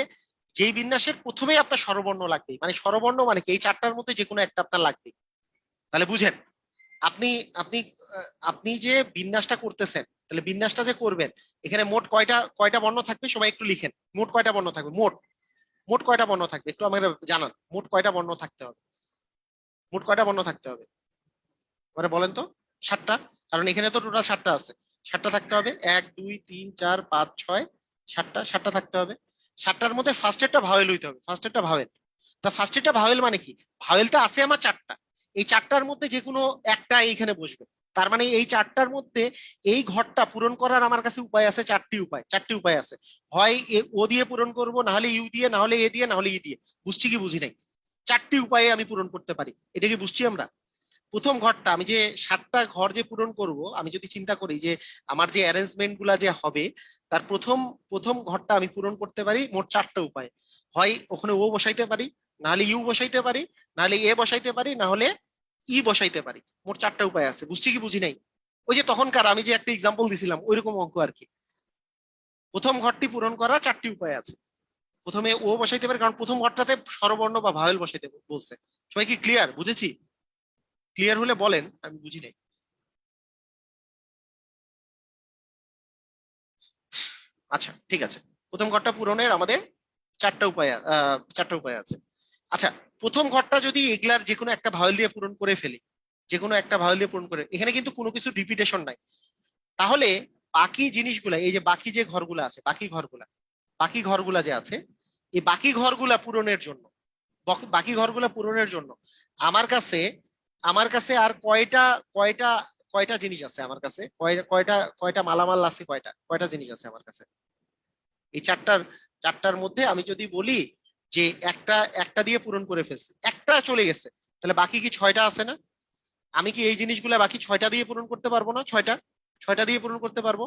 যেই বিন্যাসের প্রথমেই আপনার স্বরবর্ণ লাগবে, মানে স্বরবর্ণ মানে কি এই 4টার মধ্যে যে কোনো একটা আপনার লাগবে। তাহলে বুঝেন, আপনি আপনি আপনি যে বিন্যাসটা করতেছেন, তাহলে বিন্যাসটা যে করবেন, এখানে মোট কয়টা কয়টা বর্ণ থাকবে সবাই একটু লিখেন। মোট কয়টা বর্ণ থাকবে? মোট মোট কয়টা বর্ণ থাকবে একটু আমাকে জানান, মোট কয়টা বর্ণ থাকতে হবে? মোট কয়টা বর্ণ থাকতে হবে মানে বলেন তো? 7টা, কারণ এখানে তো টোটাল 7টা আছে, 7টা থাকতে হবে। 1 2 3 4 5 6 7টা, 7টা থাকতে হবে। 7টার মধ্যে ফার্স্ট একটা ভাওয়েল হইতে হবে, ফার্স্ট একটা ভাওয়েল। তা ফার্স্ট একটা ভাওয়েল মানে কি? ভাওয়েল তো আছে আমার 4টা, এই 4টার মধ্যে যে কোনো একটা এইখানে বসবে। তার মানে এই 4টার মধ্যে এই ঘরটা পূরণ করার আমার কাছে উপায় আছে, 4টি উপায়, 4টি উপায় আছে। হয় ও দিয়ে পূরণ করব, না হলে ইউ দিয়ে, না হলে এ দিয়ে, না হলে ই দিয়ে। বুঝছি কি বুঝি নাই? 4টি উপায়ে আমি পূরণ করতে পারি, এটা কি বুঝছি আমরা? প্রথম ঘরটা আমি যে 7টা ঘর যে পূরণ করব, আমি যদি চিন্তা করি যে আমার যে অ্যারেঞ্জমেন্ট গুলা যে হবে, তার প্রথম প্রথম ঘরটা আমি পূরণ করতে পারি মোট 4টা উপায়। হয় ওখানে ও বসাইতে পারি, নাহলে ইউ বসাইতে পারি, নাহলে এ বসাইতে পারি, না হলে ই বসাইতে পারি। মোট 4টা উপায় আছে। বুঝছি কি বুঝি নাই? ওই যে তখনকার আমি যে একটা এক্সাম্পল দিছিলাম ওইরকম অঙ্ক আর কি। প্রথম ঘরটি পূরণ করা 4টি উপায় আছে। প্রথমে ও বসাইতে পারি, কারণ প্রথম ঘরটাতে স্বরবর্ণ বা ভাওয়েল বসাইতে বলছে। সবাই কি ক্লিয়ার? বুঝেছি? ক্লিয়ার হলে বলেন, আমি বুঝি নাই। আচ্ছা, ঠিক আছে। প্রথম ঘরটা পূরণের আমাদের 4টা উপায় আছে। আচ্ছা, প্রথম ঘরটা যদি এগুলার যে কোনো একটা ভাওয়েল দিয়ে পূরণ করে ফেলি, যে কোনো একটা ভাওয়েল দিয়ে পূরণ করে, এখানে কিন্তু কোনো কিছু রিপিটেশন নাই, তাহলে বাকি জিনিসগুলা, এই যে বাকি যে ঘরগুলা আছে, বাকি ঘরগুলা যে আছে, এই বাকি ঘরগুলা পূরণের জন্য বাকি ঘরগুলো পূরণের জন্য আমার কাছে আমার কাছে আর কয়টা কয়টা কয়টা জিনিস আছে আমার কাছে, কয়টা কয়টা কয়টা মালামাল আছে, কয়টা কয়টা জিনিস আছে আমার কাছে। এই চারটার চারটার মধ্যে আমি যদি বলি যে একটা একটা দিয়ে পূরণ করে ফেলছি, একটা চলে গেছে, তাহলে বাকি কি ছয়টা আছে না? আমি কি এই জিনিসগুলো বাকি ছয়টা দিয়ে পূরণ করতে পারবো না? ছয়টা ছয়টা দিয়ে পূরণ করতে পারবো।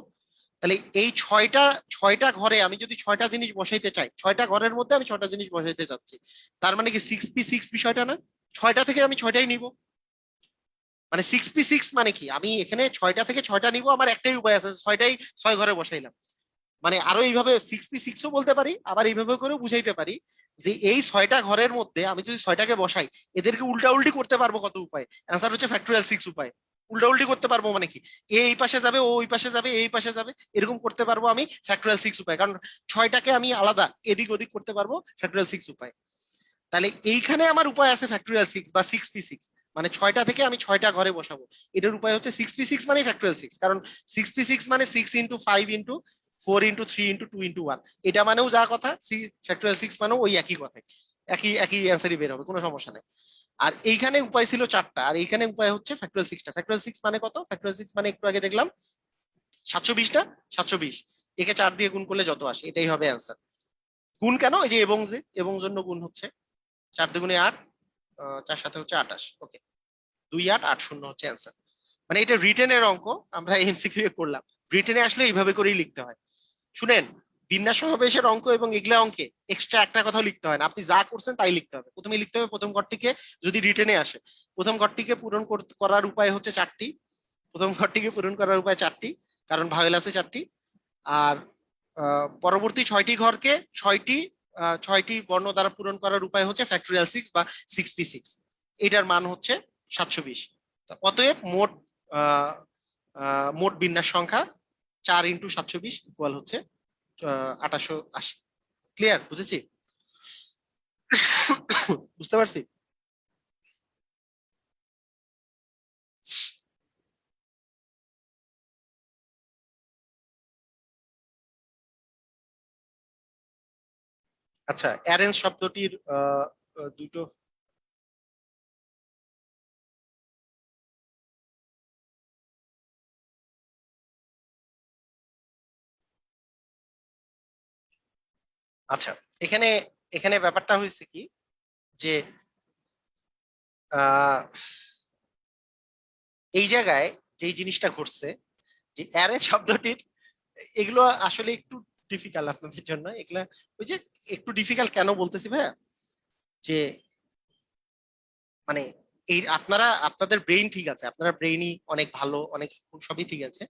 তাহলে এই ছয়টা ছয়টা ঘরে আমি যদি ছয়টা জিনিস বসাইতে চাই, ছয়টা ঘরের মধ্যে আমি ছয়টা জিনিস বসাইতে চাচ্ছি, তার মানে কি সিক্স পি সিক্স বিষয়টা না? ছয়টা থেকে আমি ছয়টাই নিব। মানে সিক্স পি সিক্স মানে কি, আমি এখানে ছয়টা থেকে ছয়টা নিব, আমার একটাই উপায় আছে, ছয়টাই ছয় ঘরে বসাইলাম। মানে আরো এইভাবে সিক্স পি সিক্সও বলতে পারি, আবার এইভাবে করেও বুঝাইতে পারি যে এই ছয়টা ঘরের মধ্যে আমি যদি ছয়টাকে বসাই, এদেরকে উল্টা উল্টি করতে পারবো কত উপায়। অ্যান্সার হচ্ছে ফ্যাক্টোরিয়াল সিক্স উপায়। উল্টা উল্টি করতে পারবো মানে কি, এ এই পাশে যাবে, ও ওই পাশে যাবে, এই পাশে যাবে, এরকম করতে পারবো আমি ফ্যাক্টোরিয়াল সিক্স উপায়, কারণ ছয়টাকে আমি আলাদা এদিক ওদিক করতে পারবো ফ্যাক্টোরিয়াল সিক্স উপায়। তাহলে এইখানে আমার উপায় আছে ফ্যাক্টোরিয়াল সিক্স বা সিক্স পি সিক্স, মানে ছয়টা থেকে আমি ছয়টা ঘরে বসাবো। এটার উপায় হচ্ছে সিক্স পি সিক্স মানে ফ্যাক্টোরিয়াল সিক্স, কারণ সিক্স পি সিক্স মানে six into five into four into three into two into one, এটা মানেও যা কথা, ফ্যাক্টোরিয়াল সিক্স মানেও ওই একই কথাই, একই একই অ্যান্সারই বের হবে, কোনো সমস্যা নেই। আর এইখানে উপায় ছিল চারটা, আর এইখানে উপায় হচ্ছে ফ্যাক্টোরিয়াল সিক্সটা। ফ্যাক্টোরিয়াল সিক্স মানে কত? ফ্যাক্টোরিয়াল সিক্স মানে একটু আগে দেখলাম 720 না, 720, একে 4 দিয়ে গুণ করলে যত আসে এটাই হবে অ্যান্সার। গুণ কেন? এই যে এবং, যে এবং জন্য গুণ হচ্ছে, 4 দুগুণে 8, 4 সাথে হচ্ছে 28, ওকে, 2880 হচ্ছে অ্যান্সার। মানে এটা রিটেনের অঙ্ক, আমরা এমসিকিউ করলাম, রিটেনে আসলে এইভাবে করেই লিখতে হয়। শুনেন, বিন্যাস সমাবেশের অঙ্ক এবং এগুলা অঙ্কে এক্সট্রা একটা কথাও লিখতে হয় না, আপনি যা করছেন তাই লিখতে হবে। প্রথমে লিখতে হবে প্রথম ঘরটিকে, যদি রিটেনে আসে, প্রথম ঘরটিকে পূরণ করার উপায় হচ্ছে চারটি, প্রথম ঘরটিকে পূরণ করার উপায় চারটি, কারণ ভাওয়েল আছে চারটি। আর পরবর্তী ছয়টি ঘরকে ছয়টি ছয়টি বর্ণ দ্বারা পূরণ করার উপায় হচ্ছে ফ্যাক্টোরিয়াল সিক্স বা সিক্স পি সিক্স। এটার মান হচ্ছে 720। অতএব মোট আহ, মোট বিন্যাস সংখ্যা 4 × 720 ইকুয়াল হচ্ছে 2880। ক্লিয়ার? বুঝেছি? বুঝতে পারছি? আচ্ছা, অ্যারেঞ্জ শব্দটির দুটো, আচ্ছা, এখানে এখানে ব্যাপারটা হয়েছে কি, যে আহ এই জায়গায় যেই জিনিসটা ঘটছে, যে অ্যারেঞ্জ শব্দটির, এগুলো আসলে একটু ডিফিকাল্ট আপনাদের জন্য এগুলা। ওই যে একটু ডিফিকাল্ট কেন বলতেছি ভাইয়া, যে মানে এই আপনারা আপনাদের ব্রেইন ঠিক আছে, আপনারা ব্রেইনই অনেক ভালো, অনেক সবই ঠিক আছে,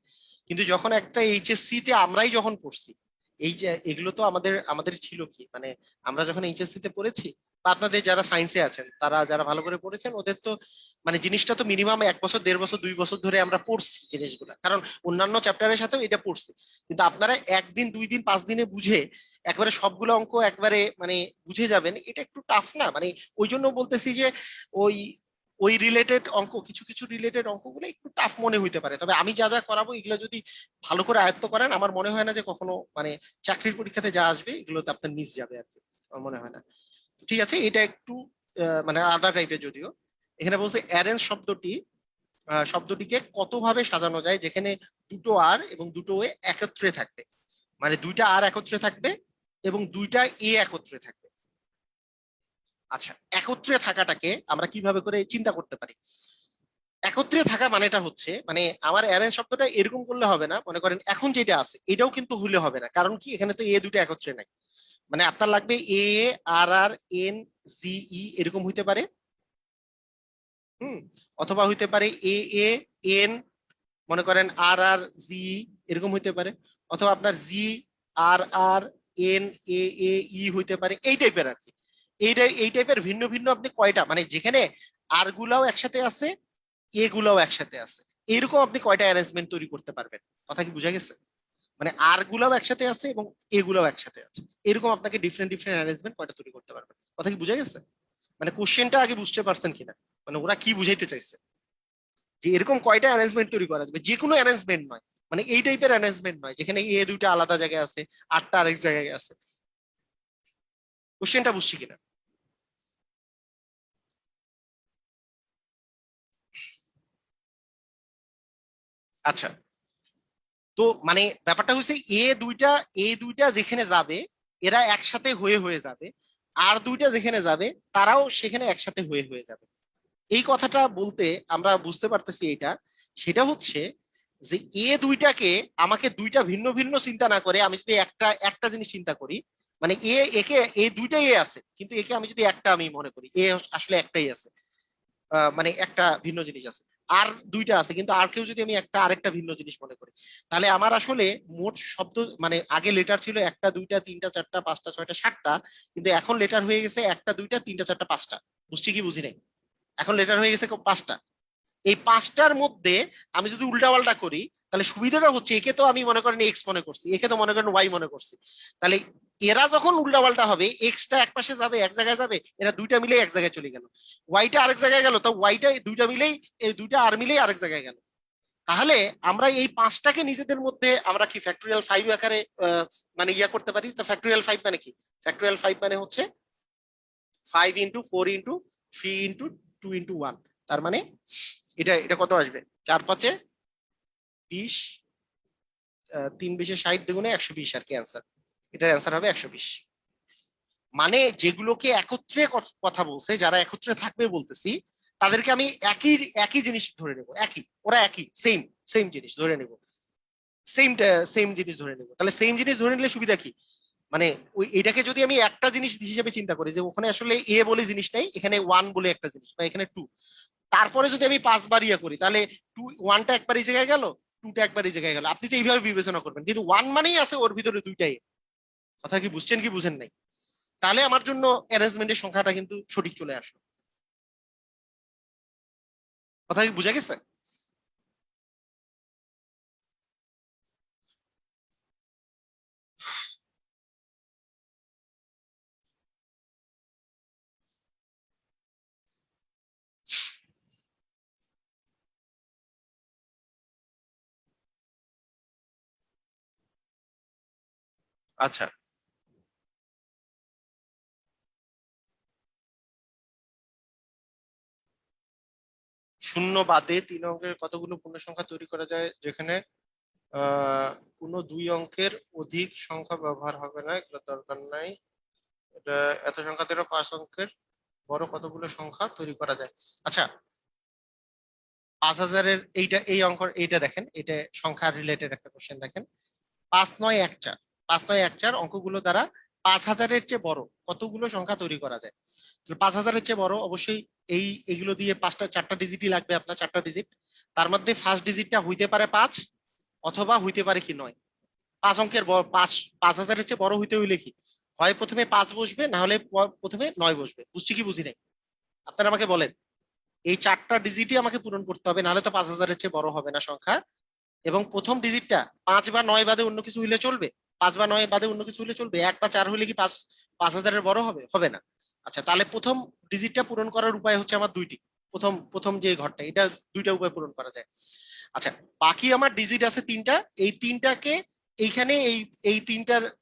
কিন্তু যখন একটা এইচএসসি তে আমরাই যখন পড়ছি, এই যে এগুলো তো আমাদের আমাদের ছিল কি, মানে আমরা যখন এইচএসসি তে পড়েছি, বা আপনাদের যারা সায়েন্সে আছেন তারা যারা ভালো করে পড়েছেন, ওদের তো মানে জিনিসটা তো মিনিমাম 1 বছর 1.5 বছর 2 বছর ধরে আমরা পড়ছি জিনিসগুলা, কারণ অন্যান্য চ্যাপ্টারের সাথেও এটা পড়ছি। কিন্তু আপনারা একদিন 2 দিন 5 দিনে বুঝে একবারে সবগুলো অঙ্ক একবারে মানে বুঝে যাবেন, এটা একটু টাফ না? মানে ওই জন্য বলতেছি যে ওই ওই রিলেটেড অঙ্ক, কিছু কিছু রিলেটেড অঙ্কগুলো একটু টাফ মনে হইতে পারে, তবে আমি যা যা করাবো এগুলো যদি ভালো করে আয়ত্ত করেন, আমার মনে হয় না যে কখনো মানে চাকরির পরীক্ষাতে যা আসবে এগুলোতে আপনার মিস যাবে আর কি, আমার মনে হয় না। ঠিক আছে, এটা একটু মানে আলাদা টাইপের যদিও। এখানে বলছে অ্যারেঞ্জ শব্দটি, শব্দটিকে কত ভাবে সাজানো যায় যেখানে দুটো আর এবং দুটো এ একত্রে থাকবে, মানে দুইটা আর একত্রে থাকবে এবং দুইটা এ একত্রে থাকবে। আচ্ছা, একত্রে থাকাটাকে আমরা কিভাবে করে চিন্তা করতে পারি? একত্রে থাকা মানেটা হচ্ছে, মানে আমার অ্যারেঞ্জ শব্দটা এরকম করলে হবে না, মনে করেন এখন যেটা আছে এটাও কিন্তু হলে হবে না, কারণ কি এখানে তো এ দুটো একত্রে নাই। মানে আপনার লাগবে এ আর আর এন জি ই এরকম হইতে পারে, হুম, অথবা হইতে পারে এ এ এন, মনে করেন আর আর জি এরকম হইতে পারে, অথবা আপনার জি আর আর এন এ এ ই হইতে পারে, এই টাইপের আর কি। এই টাইপের ভিন্ন ভিন্ন আপনি কয়টা, মানে যেখানে আর গুলাও একসাথে আছে, এ গুলাও একসাথে আছে, এরকম আপনি কয়টা অ্যারেঞ্জমেন্ট তৈরি করতে পারবেন? কথা কি বুঝা গেছে? মানে আর গুলাও একসাথে আছে এবং এ গুলাও একসাথে আছে, এরকম আপনাকে ডিফারেন্ট ডিফারেন্ট অ্যারেঞ্জমেন্ট কয়টা তৈরি করতে পারবেন? কথা কি বুঝা গেছে? মানে কোশ্চেনটা আগে বুঝতে পারছেন কিনা, মানে ওরা কি বুঝাইতে চাইছে, যে এরকম কয়টা অ্যারেঞ্জমেন্ট তৈরি করা যাবে, যে কোনো অ্যারেঞ্জমেন্ট নয়, মানে এই টাইপের অ্যারেঞ্জমেন্ট নয় যেখানে এ দুইটা আলাদা জায়গায় আছে, আটটা আরেক জায়গায় আছে। কোশ্চেনটা বুঝছি কিনা? আচ্ছা, তো মানে ব্যাপারটা হচ্ছে এ দুইটা যেখানে যাবে এরা একসাথে হয়ে হয়ে যাবে, আর দুইটা যেখানে যাবে তারাও সেখানে একসাথে হয়ে হয়ে যাবে। এই কথাটা বলতে আমরা বুঝতে পারতেছি এটা, সেটা হচ্ছে যে এ দুইটাকে আমাকে দুইটা ভিন্ন ভিন্ন চিন্তা না করে আমি যদি একটা একটা জিনিস চিন্তা করি, মানে একে এই দুইটাই এ আছে, কিন্তু একে আমি যদি একটা আমি মনে করি এ আসলে একটাই আছে, মানে একটা ভিন্ন জিনিস আছে। আর দুইটা আছে, কিন্তু আর কেউ যদি আমি একটা আরেকটা ভিন্ন জিনিস মনে করি, তাহলে আমার আসলে মোট শব্দ, মানে আগে লেটার ছিল একটা দুইটা তিনটা চারটা পাঁচটা ছয়টা সাতটা, কিন্তু এখন লেটার হয়ে গেছে একটা দুইটা তিনটা চারটা পাঁচটা। বুঝছি কি বুঝি নাই? এখন লেটার হয়ে গেছে পাঁচটা। এই পাঁচটার মধ্যে আমি যদি উল্টাপাল্টা করি, তাহলে সুবিধাটা হচ্ছে একে তো আমি মনে করেন এক্স মনে করছি, একে তো মনে করেন ওয়াই মনে করছি, তাহলে এরা যখন উল্টাপাল্টা হবে এক্সটা এক পাশে যাবে এক জায়গায় যাবে, এরা দুইটা মিলে এক জায়গায় চলে গেল, ওয়াইটা আরেক জায়গায় গেল, তো ওয়াইটা দুইটা মিলেই এই দুইটা আর মিলেই আরেক জায়গায় গেল। তাহলে আমরা এই পাঁচটাকে নিজেদের মধ্যে আমরা কি ফ্যাক্টরিয়াল ফাইভ আকারে মানে ইয়া করতে পারি। তো ফ্যাক্টরিয়াল ফাইভ মানে কি? ফ্যাক্টরিয়াল ফাইভ মানে হচ্ছে 5 × 4 × 3 × 2 × 1, তার মানে এটা এটা কত আসবে? 4 × 5 = 20, 3 × 20 = 60, দুগুণে 120 আর কি অ্যান্সার। এটার অ্যান্সার হবে 120। মানে যেগুলোকে একত্রে কথা বলছে, যারা একত্রে থাকবে বলতেছি, তাদেরকে আমি একই একই জিনিস ধরে নেব, একই, ওরা একই সেম সেম জিনিস ধরে নেব, সেম সেম জিনিস ধরে নেব। তাহলে সেম জিনিস ধরে নিলে সুবিধা কি? মানে ওই এটাকে যদি আমি একটা জিনিস হিসেবে চিন্তা করি, যে ওখানে আসলে এ বলে জিনিস নাই, এখানে ওয়ান বলে একটা জিনিস, বা এখানে টু, তারপরে যদি আমি 5 বার ইয়া করি, তাহলে ওয়ানটা একবার এই জায়গায় গেল, টুটা একবার এই জায়গায় গেল, আপনি তো এইভাবে বিবেচনা করবেন, কিন্তু ওয়ান মানেই আছে ওর ভিতরে দুইটাই। কথা কি বুঝছেন কি বুঝেন নাই? তাহলে আমার জন্য অ্যারেঞ্জমেন্টের সংখ্যাটা কিন্তু সঠিক চলে আসলো। কথা কি বুঝা গেছে? আচ্ছা, শূন্য বাদে 3 অঙ্কের কতগুলো পূর্ণ সংখ্যা তৈরি করা যায় যেখানে আহ কোনো 2 অঙ্কের অধিক সংখ্যা ব্যবহার হবে না? এগুলো দরকার নাই। এটা এত সংখ্যা থেকে 5 অঙ্কের বড় কতগুলো সংখ্যা তৈরি করা যায়? আচ্ছা, 5,000-এর এইটা এই অঙ্ক, এইটা দেখেন, এটা সংখ্যা রিলেটেড একটা কোশ্চেন দেখেন। 5, 9, 1, 4, 5, 9, 1, 4 অঙ্কগুলো দ্বারা 5,000-এর চেয়ে বড় কতগুলো সংখ্যা তৈরি করা যায়? 5,000-এর চেয়ে বড় অবশ্যই এই এগুলো দিয়ে পাঁচটা চারটা ডিজিটই লাগবে আপনার, চারটা ডিজিট। তার মধ্যে ফার্স্ট ডিজিটটা হইতে পারে 5, অথবা হইতে পারে কি 9। 5 অঙ্কের বড়, 5,000-এর চেয়ে বড় হইতে হইলে কি হয় প্রথমে 5 বসবে, না হলে প্রথমে 9 বসবে। বুঝছি কি বুঝি নাই? আপনারা আমাকে বলেন, এই চারটা ডিজিটই আমাকে পূরণ করতে হবে, নাহলে তো 5,000-এর চেয়ে বড় হবে না সংখ্যা। এবং প্রথম ডিজিটটা 5 বা 9 বাদে অন্য কিছু হইলে চলবে? 5 বা 9 বাদে অন্য কিছু হইলে চলবে? 1 বা 4 হইলে কি 5,000-এর বড় হবে? হবে না। আচ্ছা, তাহলে প্রথম ডিজিটটা পূরণ করার উপায় হচ্ছে আমার দুইটি। প্রথম প্রথম যে ঘরটা, এটা দুইটা উপায় পূরণ করা যায়। আচ্ছা, বাকি আমার ডিজিট আছে তিনটা, এই তিনটাকে এইখানে এই এই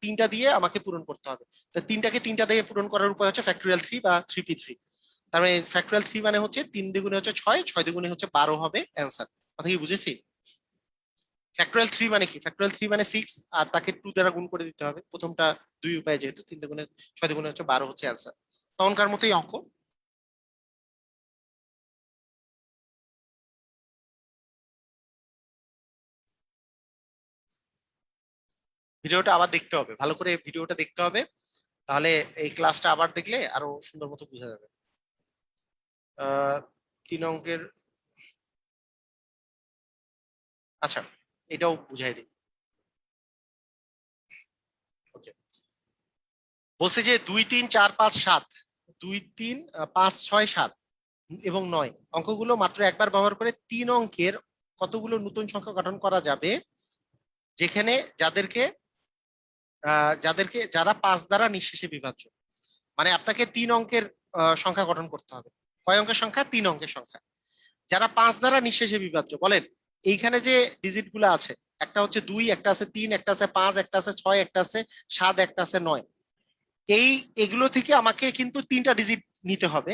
তিনটা দিয়ে আমাকে পূরণ করতে হবে। তো তিনটাকে তিনটা দিয়ে পূরণ করার উপায় হচ্ছে ফ্যাক্টরিয়াল থ্রি বা 3p3। তার মানে ফ্যাক্টরিয়াল থ্রি মানে হচ্ছে 3 দুগুণে হচ্ছে 6, 6 দুগুণে হচ্ছে 12 হবে অ্যান্সার। কথা কি বুঝেছি? ফ্যাক্টরিয়াল থ্রি মানে কি? ফ্যাক্টরিয়াল থ্রি মানে 6, আর তাকে 2 দ্বারা গুণ করে দিতে হবে প্রথমটা। দুই উপায়, যেহেতু 3 দুগুণে 6 দুগুণে হচ্ছে 12 হচ্ছে অ্যান্সার। তখনকার মতোই অঙ্ক। ভিডিওটা আবার দেখতে হবে, ভালো করে ভিডিওটা দেখতে হবে, তাহলে এই ক্লাসটা আবার দেখলে আরো সুন্দর মতো বোঝা যাবে। 3 অঙ্কের, আচ্ছা এটাও বুঝাই দিই। ওকে, বলছে যে 2, 3, 4, 5, 7, 2, 3, 5, 6, 7 এবং 9 অঙ্কগুলো মাত্র একবার ব্যবহার করে 3 অঙ্কের কতগুলো নতুন সংখ্যা গঠন করা যাবে যেখানে যারা 5 দ্বারা নিঃশেষে বিভাজ্য। মানে আপনাকে 3 অঙ্কের সংখ্যা গঠন করতে হবে। কয় অঙ্কের সংখ্যা? 3 অঙ্কের সংখ্যা, যারা 5 দ্বারা নিঃশেষে বিভাজ্য। বলেন, এইখানে যে ডিজিট গুলো আছে, একটা হচ্ছে 2, একটা আছে 3, একটা আছে 5, একটা আছে 6, একটা আছে 7, একটা আছে 9, এগুলো থেকে আমাকে কিন্তু তিনটা ডিজিট নিতে হবে।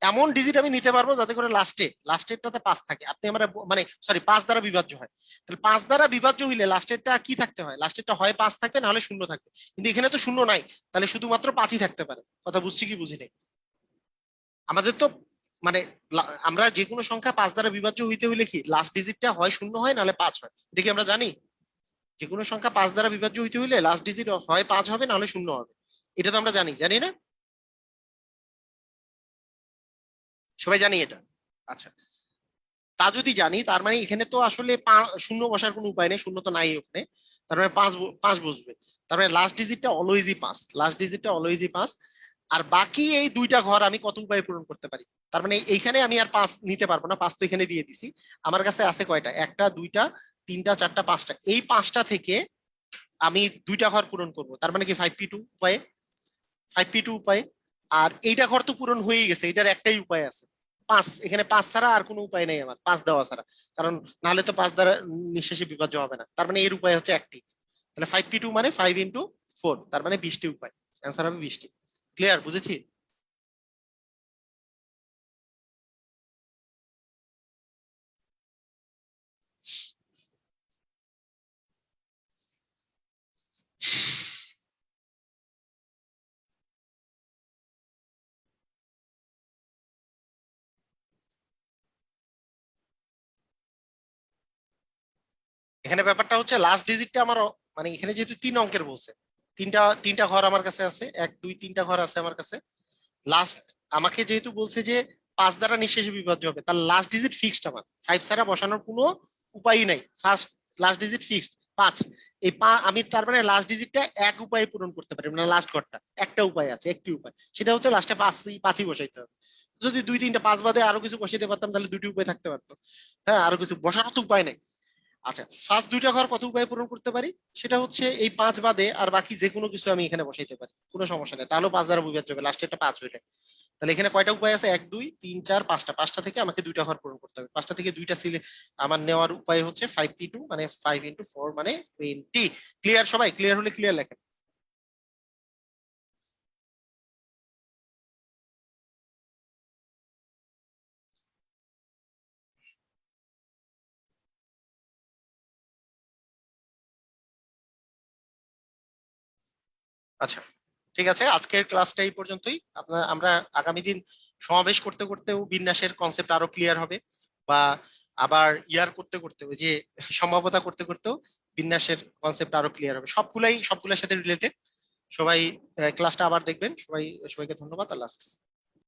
এমন ডিজিট আমি নিতে পারবো যাতে করে লাস্টেরটাতে 5 থাকে। আপনি আমরা মানে সরি 5 দ্বারা বিভাজ্য হয়। তাহলে 5 দ্বারা বিভাজ্য হইলে লাস্টেরটা কি থাকতে হয়? লাস্টেরটা হয় 5 থাকবে, না হলে 0 থাকবে। কিন্তু এখানে তো 0 নাই, তাহলে শুধুমাত্র 5ই থাকতে পারে। কথা বুঝছি কি বুঝি নাই? আমাদের তো মানে আমরা যে কোনো সংখ্যা 5 দ্বারা বিভাজ্য হইতে হইলে কি লাস্ট ডিজিটটা হয় 0 হয়, নাহলে 5 হয়। এটা কি আমরা জানি? যে কোনো সংখ্যা 5 দ্বারা বিভাজ্য হইতে হইলে লাস্ট ডিজিট হয় 5 হবে, না হলে 0 হবে। এটা তো আমরা জানি, জানি না? সবাই জানি এটা? আচ্ছা, তা যদি জানি, তার মানে এখানে তো আসলে শূন্য বসার কোনো উপায় নেই, শূন্য তো নাই ওখানে। তার মানে পাঁচ পাঁচ বসবে। তার মানে লাস্ট ডিজিটটা অলওয়েজই 5, লাস্ট ডিজিটটা অলওয়েজই 5। আর বাকি এই দুইটা ঘর আমি কত উপায়ে পূরণ করতে পারি? তার মানে এইখানে আমি আর 5 নিতে পারবো না, 5 তো এখানে দিয়ে দিছি। আমার কাছে আছে কয়টা? একটা, দুইটা, তিনটা, চারটা, পাঁচটা। এই পাঁচটা থেকে আমি দুইটা ঘর পূরণ করব, তার মানে কি 5p2 উপায়ে, 5p2 উপায়ে। আর এইটা ঘর তো পূরণ হয়েই গেছে, এটার একটাই উপায় আছে, 5। এখানে 5 ছাড়া আর কোনো উপায় নেই আমার, 5 দেওয়া ছাড়া। কারণ নাহলে তো 5 দ্বারা নিঃশেষে বিভাজ্য হবে না। তার মানে এর উপায় হচ্ছে একটি। তাহলে 5p2 মানে 5 × 4, তার মানে 20টি উপায়। অ্যান্সার হবে 20টি। ক্লিয়ার? বুঝেছি? এখানে ব্যাপারটা হচ্ছে লাস্ট ডিজিটটা আমার মানে এখানে যেহেতু 3 অঙ্কের বলছে, তিনটা তিনটা ঘর আমার কাছে আছে, 1 2 3টা ঘর আছে আমার কাছে। লাস্ট আমাকে যেহেতু বলছে যে 5 দ্বারা নিঃশেষে বিভাজ্য হবে, তার লাস্ট ডিজিট ফিক্সড আমার, 5 ছাড়া বসানোর কোনো উপায়ই নাই। First last digit fixed 5। আমি তার মানে লাস্ট ডিজিটটা এক উপায়ে পূরণ করতে পারি, মানে লাস্ট ঘরটা একটা উপায় আছে, একটি উপায়, সেটা হচ্ছে লাস্টে 5ই বসাইতে হবে। যদি 2 3টা 5 বাদে আরো কিছু বসাইতে পারতাম, তাহলে দুটি উপায় থাকতে পারতো। হ্যাঁ, আরো কিছু বসানোর তো উপায় নেই। আচ্ছা, ফার্স্ট দুইটা ঘর কত উপায়ে পূরণ করতে পারি? সেটা হচ্ছে এই 5 বাদে আর বাকি যে কোনো কিছু আমি এখানে বসাইতে পারি, কোনো সমস্যা নেই। তাহলেও 5 দ্বারা বিভাজ্য হবে, লাস্টে একটা 5 হইলে। তাহলে এখানে কয়টা উপায় আছে? 1 2 3 4 5টা। 5টা থেকে আমাকে দুইটা ঘর পূরণ করতে হবে। 5টা থেকে দুইটা আমার নেওয়ার উপায় হচ্ছে 5p2 মানে 5 × 4 মানে 20। ক্লিয়ার? সবাই ক্লিয়ার হলে ক্লিয়ার লেখেন। আচ্ছা, ঠিক আছে, আজকের ক্লাসটা এই পর্যন্তই। আমরা আগামী দিন সমাবেশ করতে করতেও বিন্যাসের কনসেপ্ট আরো ক্লিয়ার হবে, বা আবার ইয়ার করতে করতে ওই যে সম্ভাব্যতা করতে করতেও বিন্যাসের কনসেপ্ট আরো ক্লিয়ার হবে। সবগুলোর সাথে রিলেটেড। সবাই ক্লাসটা আবার দেখবেন। সবাইকে ধন্যবাদ। আল্লাহ হাফিজ।